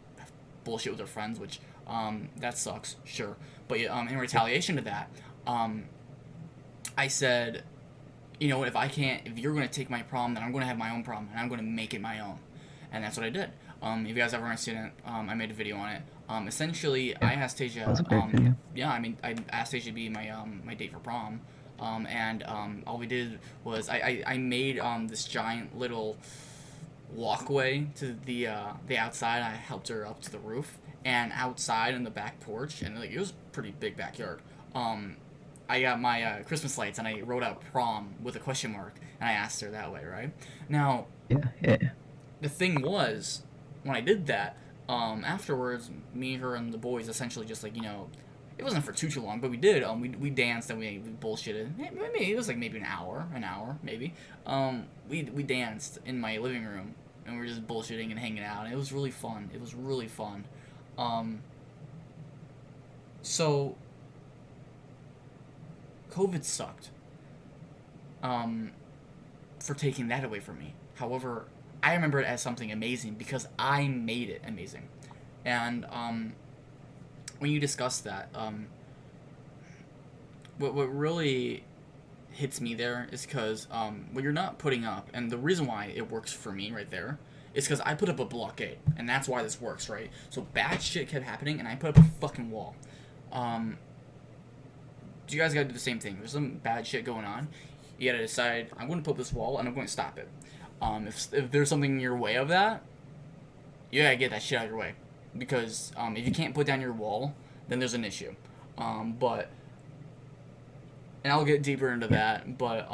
bullshit with their friends, which that sucks, sure. But in retaliation to that, I said, you know what, if you're gonna take my prom, then I'm gonna have my own prom, and I'm gonna make it my own. And that's what I did. If you guys ever seen it, I made a video on it. Essentially, I asked Tasia, I asked Tasia to be my date for prom. And all we did was I made this giant little walkway to the outside. I helped her up to the roof, and outside in the back porch, and it was a pretty big backyard. I got my Christmas lights, and I wrote out prom with a question mark, and I asked her that way, right? Now, the thing was, when I did that, afterwards, me, her, and the boys essentially just it wasn't for too long, but we did. We danced and we bullshitted. Maybe it was maybe an hour, maybe. We danced in my living room, and we were just bullshitting and hanging out. And it was really fun. So COVID sucked. For taking that away from me. However, I remember it as something amazing because I made it amazing. And when you discuss that, what really hits me there is because what you're not putting up, and the reason why it works for me right there is because I put up a blockade, and that's why this works, right? So bad shit kept happening, and I put up a fucking wall. You guys gotta do the same thing. There's some bad shit going on. You gotta decide, I'm going to put up this wall, and I'm going to stop it. If there's something in your way of that, you gotta get that shit out of your way. Because if you can't put down your wall, then there's an issue. And I'll get deeper into that, but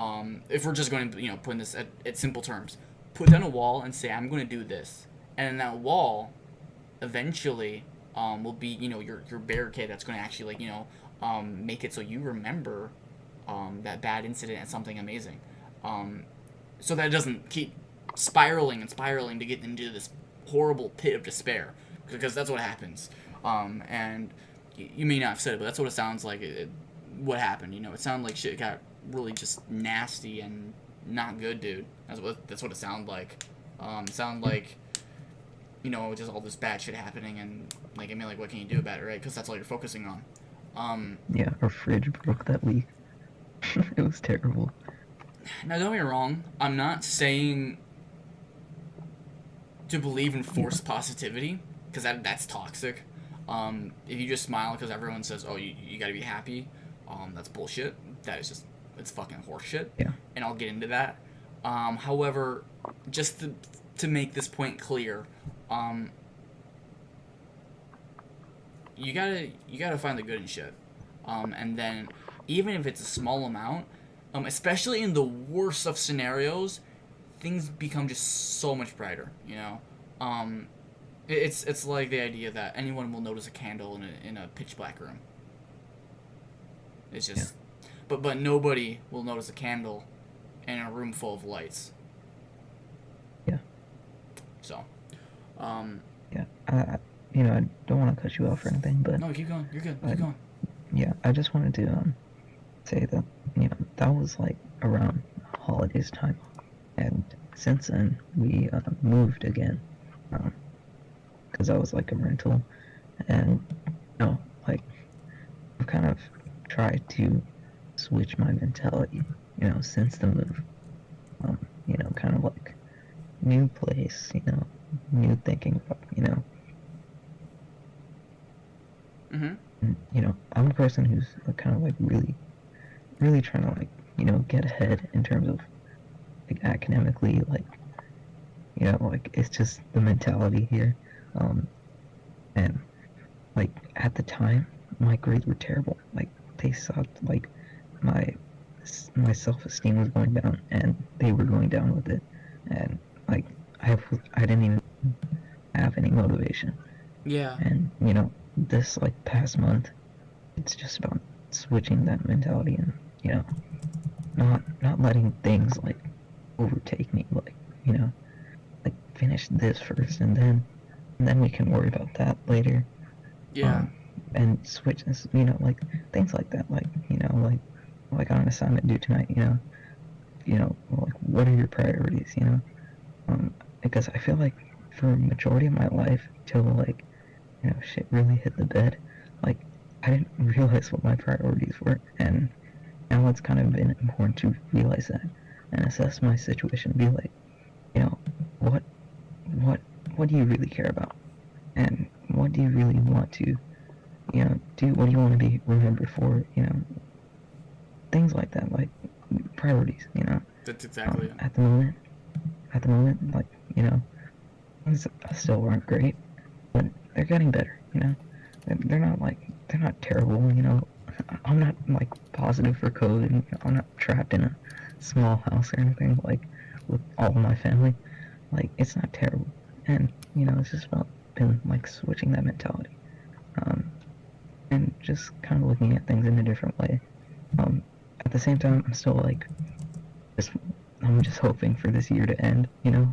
if we're just going to put this at simple terms, put down a wall and say, I'm going to do this. And then that wall eventually will be your barricade that's going to actually make it so you remember that bad incident as something amazing, so that it doesn't keep spiraling to get into this horrible pit of despair, because that's what happens. And you may not have said it, but that's what it sounds like. What happened? It sounded like shit got really just nasty and not good, dude. That's what it sounded like. Sounded like just all this bad shit happening, and what can you do about it, right? Because that's all you're focusing on. Yeah, our fridge broke that week. It was terrible. Now, don't get me wrong. I'm not saying to believe in forced positivity, because that's toxic. If you just smile because everyone says, oh, you gotta be happy, that's bullshit. That is just, it's fucking horseshit. Yeah. And I'll get into that. However, just to make this point clear, you gotta find the good in shit. And then, even if it's a small amount, especially in the worst of scenarios, things become just so much brighter, It's like the idea that anyone will notice a candle in a pitch black room. It's just, but nobody will notice a candle in a room full of lights. Yeah. So, yeah, I don't want to cut you off or anything, but no, keep going. You're good. Keep going. yeah, I just wanted to say that that was like around holidays time, and since then we moved again, because I was like a rental, and like I've kind of tried to switch my mentality, since the move. Kind of like new place, new thinking, Mm-hmm. I'm a person who's kind of like really, really trying to like, get ahead in terms of like academically, like, like it's just the mentality here. And like at the time, my grades were terrible. Like they sucked. Like my my self-esteem was going down, and they were going down with it. And like I didn't even have any motivation. Yeah. And this like past month, it's just about switching that mentality and not letting things like overtake me. Like like finish this first, and then we can worry about that later. Yeah. And switch this, like things like that, like like on an assignment due tonight, like what are your priorities, because I feel like for a majority of my life till like shit really hit the bed, like I didn't realize what my priorities were, and now it's kind of been important to realize that and assess my situation and be like, what what what do you really care about, and what do you really want to do, what do you want to be remembered for, things like that, like priorities, That's exactly it. at the moment, like, things still aren't great, but they're getting better, they're not terrible, I'm not like positive for COVID, I'm not trapped in a small house or anything, like with all of my family, like it's not terrible, and it's just about been like switching that mentality, and just kind of looking at things in a different way. At the same time, I'm still like, I'm just hoping for this year to end,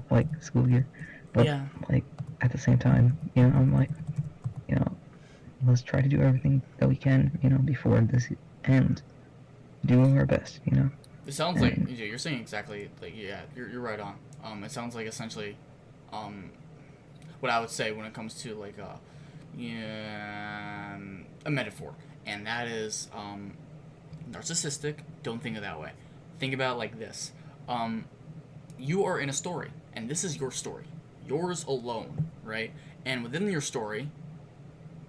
like school year. But Yeah. like at the same time, I'm like, let's try to do everything that we can, before this ends. Do our best, It sounds like you're saying exactly like yeah, you're right on. It sounds like essentially, what I would say when it comes to like a metaphor, and that is narcissistic. Don't think of it that way. Think about it like this. You are in a story, and this is your story, yours alone, right? And within your story,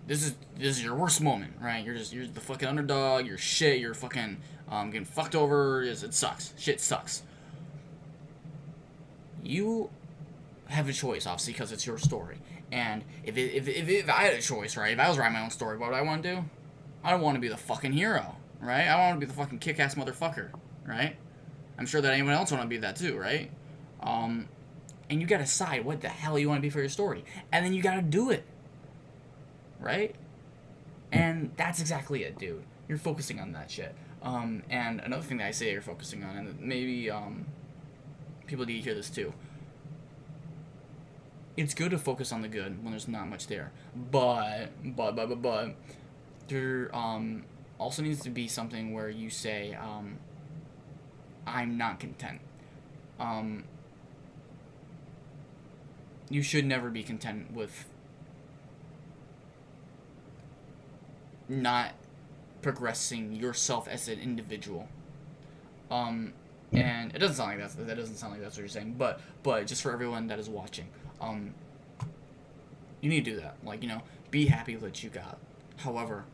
this is your worst moment, right? You're the fucking underdog. You're shit. You're fucking getting fucked over. It sucks. Shit sucks. You have a choice, obviously, because it's your story. And if I had a choice, right? If I was writing my own story, what would I want to do? I don't want to be the fucking hero, right? I want to be the fucking kick-ass motherfucker, right? I'm sure that anyone else want to be that too, right? And you gotta decide what the hell you want to be for your story, and then you gotta do it, right? And that's exactly it, dude. You're focusing on that shit. And another thing that I say you're focusing on, and maybe people need to hear this too. It's good to focus on the good when there's not much there, but there also needs to be something where you say, I'm not content. You should never be content with not progressing yourself as an individual. And it doesn't sound like that doesn't sound like that's what you're saying, but just for everyone that is watching, you need to do that. Like, be happy with what you got. However,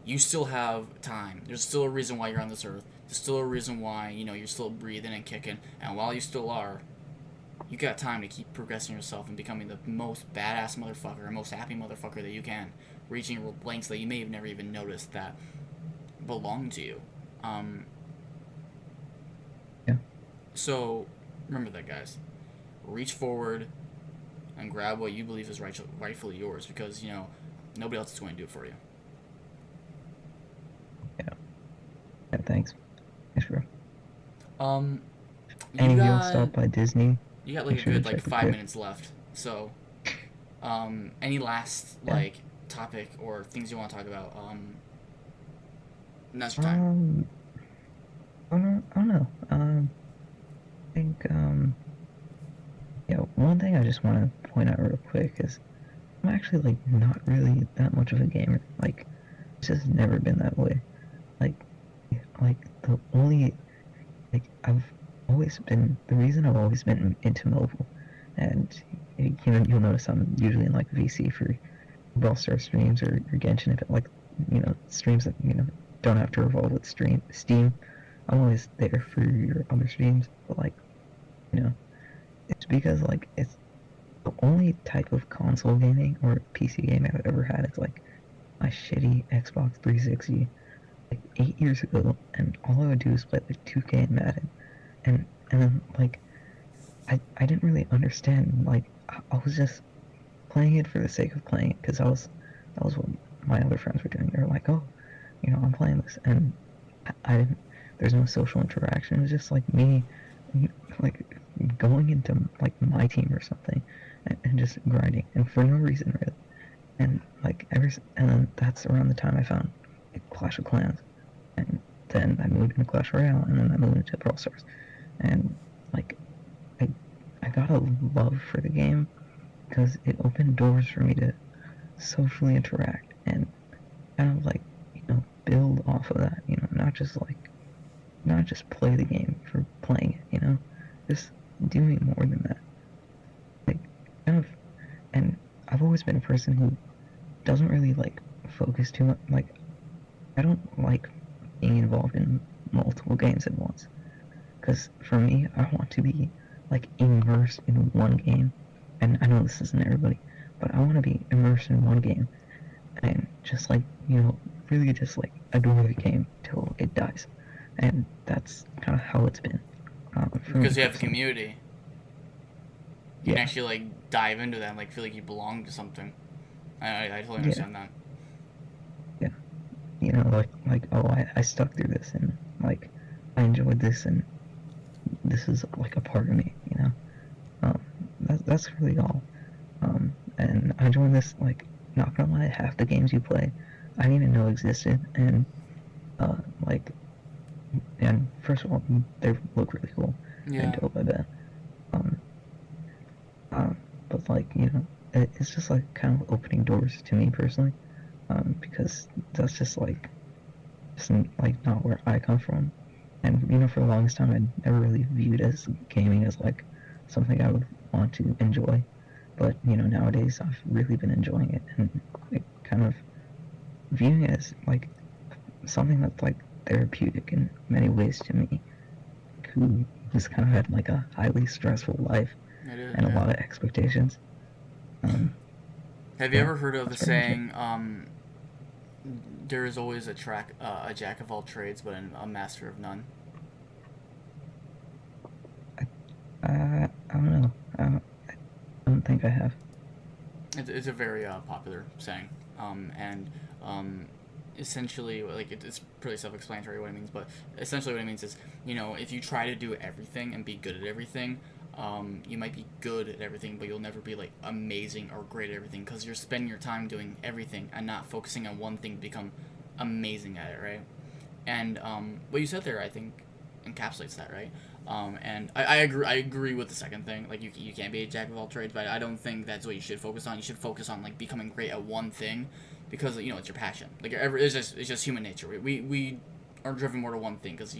you still have time. There's still a reason why you're on this earth. There's still a reason why, you're still breathing and kicking. And while you still are, you got time to keep progressing yourself and becoming the most badass motherfucker, or most happy motherfucker that you can, reaching lengths that you may have never even noticed that belong to you. Yeah. So, remember that, guys. Reach forward and grab what you believe is rightfully yours, because, nobody else is going to do it for you. Yeah, thanks, bro. You You'll got, stop by Disney. you got like Make a sure to good like check the 5 tip. minutes left. So, any last Yeah. like topic or things you want to talk about Now's your time. I don't know. I think, yeah, one thing I just want to point out real quick is I'm actually, like, not really that much of a gamer. Like, it's just never been that way. Like, the only, like, the reason I've always been into mobile, and, you'll notice I'm usually in, like, VC for Brawl Star streams or Genshin, if it, like, streams that, don't have to revolve with Steam. I'm always there for your other streams, but, like, it's because, like, it's the only type of console gaming or PC game I've ever had. It's like my shitty Xbox 360 like 8 years ago, and all I would do is play like 2K and Madden, and then like I didn't really understand. Like I was just playing it for the sake of playing it because that was what my other friends were doing. They were like, oh, I'm playing this, and I didn't. There's no social interaction. It was just like me, like going into like my team or something, and just grinding, and for no reason really. And like and then that's around the time I found like Clash of Clans, and then I moved into Clash Royale, and then I moved into Brawl Stars, and like I got a love for the game because it opened doors for me to socially interact and kind of like build off of that, not just play the game for playing it, just doing more than that. Like kind of, and I've always been a person who doesn't really like focus too much. Like I don't like being involved in multiple games at once, because for me, I want to be like immersed in one game. And I know this isn't everybody, but I want to be immersed in one game and just like really just like adore the game till it dies. And that's kind of how it's been. Because you have a community. You Yeah. can actually like dive into that and like feel like you belong to something. I totally understand that. Yeah. Like oh, I stuck through this, and like I enjoyed this, and this is like a part of me, that's really all. And I joined this, like, not gonna lie, half the games you play I didn't even know existed, and like, and first of all, they look really cool. Yeah. And dope, I bet. But like, it's just like kind of opening doors to me personally, because that's just like not where I come from, and for the longest time I never really viewed as gaming as like something I would want to enjoy, but nowadays I've really been enjoying it, and it kind of viewing it as like something that's like therapeutic in many ways to me, who's kind of had like a highly stressful life and a lot of expectations. Have you ever heard of the saying, there is always a jack of all trades, but a master of none? I don't know. I don't think I have. It's a very popular saying, and essentially, like, it's pretty self-explanatory what it means, but essentially what it means is, if you try to do everything and be good at everything, you might be good at everything, but you'll never be, like, amazing or great at everything, because you're spending your time doing everything and not focusing on one thing to become amazing at it, right? And what you said there, I think, encapsulates that, right? And I agree with the second thing. Like, you can't be a jack of all trades, but I don't think that's what you should focus on. You should focus on, like, becoming great at one thing, because it's your passion. Like, it's just human nature. We are driven more to one thing because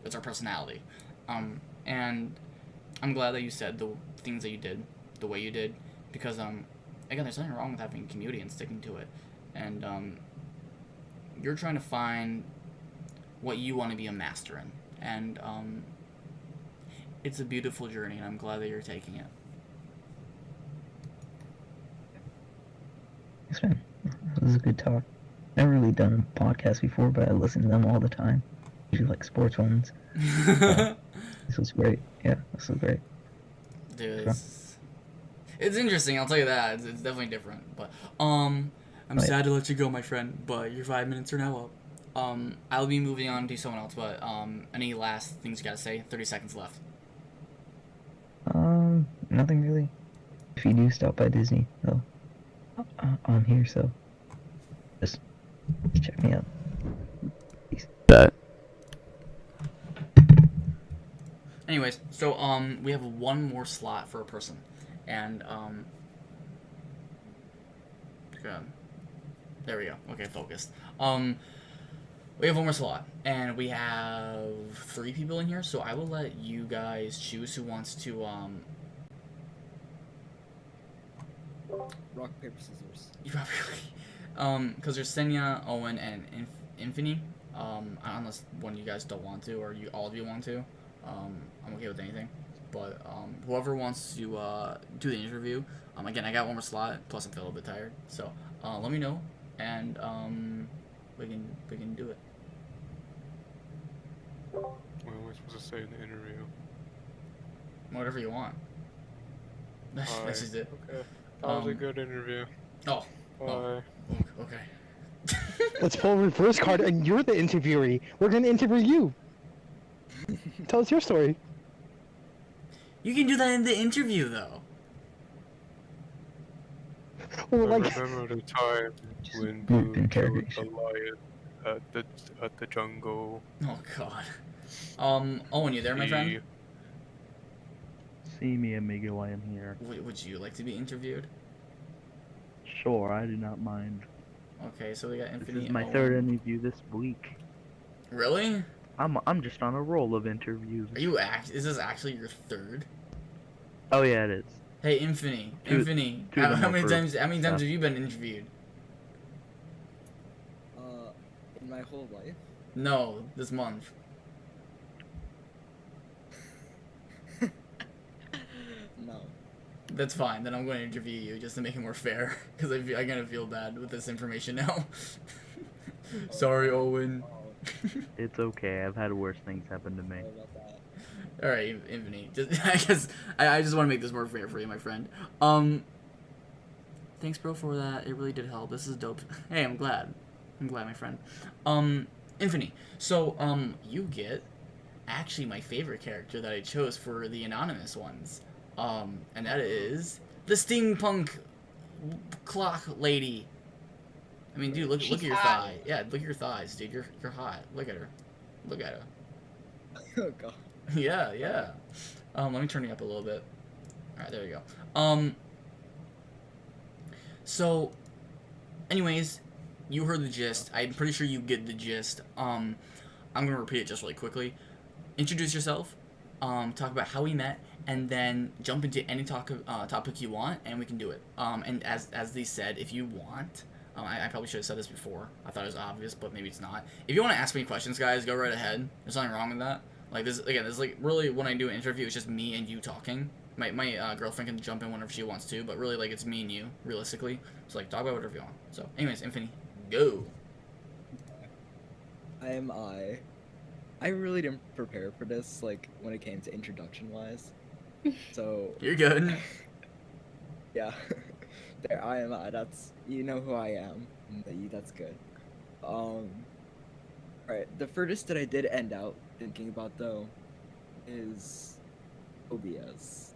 it's our personality. And I'm glad that you said the things that you did the way you did, because again, there's nothing wrong with having a community and sticking to it. And you're trying to find what you want to be a master in, and it's a beautiful journey, and I'm glad that you're taking it. Thanks, man. It was a good talk. Never really done a podcast before, but I listen to them all the time. Usually like sports ones. This was great. Yeah, this was great. Dude, it's interesting, I'll tell you that. It's definitely different. But I'm sad to let you go, my friend, but your 5 minutes are now up. I'll be moving on to someone else, but any last things you gotta say? 30 seconds left. Nothing really. If you do stop by Disney, though, I'm here, so just check me out. Peace. Anyways, so we have one more slot for a person, and good. There we go. Okay, focused. We have one more slot, and we have 3 people in here, so I will let you guys choose who wants to Rock, paper, scissors. You probably because there's Senya, Owen, and Infinity. Unless one of you guys don't want to, or all of you want to, I'm okay with anything. But whoever wants to do the interview, again, I got one more slot. Plus, I'm feeling a little bit tired, so let me know, and we can do it. What am I supposed to say in the interview? Whatever you want. That's just it. Okay. That was a good interview. Oh. Bye. Oh. Okay. Let's pull reverse card, and you're the interviewee. We're gonna interview you. Tell us your story. You can do that in the interview, though. Well, I like, remember the time when group Blue killed interrogation. the lion at the jungle. Oh God. Owen, you there, my friend? He- See me, amigo, I am here. Would you like to be interviewed? Sure, I do not mind. Okay, so we got This Infinity. is my Owen. third interview this week. Really? I'm just on a roll of interviews. Are you Is this actually your third? Oh yeah, it is. Hey, Infinity. Two- Infinity. two of them How are many for times? How many times stuff. have you been interviewed? In my whole life. No, this month. No. That's fine. Then I'm going to interview you just to make it more fair, because I'm gonna feel bad with this information now. Sorry, Owen. It's okay. I've had worse things happen to me. Sorry about that. All right, Infinity. I just want to make this more fair for you, my friend. Thanks, bro, for that. It really did help. This is dope. Hey, I'm glad. I'm glad, my friend. Infinity. So, you get actually my favorite character that I chose for the anonymous ones. And that is the steampunk clock lady. I mean, dude, look at your thigh. Yeah, look at your thighs, dude. You're hot. Look at her. Look at her. Oh god. Yeah, yeah. Let me turn you up a little bit. Alright, there we go. So, anyways, you heard the gist. I'm pretty sure you get the gist. I'm gonna repeat it just really quickly. Introduce yourself, talk about how we met, and then jump into any topic you want, and we can do it. And as they said, if you want, I probably should have said this before. I thought it was obvious, but maybe it's not. If you want to ask me questions, guys, go right ahead. There's nothing wrong with that. Like this is like really when I do an interview, it's just me and you talking. My girlfriend can jump in whenever she wants to, but really like it's me and you, realistically. So like talk about whatever you want. So, anyways, Infinity, go. I really didn't prepare for this, like, when it came to introduction-wise. So, You're good. yeah. There, I am I. That's, you know who I am. That's good. Right, the furthest that I did end out thinking about, though, is phobias.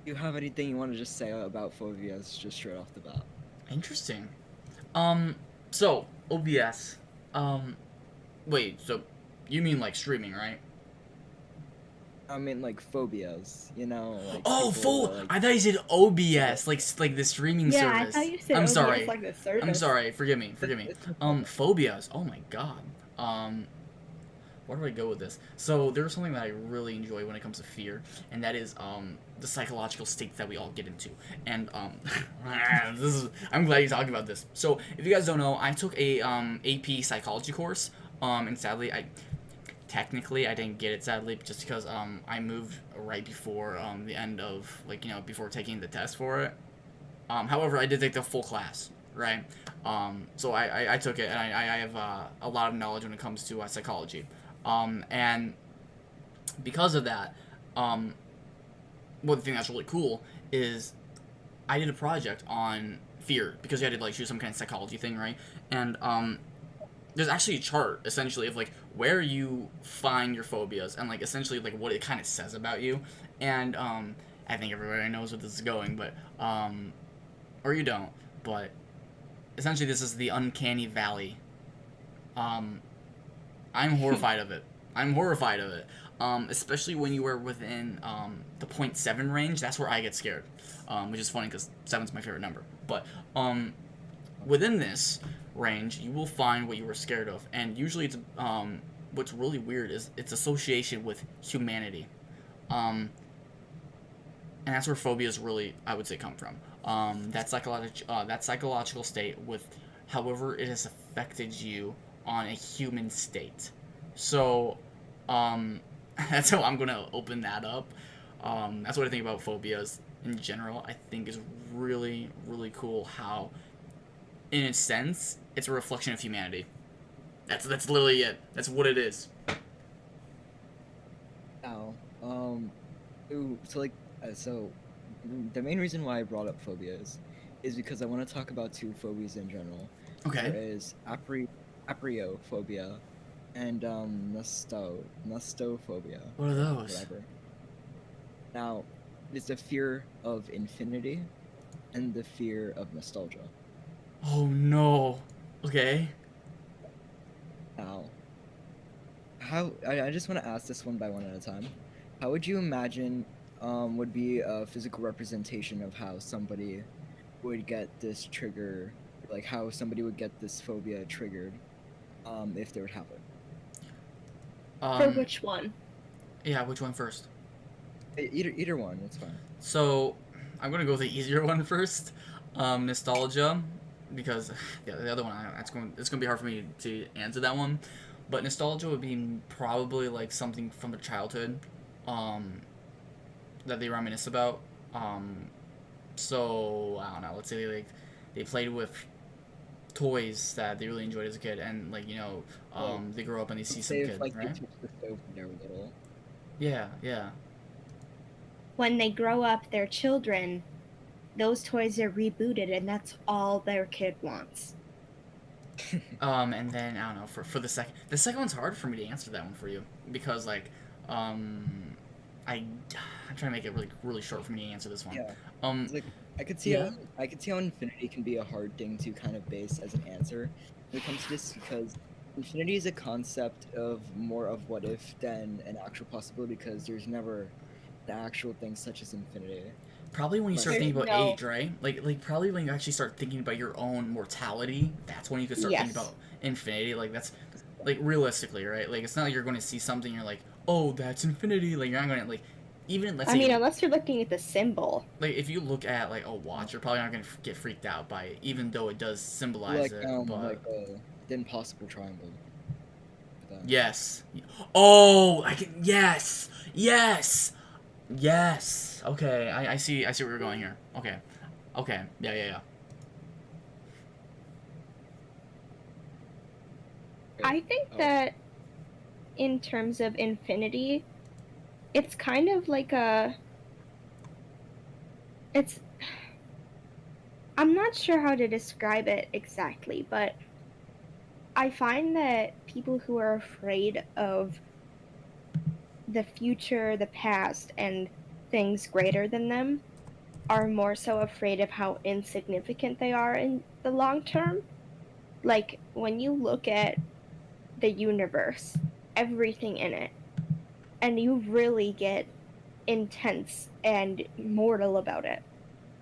Do you have anything you want to just say about phobias just straight off the bat? Interesting. So OBS. Wait. So you mean like streaming, right? I mean, like, phobias, you know? Like, Oh, people, like, I thought you said OBS, like the streaming Yeah, service. I thought you said I'm OBS sorry. like the service. I'm sorry. Forgive me. Phobias. Oh my god. Where do I go with this? So there's something that I really enjoy when it comes to fear, and that is the psychological states that we all get into. And I'm glad you're talking about this. So if you guys don't know, I took a AP psychology course, and sadly I didn't get it, sadly, just because I moved right before the end of, like, you know, before taking the test for it. However, I did take the full class, right? So I took it, and I have a lot of knowledge when it comes to psychology. And because of that, one thing that's really cool is I did a project on fear, because you had to, like, choose some kind of psychology thing, right? And there's actually a chart, essentially, of, like, where you find your phobias, and, like, essentially, like, what it kind of says about you. And I think everybody knows where this is going, but or you don't, but essentially this is the uncanny valley. I'm horrified of it. I'm horrified of it. Especially when you are within the 0.7 range. That's where I get scared. Which is funny because 7's my favorite number. But within this range, you will find what you were scared of, and usually it's what's really weird is its association with humanity. And that's where phobias really, I would say, come from. That psychological state with however it has affected you on a human state. So, that's how I'm gonna open that up. That's what I think about phobias in general. I think is really, really cool how, in a sense, it's a reflection of humanity. That's literally it. That's what it is. Now, so the main reason why I brought up phobias is because I want to talk about two phobias in general. Okay. There is apriophobia and nostophobia. What are those? Whatever. Now, it's the fear of infinity and the fear of nostalgia. Oh no. Okay. Now, I just want to ask this one by one at a time. How would you imagine would be a physical representation of how somebody would get this trigger, like how somebody would get this phobia triggered, if they would have it? For which one? Yeah, which one first? Either one, it's fine. So, I'm gonna go with the easier one first. Nostalgia, because the other one, it's gonna be hard for me to answer that one. But nostalgia would be probably like something from their childhood, that they reminisce about. So I don't know. Let's say they played with toys that they really enjoyed as a kid, and they grow up and they see some kid, Like right? they touch the stove when they were little. Yeah. When they grow up, their children, those toys are rebooted, and that's all their kid wants. And then I don't know for the second one's hard for me to answer that one for you because I'm trying to make it really really short for me to answer this one. Yeah. Like, I could see how infinity can be a hard thing to kind of base as an answer when it comes to this, because infinity is a concept of more of what if than an actual possibility, because there's never an actual thing such as infinity. Probably when you start thinking about age, right? Like probably when you actually start thinking about your own mortality, that's when you can start thinking about infinity. Like that's like realistically, right? Like it's not like you're going to see something you're like, oh, that's infinity. Like you're not going to like even let's say. Unless you're looking at the symbol. Like if you look at like a watch, you're probably not going to get freaked out by it, even though it does symbolize it. But Like the impossible triangle. Yes. Oh, I can. Yes. Okay, I see where you're going here. Okay. Yeah. I think that in terms of infinity, it's kind of like I'm not sure how to describe it exactly, but I find that people who are afraid of the future, the past, and things greater than them are more so afraid of how insignificant they are in the long term. Like, when you look at the universe, everything in it, and you really get intense and mortal about it,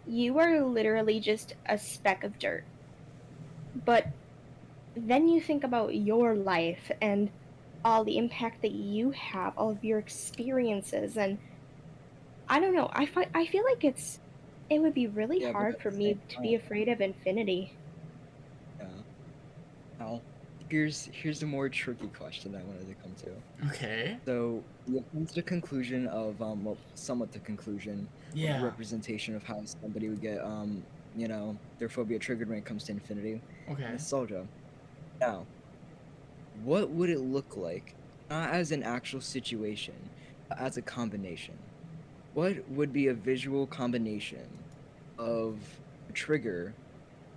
you are literally just a speck of dirt. But then you think about your life and all the impact that you have, all of your experiences, and I don't know, I feel like it would be really hard for me to be afraid of infinity. Yeah. Now, here's the more tricky question I wanted to come to. Okay. So it comes to the conclusion of somewhat the conclusion. Yeah. Of the representation of how somebody would get their phobia triggered when it comes to infinity. Okay. Nostalgia. Now, what would it look like, not as an actual situation, but as a combination? What would be a visual combination of a trigger,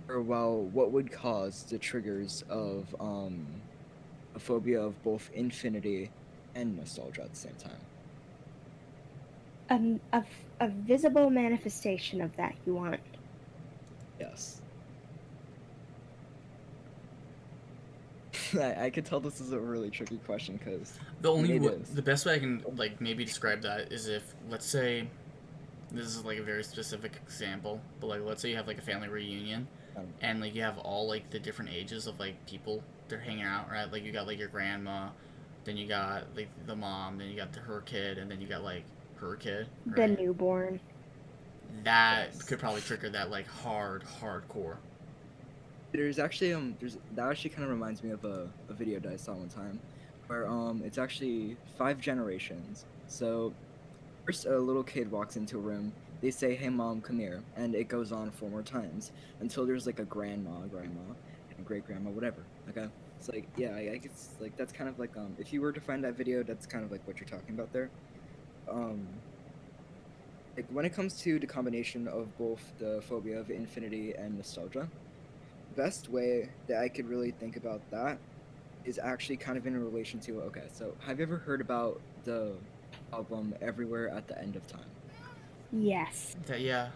or what would cause the triggers of a phobia of both infinity and nostalgia at the same time? A visible manifestation of that you want. Yes. I could tell this is a really tricky question because the best way I can like maybe describe that is if, let's say, this is like a very specific example, but like let's say you have like a family reunion, and like you have all like the different ages of like people they're hanging out, right? Like you got like your grandma, then you got like the mom, then you got her kid, and then you got like her kid, right? The newborn. That could probably trigger that like hardcore. There's actually that actually kind of reminds me of a video that I saw one time, where it's actually 5 generations. So first a little kid walks into a room, they say, "Hey mom, come here," and it goes on 4 more times until there's like a grandma, and great grandma, whatever. Okay, it's like I guess like that's kind of like if you were to find that video, that's kind of like what you're talking about there. Like when it comes to the combination of both the phobia of infinity and nostalgia, the best way that I could really think about that is actually kind of in relation to, okay, so have you ever heard about the album Everywhere at the End of Time? Yes. Yeah.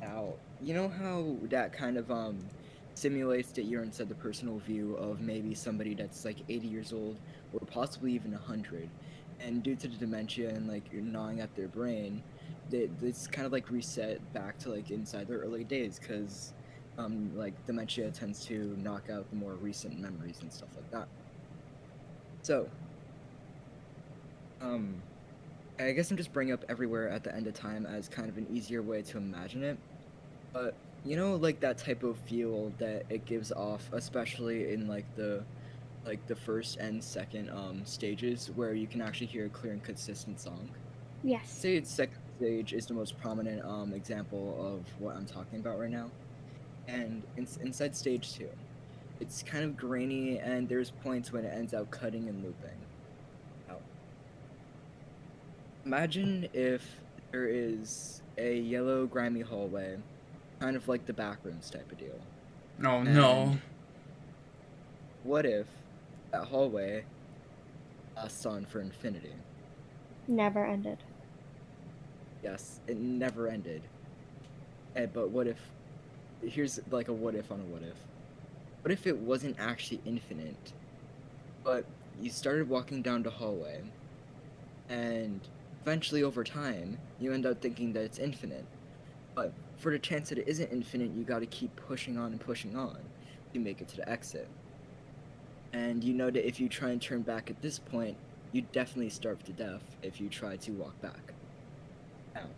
Now, you know how that kind of simulates that you're inside the personal view of maybe somebody that's like 80 years old or possibly even 100, and due to the dementia and like you're gnawing at their brain, it's kind of like reset back to like inside their early days, because like dementia tends to knock out the more recent memories and stuff like that. So I guess I'm just bringing up Everywhere at the End of Time as kind of an easier way to imagine it. But you know, like that type of feel that it gives off, especially in like the first and second stages, where you can actually hear a clear and consistent song. Yes. Say its second stage is the most prominent example of what I'm talking about right now. And inside stage 2, it's kind of grainy, and there's points when it ends out cutting and looping. Now, imagine if there is a yellow grimy hallway, kind of like the Backrooms type of deal. No. What if that hallway lasts on for infinity? Never ended. Yes, it never ended. But what if... Here's like a what if on a what if. What if it wasn't actually infinite, but you started walking down the hallway, and eventually over time, you end up thinking that it's infinite. But for the chance that it isn't infinite, you gotta keep pushing on and pushing on to make it to the exit. And you know that if you try and turn back at this point, you definitely starve to death if you try to walk back. Now,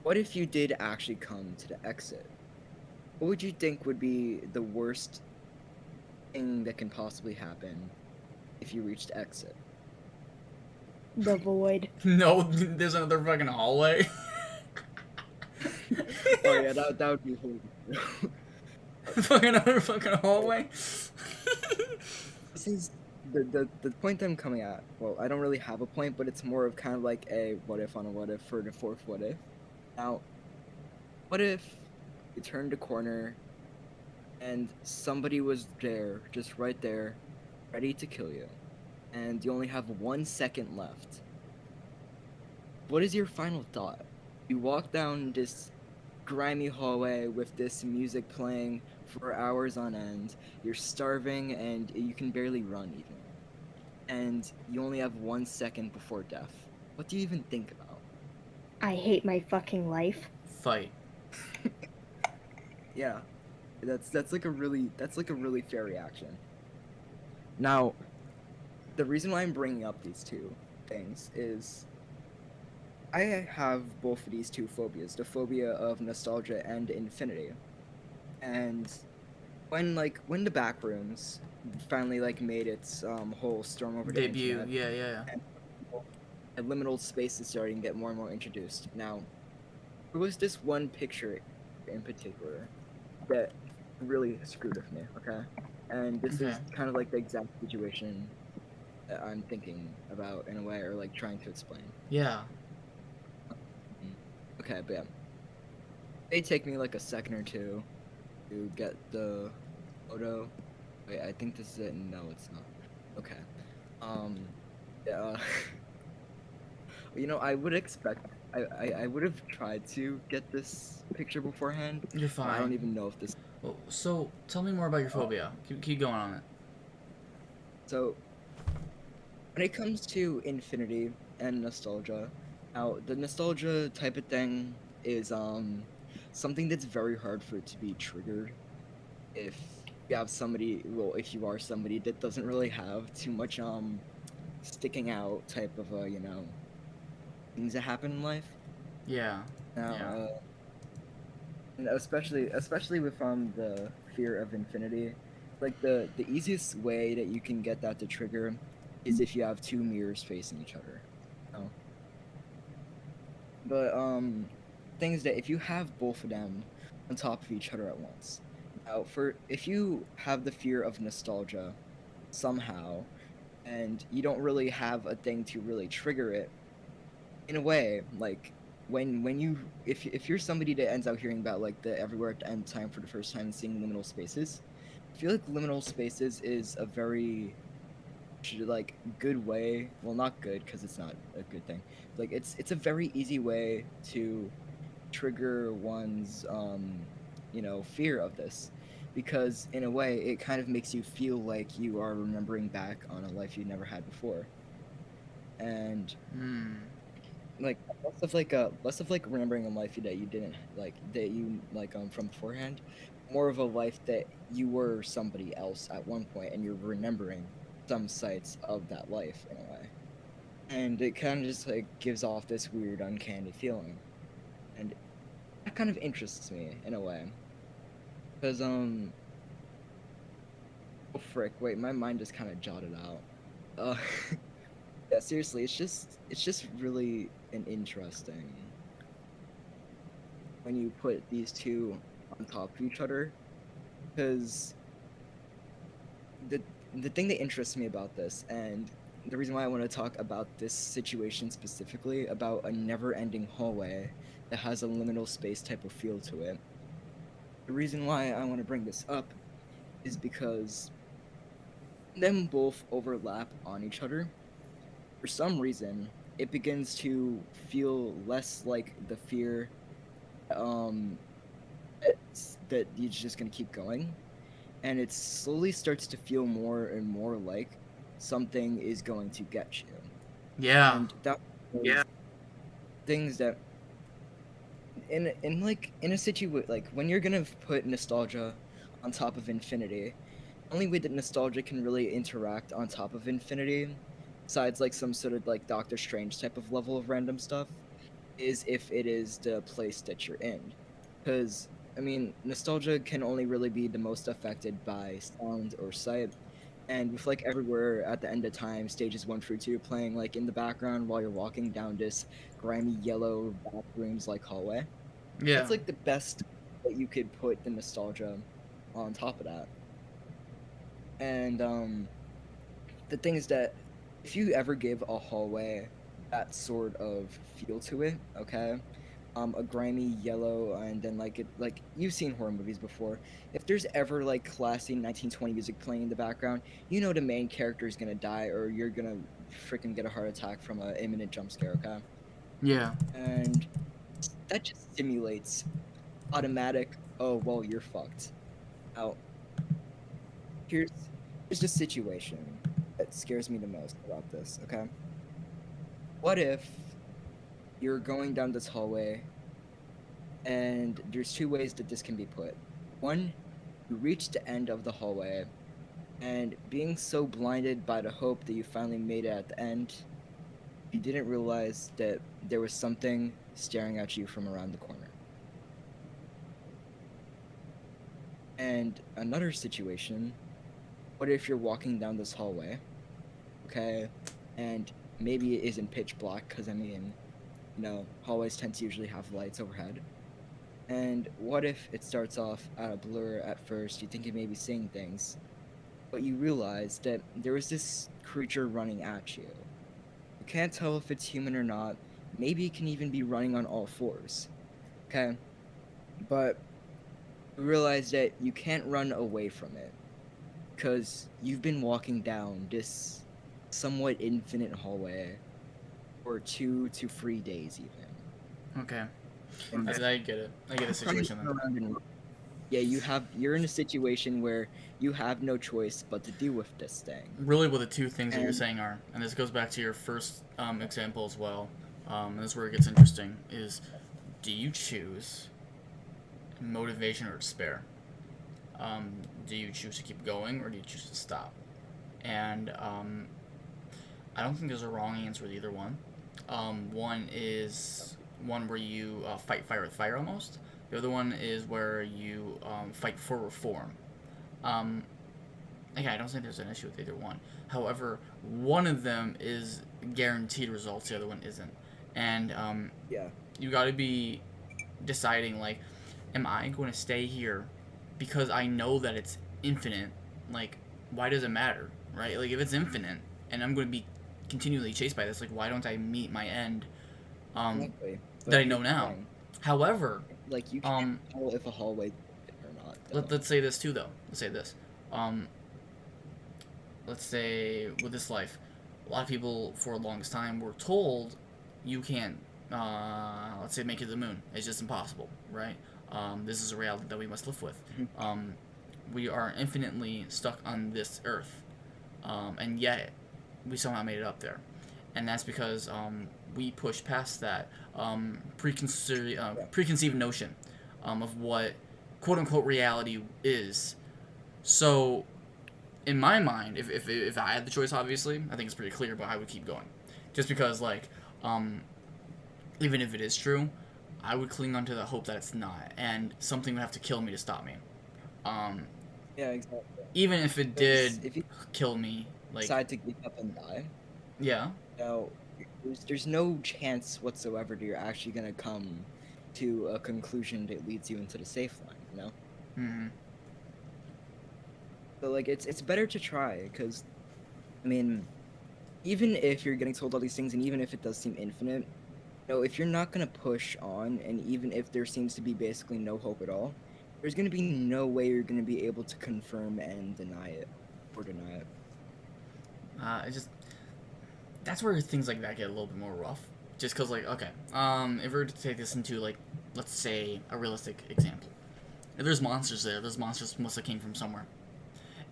what if you did actually come to the exit? What would you think would be the worst thing that can possibly happen if you reached the exit? The void. No, there's another fucking hallway. Oh yeah, that would be horrible. Fucking another fucking hallway. This is the point that I'm coming at. Well, I don't really have a point, but it's more of kind of like a what if on a what if for the fourth what if. Now, what if you turned a corner and somebody was there, just right there, ready to kill you, and you only have 1 second left? What is your final thought? You walk down this grimy hallway with this music playing for hours on end. You're starving and you can barely run even. And you only have 1 second before death. What do you even think about? I hate my fucking life. Fight. Yeah. That's like a really fair reaction. Now, the reason why I'm bringing up these two things is I have both of these two phobias, the phobia of nostalgia and infinity. And when the Backrooms finally made its whole storm over the Debut, internet, yeah. and liminal space is starting to get more and more introduced. Now, there was this one picture in particular that really screwed with me, okay? And this is kind of like the exact situation that I'm thinking about in a way, or trying to explain. Yeah. Okay, but yeah. It take me a second or two to get the photo. Wait, I think this is it. No, it's not. Okay. Yeah. You know, I would expect. I would have tried to get this picture beforehand. You're But I don't fine. even know if this. Well, so tell me more about your phobia. Keep going on it. So, when it comes to infinity and nostalgia, now the nostalgia type of thing is something that's very hard for it to be triggered if you have somebody. Well, if you are somebody that doesn't really have too much sticking out type of things that happen in life. Yeah. Now, Yeah. and especially with the fear of infinity, like the easiest way that you can get that to trigger is if you have two mirrors facing each other. Oh. But things that if you have both of them on top of each other at once. Now, for if you have the fear of nostalgia somehow, and you don't really have a thing to really trigger it, in a way, like when you if you're somebody that ends up hearing about like the everywhere at the end time for the first time and seeing liminal spaces, I feel like liminal spaces is a very like good way. Well, not good because it's not a good thing. Like it's a very easy way to trigger one's fear of this, because in a way it kind of makes you feel like you are remembering back on a life you never had before, and Hmm. like less of like remembering a life that you didn't like that you like from beforehand, more of a life that you were somebody else at one point and you're remembering some sites of that life in a way, and it kind of just like gives off this weird uncanny feeling, and that kind of interests me in a way, because oh frick, wait, my mind just kind of jotted out. Yeah, seriously, it's just really an interesting when you put these two on top of each other, because the the thing that interests me about this, and the reason why I want to talk about this situation specifically, about a never-ending hallway that has a liminal space type of feel to it, the reason why I want to bring this up is because them both overlap on each other. For some reason, it begins to feel less like the fear um that you're just gonna keep going, and it slowly starts to feel more and more like something is going to get you. Yeah. And that things that in a situation like when you're gonna put nostalgia on top of infinity, the only way that nostalgia can really interact on top of infinity, besides like some sort of like Doctor Strange type of level of random stuff, is if it is the place that you're in. Because, I mean, nostalgia can only really be the most affected by sound or sight. And with like everywhere at the end of time, stages 1 through 2 playing like in the background while you're walking down this grimy yellow bathrooms like hallway. Yeah. That's like the best that you could put the nostalgia on top of that. And the thing is that if you ever give a hallway that sort of feel to it, okay, a grimy yellow, and then like you've seen horror movies before. If there's ever like classy 1920 music playing in the background, you know the main character is gonna die, or you're gonna freaking get a heart attack from an imminent jump scare, okay? Yeah. And that just simulates automatic. Oh well, you're fucked. Now here's here's the situation that scares me the most about this, okay? What if you're going down this hallway and there's two ways that this can be put. One, you reach the end of the hallway, and being so blinded by the hope that you finally made it at the end, you didn't realize that there was something staring at you from around the corner. And another situation, what if you're walking down this hallway, okay, and maybe it isn't pitch black, because I mean, hallways tend to usually have lights overhead. And what if it starts off at a blur at first, you think you may be seeing things, but you realize that there is this creature running at you. You can't tell if it's human or not, maybe it can even be running on all fours, okay? But you realize that you can't run away from it, because you've been walking down this somewhat infinite hallway for 2 to 3 days even. Okay. And I get it. I get the situation then. yeah, you're in a situation where you have no choice but to deal with this thing. Really what the two things that you're And- saying are, and this goes back to your first example as well, and this is where it gets interesting, is do you choose motivation or despair? Do you choose to keep going or do you choose to stop? And I don't think there's a wrong answer with either one. One is one where you fight fire with fire almost. The other one is where you fight for reform. Again, I don't think there's an issue with either one. However, one of them is guaranteed results, the other one isn't. And Yeah. you got to be deciding, like, am I going to stay here because I know that it's infinite? Like, why does it matter, right? Like, if it's infinite and I'm going to be continually chased by this, like, why don't I meet my end Exactly. that I know now? However, Like, you can't tell if a hallway or not. let's say this too, though. Let's say this. Let's say with this life, a lot of people for the longest time were told you can't, let's say, make it to the moon. It's just impossible, right? This is a reality that we must live with. We are infinitely stuck on this earth, and yet we somehow made it up there. And that's because we pushed past that preconceived notion of what quote-unquote reality is. So, in my mind, if I had the choice, obviously, I think it's pretty clear, but I would keep going. Just because, like, even if it is true, I would cling on to the hope that it's not, and something would have to kill me to stop me. Yeah, exactly. Even if it did if you kill me, like... decide to give up and die, yeah. now, there's no chance whatsoever that you're actually going to come to a conclusion that leads you into the safe line, you know? Mm-hmm. So, like, it's better to try, because, I mean, even if you're getting told all these things, and even if it does seem infinite, you know, if you're not going to push on, and even if there seems to be basically no hope at all, there's going to be no way you're going to be able to confirm and deny it, or deny it. That's where things like that get a little bit more rough. Just because, like, okay, if we were to take this into, like, let's say, a realistic example. If there's monsters there, those monsters must have came from somewhere.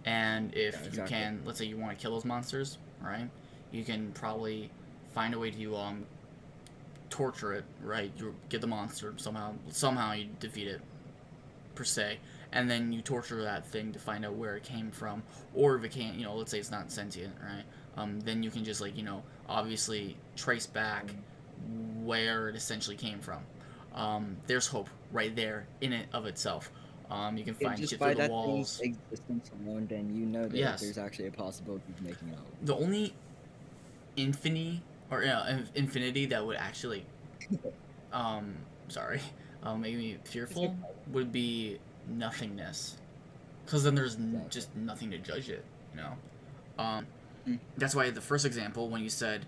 And if you can, let's say you want to kill those monsters, right? You can probably find a way to torture it, right? You get the monster somehow you defeat it, per se, and then you torture that thing to find out where it came from, or if it can't, let's say it's not sentient, right? Then you can just, like, obviously trace back where it essentially came from. There's hope right there in it of itself. You can find shit through the walls. Just by that existence alone, then you know that Yes. there's actually a possibility of making out. The only infinity that would actually make me fearful would be nothingness, because then there's just nothing to judge it, That's why the first example, when you said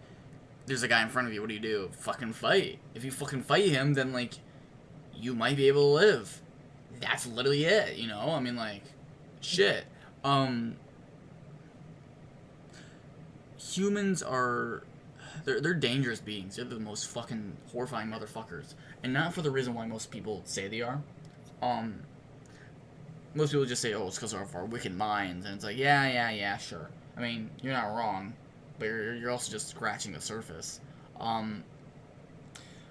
there's a guy in front of you, what do? Fucking fight. If you fucking fight him, then, like, you might be able to live. That's literally it, I mean, like, shit. Humans are... They're dangerous beings. They're the most fucking horrifying motherfuckers. And not for the reason why most people say they are. Most people just say, oh, it's because of our wicked minds. And it's like, yeah, sure. I mean, you're not wrong. But you're also just scratching the surface. When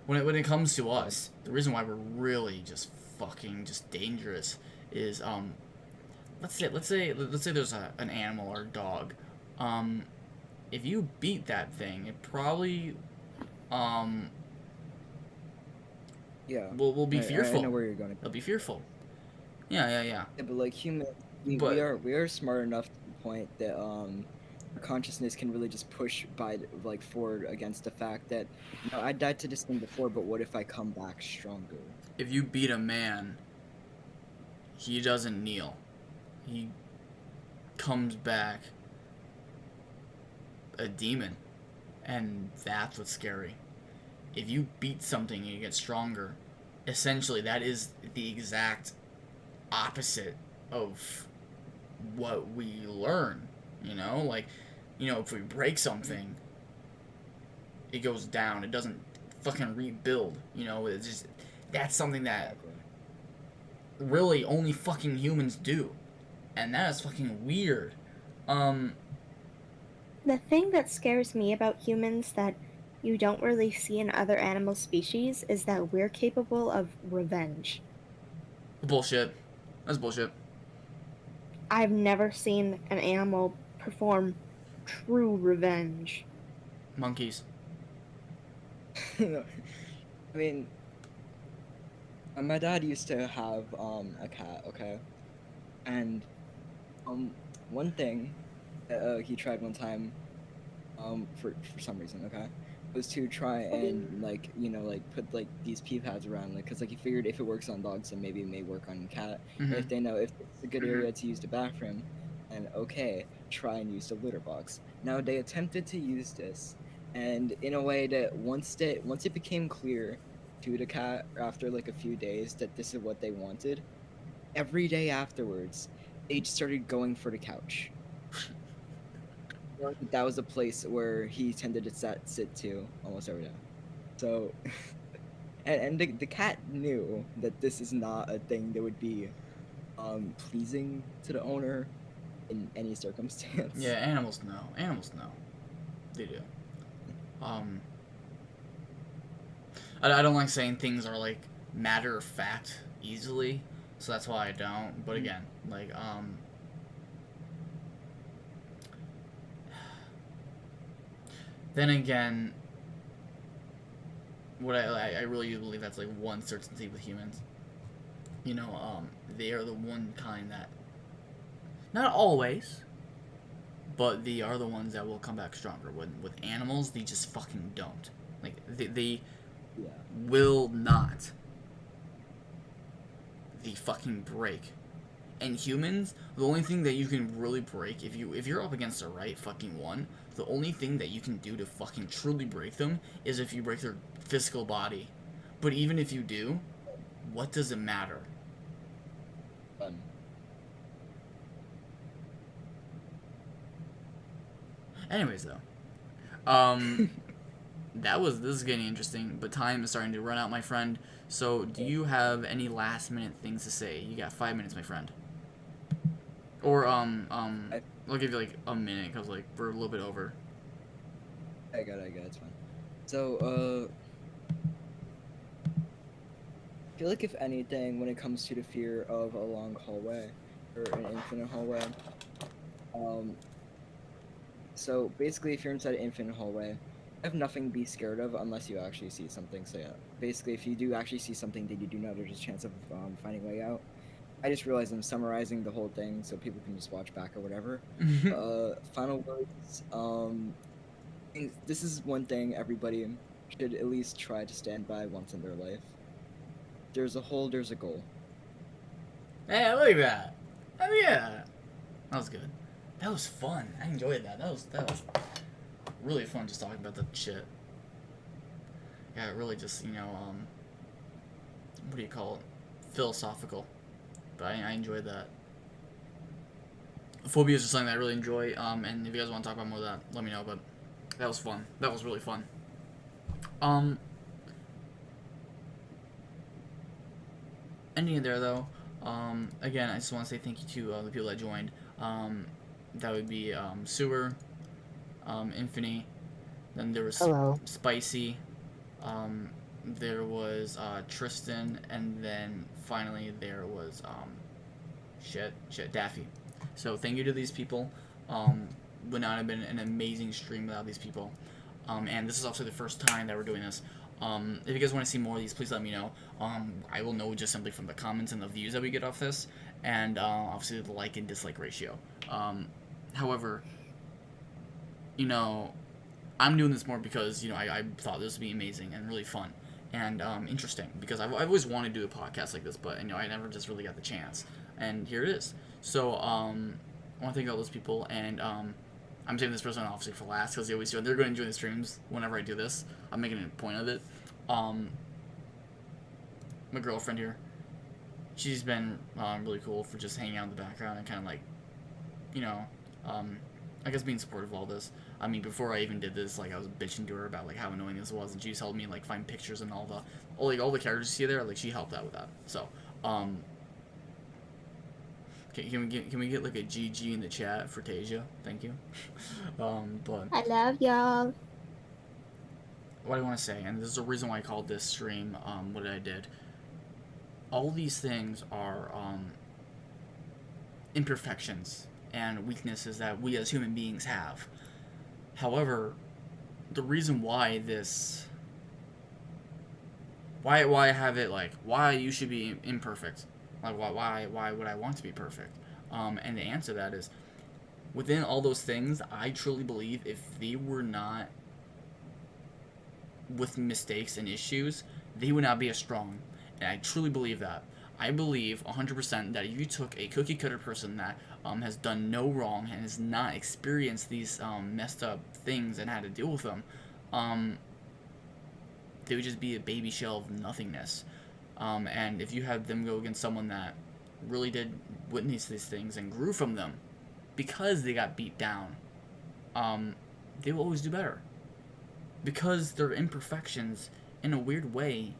it comes to us, the reason why we're really just fucking just dangerous is, let's say there's an animal or a dog. If you beat that thing, it probably will be fearful. I know where you're going. It'll be fearful. Yeah. Yeah, but like humans, we are smart enough to the point that our consciousness can really just push forward against the fact that I died to this thing before, but what if I come back stronger? If you beat a man, he doesn't kneel. He comes back a demon, and that's what's scary. If you beat something and you get stronger, essentially that is the exact opposite of what we learn. If we break something, it goes down. It doesn't fucking rebuild. You know, it's just that's something that really only fucking humans do, and that is fucking weird. The thing that scares me about humans that you don't really see in other animal species is that we're capable of revenge. Bullshit. That's bullshit. I've never seen an animal perform true revenge. Monkeys. I mean, my dad used to have a cat, okay? And one thing he tried one time for some reason, okay, was to try and like put like these pee pads around, like, because like he figured if it works on dogs then maybe it may work on cat. And if they know if it's a good area to use the bathroom, then okay, try and use the litter box. Now they attempted to use this, and in a way that once it became clear to the cat after like a few days that this is what they wanted, every day afterwards they started going for the couch. That was a place where he tended to sit to almost every day. So, and the cat knew that this is not a thing that would be pleasing to the owner in any circumstance. Yeah, animals know. Animals know. They do. I don't like saying things are like matter of fact easily, so that's why I don't. But again, like then again, what I really do believe that's like one certainty with humans. You know, they are the one kind that, not always, but they are the ones that will come back stronger. With animals, they just fucking don't. Like they will not. They fucking break. And humans, the only thing that you can really break, if you're up against the right fucking one, the only thing that you can do to fucking truly break them is if you break their physical body. But even if you do, what does it matter? Anyways, though, this is getting interesting, but time is starting to run out, my friend. So, do you have any last minute things to say? You got 5 minutes, my friend. Or I'll give you like a minute because like we're a little bit over. I got it, it's fine. So, I feel like if anything, when it comes to the fear of a long hallway or an infinite hallway, so basically, if you're inside an infinite hallway, have nothing to be scared of unless you actually see something. So yeah, basically, if you do actually see something that you do know there's a chance of finding a way out. I just realized I'm summarizing the whole thing so people can just watch back or whatever. Final words. This is one thing everybody should at least try to stand by once in their life. There's a hole, there's a goal. Hey, I like that. Oh yeah, that was good. That was fun. I enjoyed that. That was really fun just talking about that shit. Yeah, really just what do you call it? Philosophical. But I enjoyed that. Phobia is just something that I really enjoy. And if you guys want to talk about more of that, let me know. But that was fun. That was really fun. Ending it there though. Again, I just want to say thank you to the people that joined. That would be Sewer, Infinity. Then there was Spicy. There was Tristan, and then finally there was Daffy. So thank you to these people. Would not have been an amazing stream without these people. And this is also the first time that we're doing this. If you guys want to see more of these, please let me know. I will know just simply from the comments and the views that we get off this, and obviously the like and dislike ratio. However, I'm doing this more because I thought this would be amazing and really fun and interesting, because I've always wanted to do a podcast like this, but I never just really got the chance, and here it is. So I want to thank all those people, and I'm saving this person obviously for last because they always do. They're going to enjoy the streams whenever I do this. I'm making a point of it. My girlfriend here, she's been really cool for just hanging out in the background and kind of like, I guess being supportive of all this. I mean, before I even did this, like, I was bitching to her about, like, how annoying this was, and she's helped me, like, find pictures and all the characters you see there, like, she helped out with that. So, can we get, like, a GG in the chat for Tasia? Thank you. But I love y'all. what I want to say, and this is the reason why I called this stream, what I did. All these things are, imperfections and weaknesses that we as human beings have. However, the reason why why I have it, like, why you should be imperfect, like, why would I want to be perfect? And the answer to that is, within all those things, I truly believe if they were not with mistakes and issues, they would not be as strong. And I truly believe that. I believe 100% that if you took a cookie cutter person that has done no wrong and has not experienced these messed up things and had to deal with them, they would just be a baby shell of nothingness. And if you had them go against someone that really did witness these things and grew from them because they got beat down, they will always do better. Because their imperfections, in a weird way,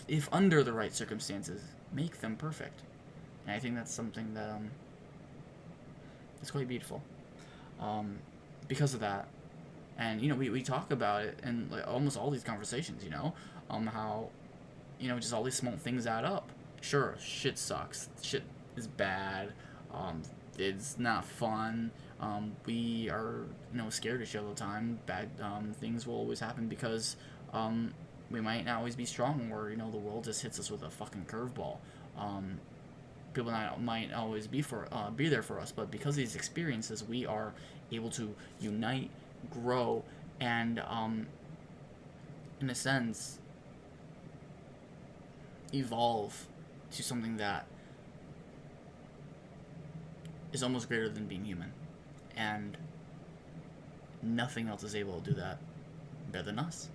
if under the right circumstances, make them perfect. And I think that's something that is quite beautiful. Because of that. And, you know, we talk about it in, like, almost all these conversations, you know, how, you know, just all these small things add up. Sure, shit sucks. Shit is bad. It's not fun. We are, you know, scared of shit all the time. Bad things will always happen because we might not always be strong, or, you know, the world just hits us with a fucking curveball. People might always be there for us, but because of these experiences, we are able to unite, grow, and in a sense, evolve to something that is almost greater than being human. And nothing else is able to do that better than us.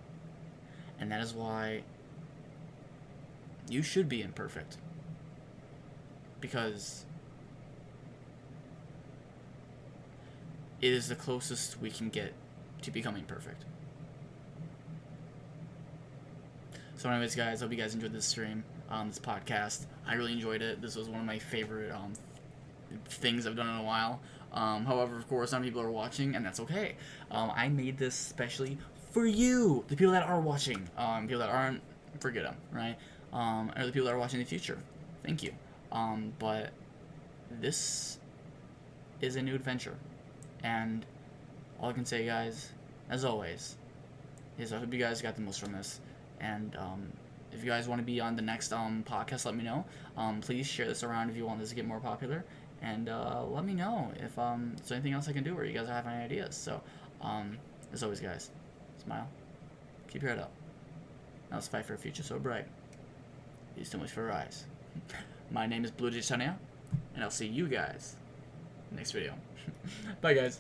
And that is why you should be imperfect. Because it is the closest we can get to becoming perfect. So anyways, guys, hope you guys enjoyed this stream, this podcast. I really enjoyed it. This was one of my favorite things I've done in a while. However, of course, some people are watching, and that's okay. I made this especially for you, the people that are watching. People that aren't, forget them, right? Or the people that are watching in the future. Thank you. But this is a new adventure. And all I can say, guys, as always, is I hope you guys got the most from this. And if you guys want to be on the next podcast, let me know. Please share this around if you want this to get more popular. And let me know if there's anything else I can do, or you guys have any ideas. So, as always, guys, smile, keep your head up. Now let's fight for a future so bright. It's too much for our eyes. My name is Blue Tanya, and I'll see you guys next video. Bye, guys.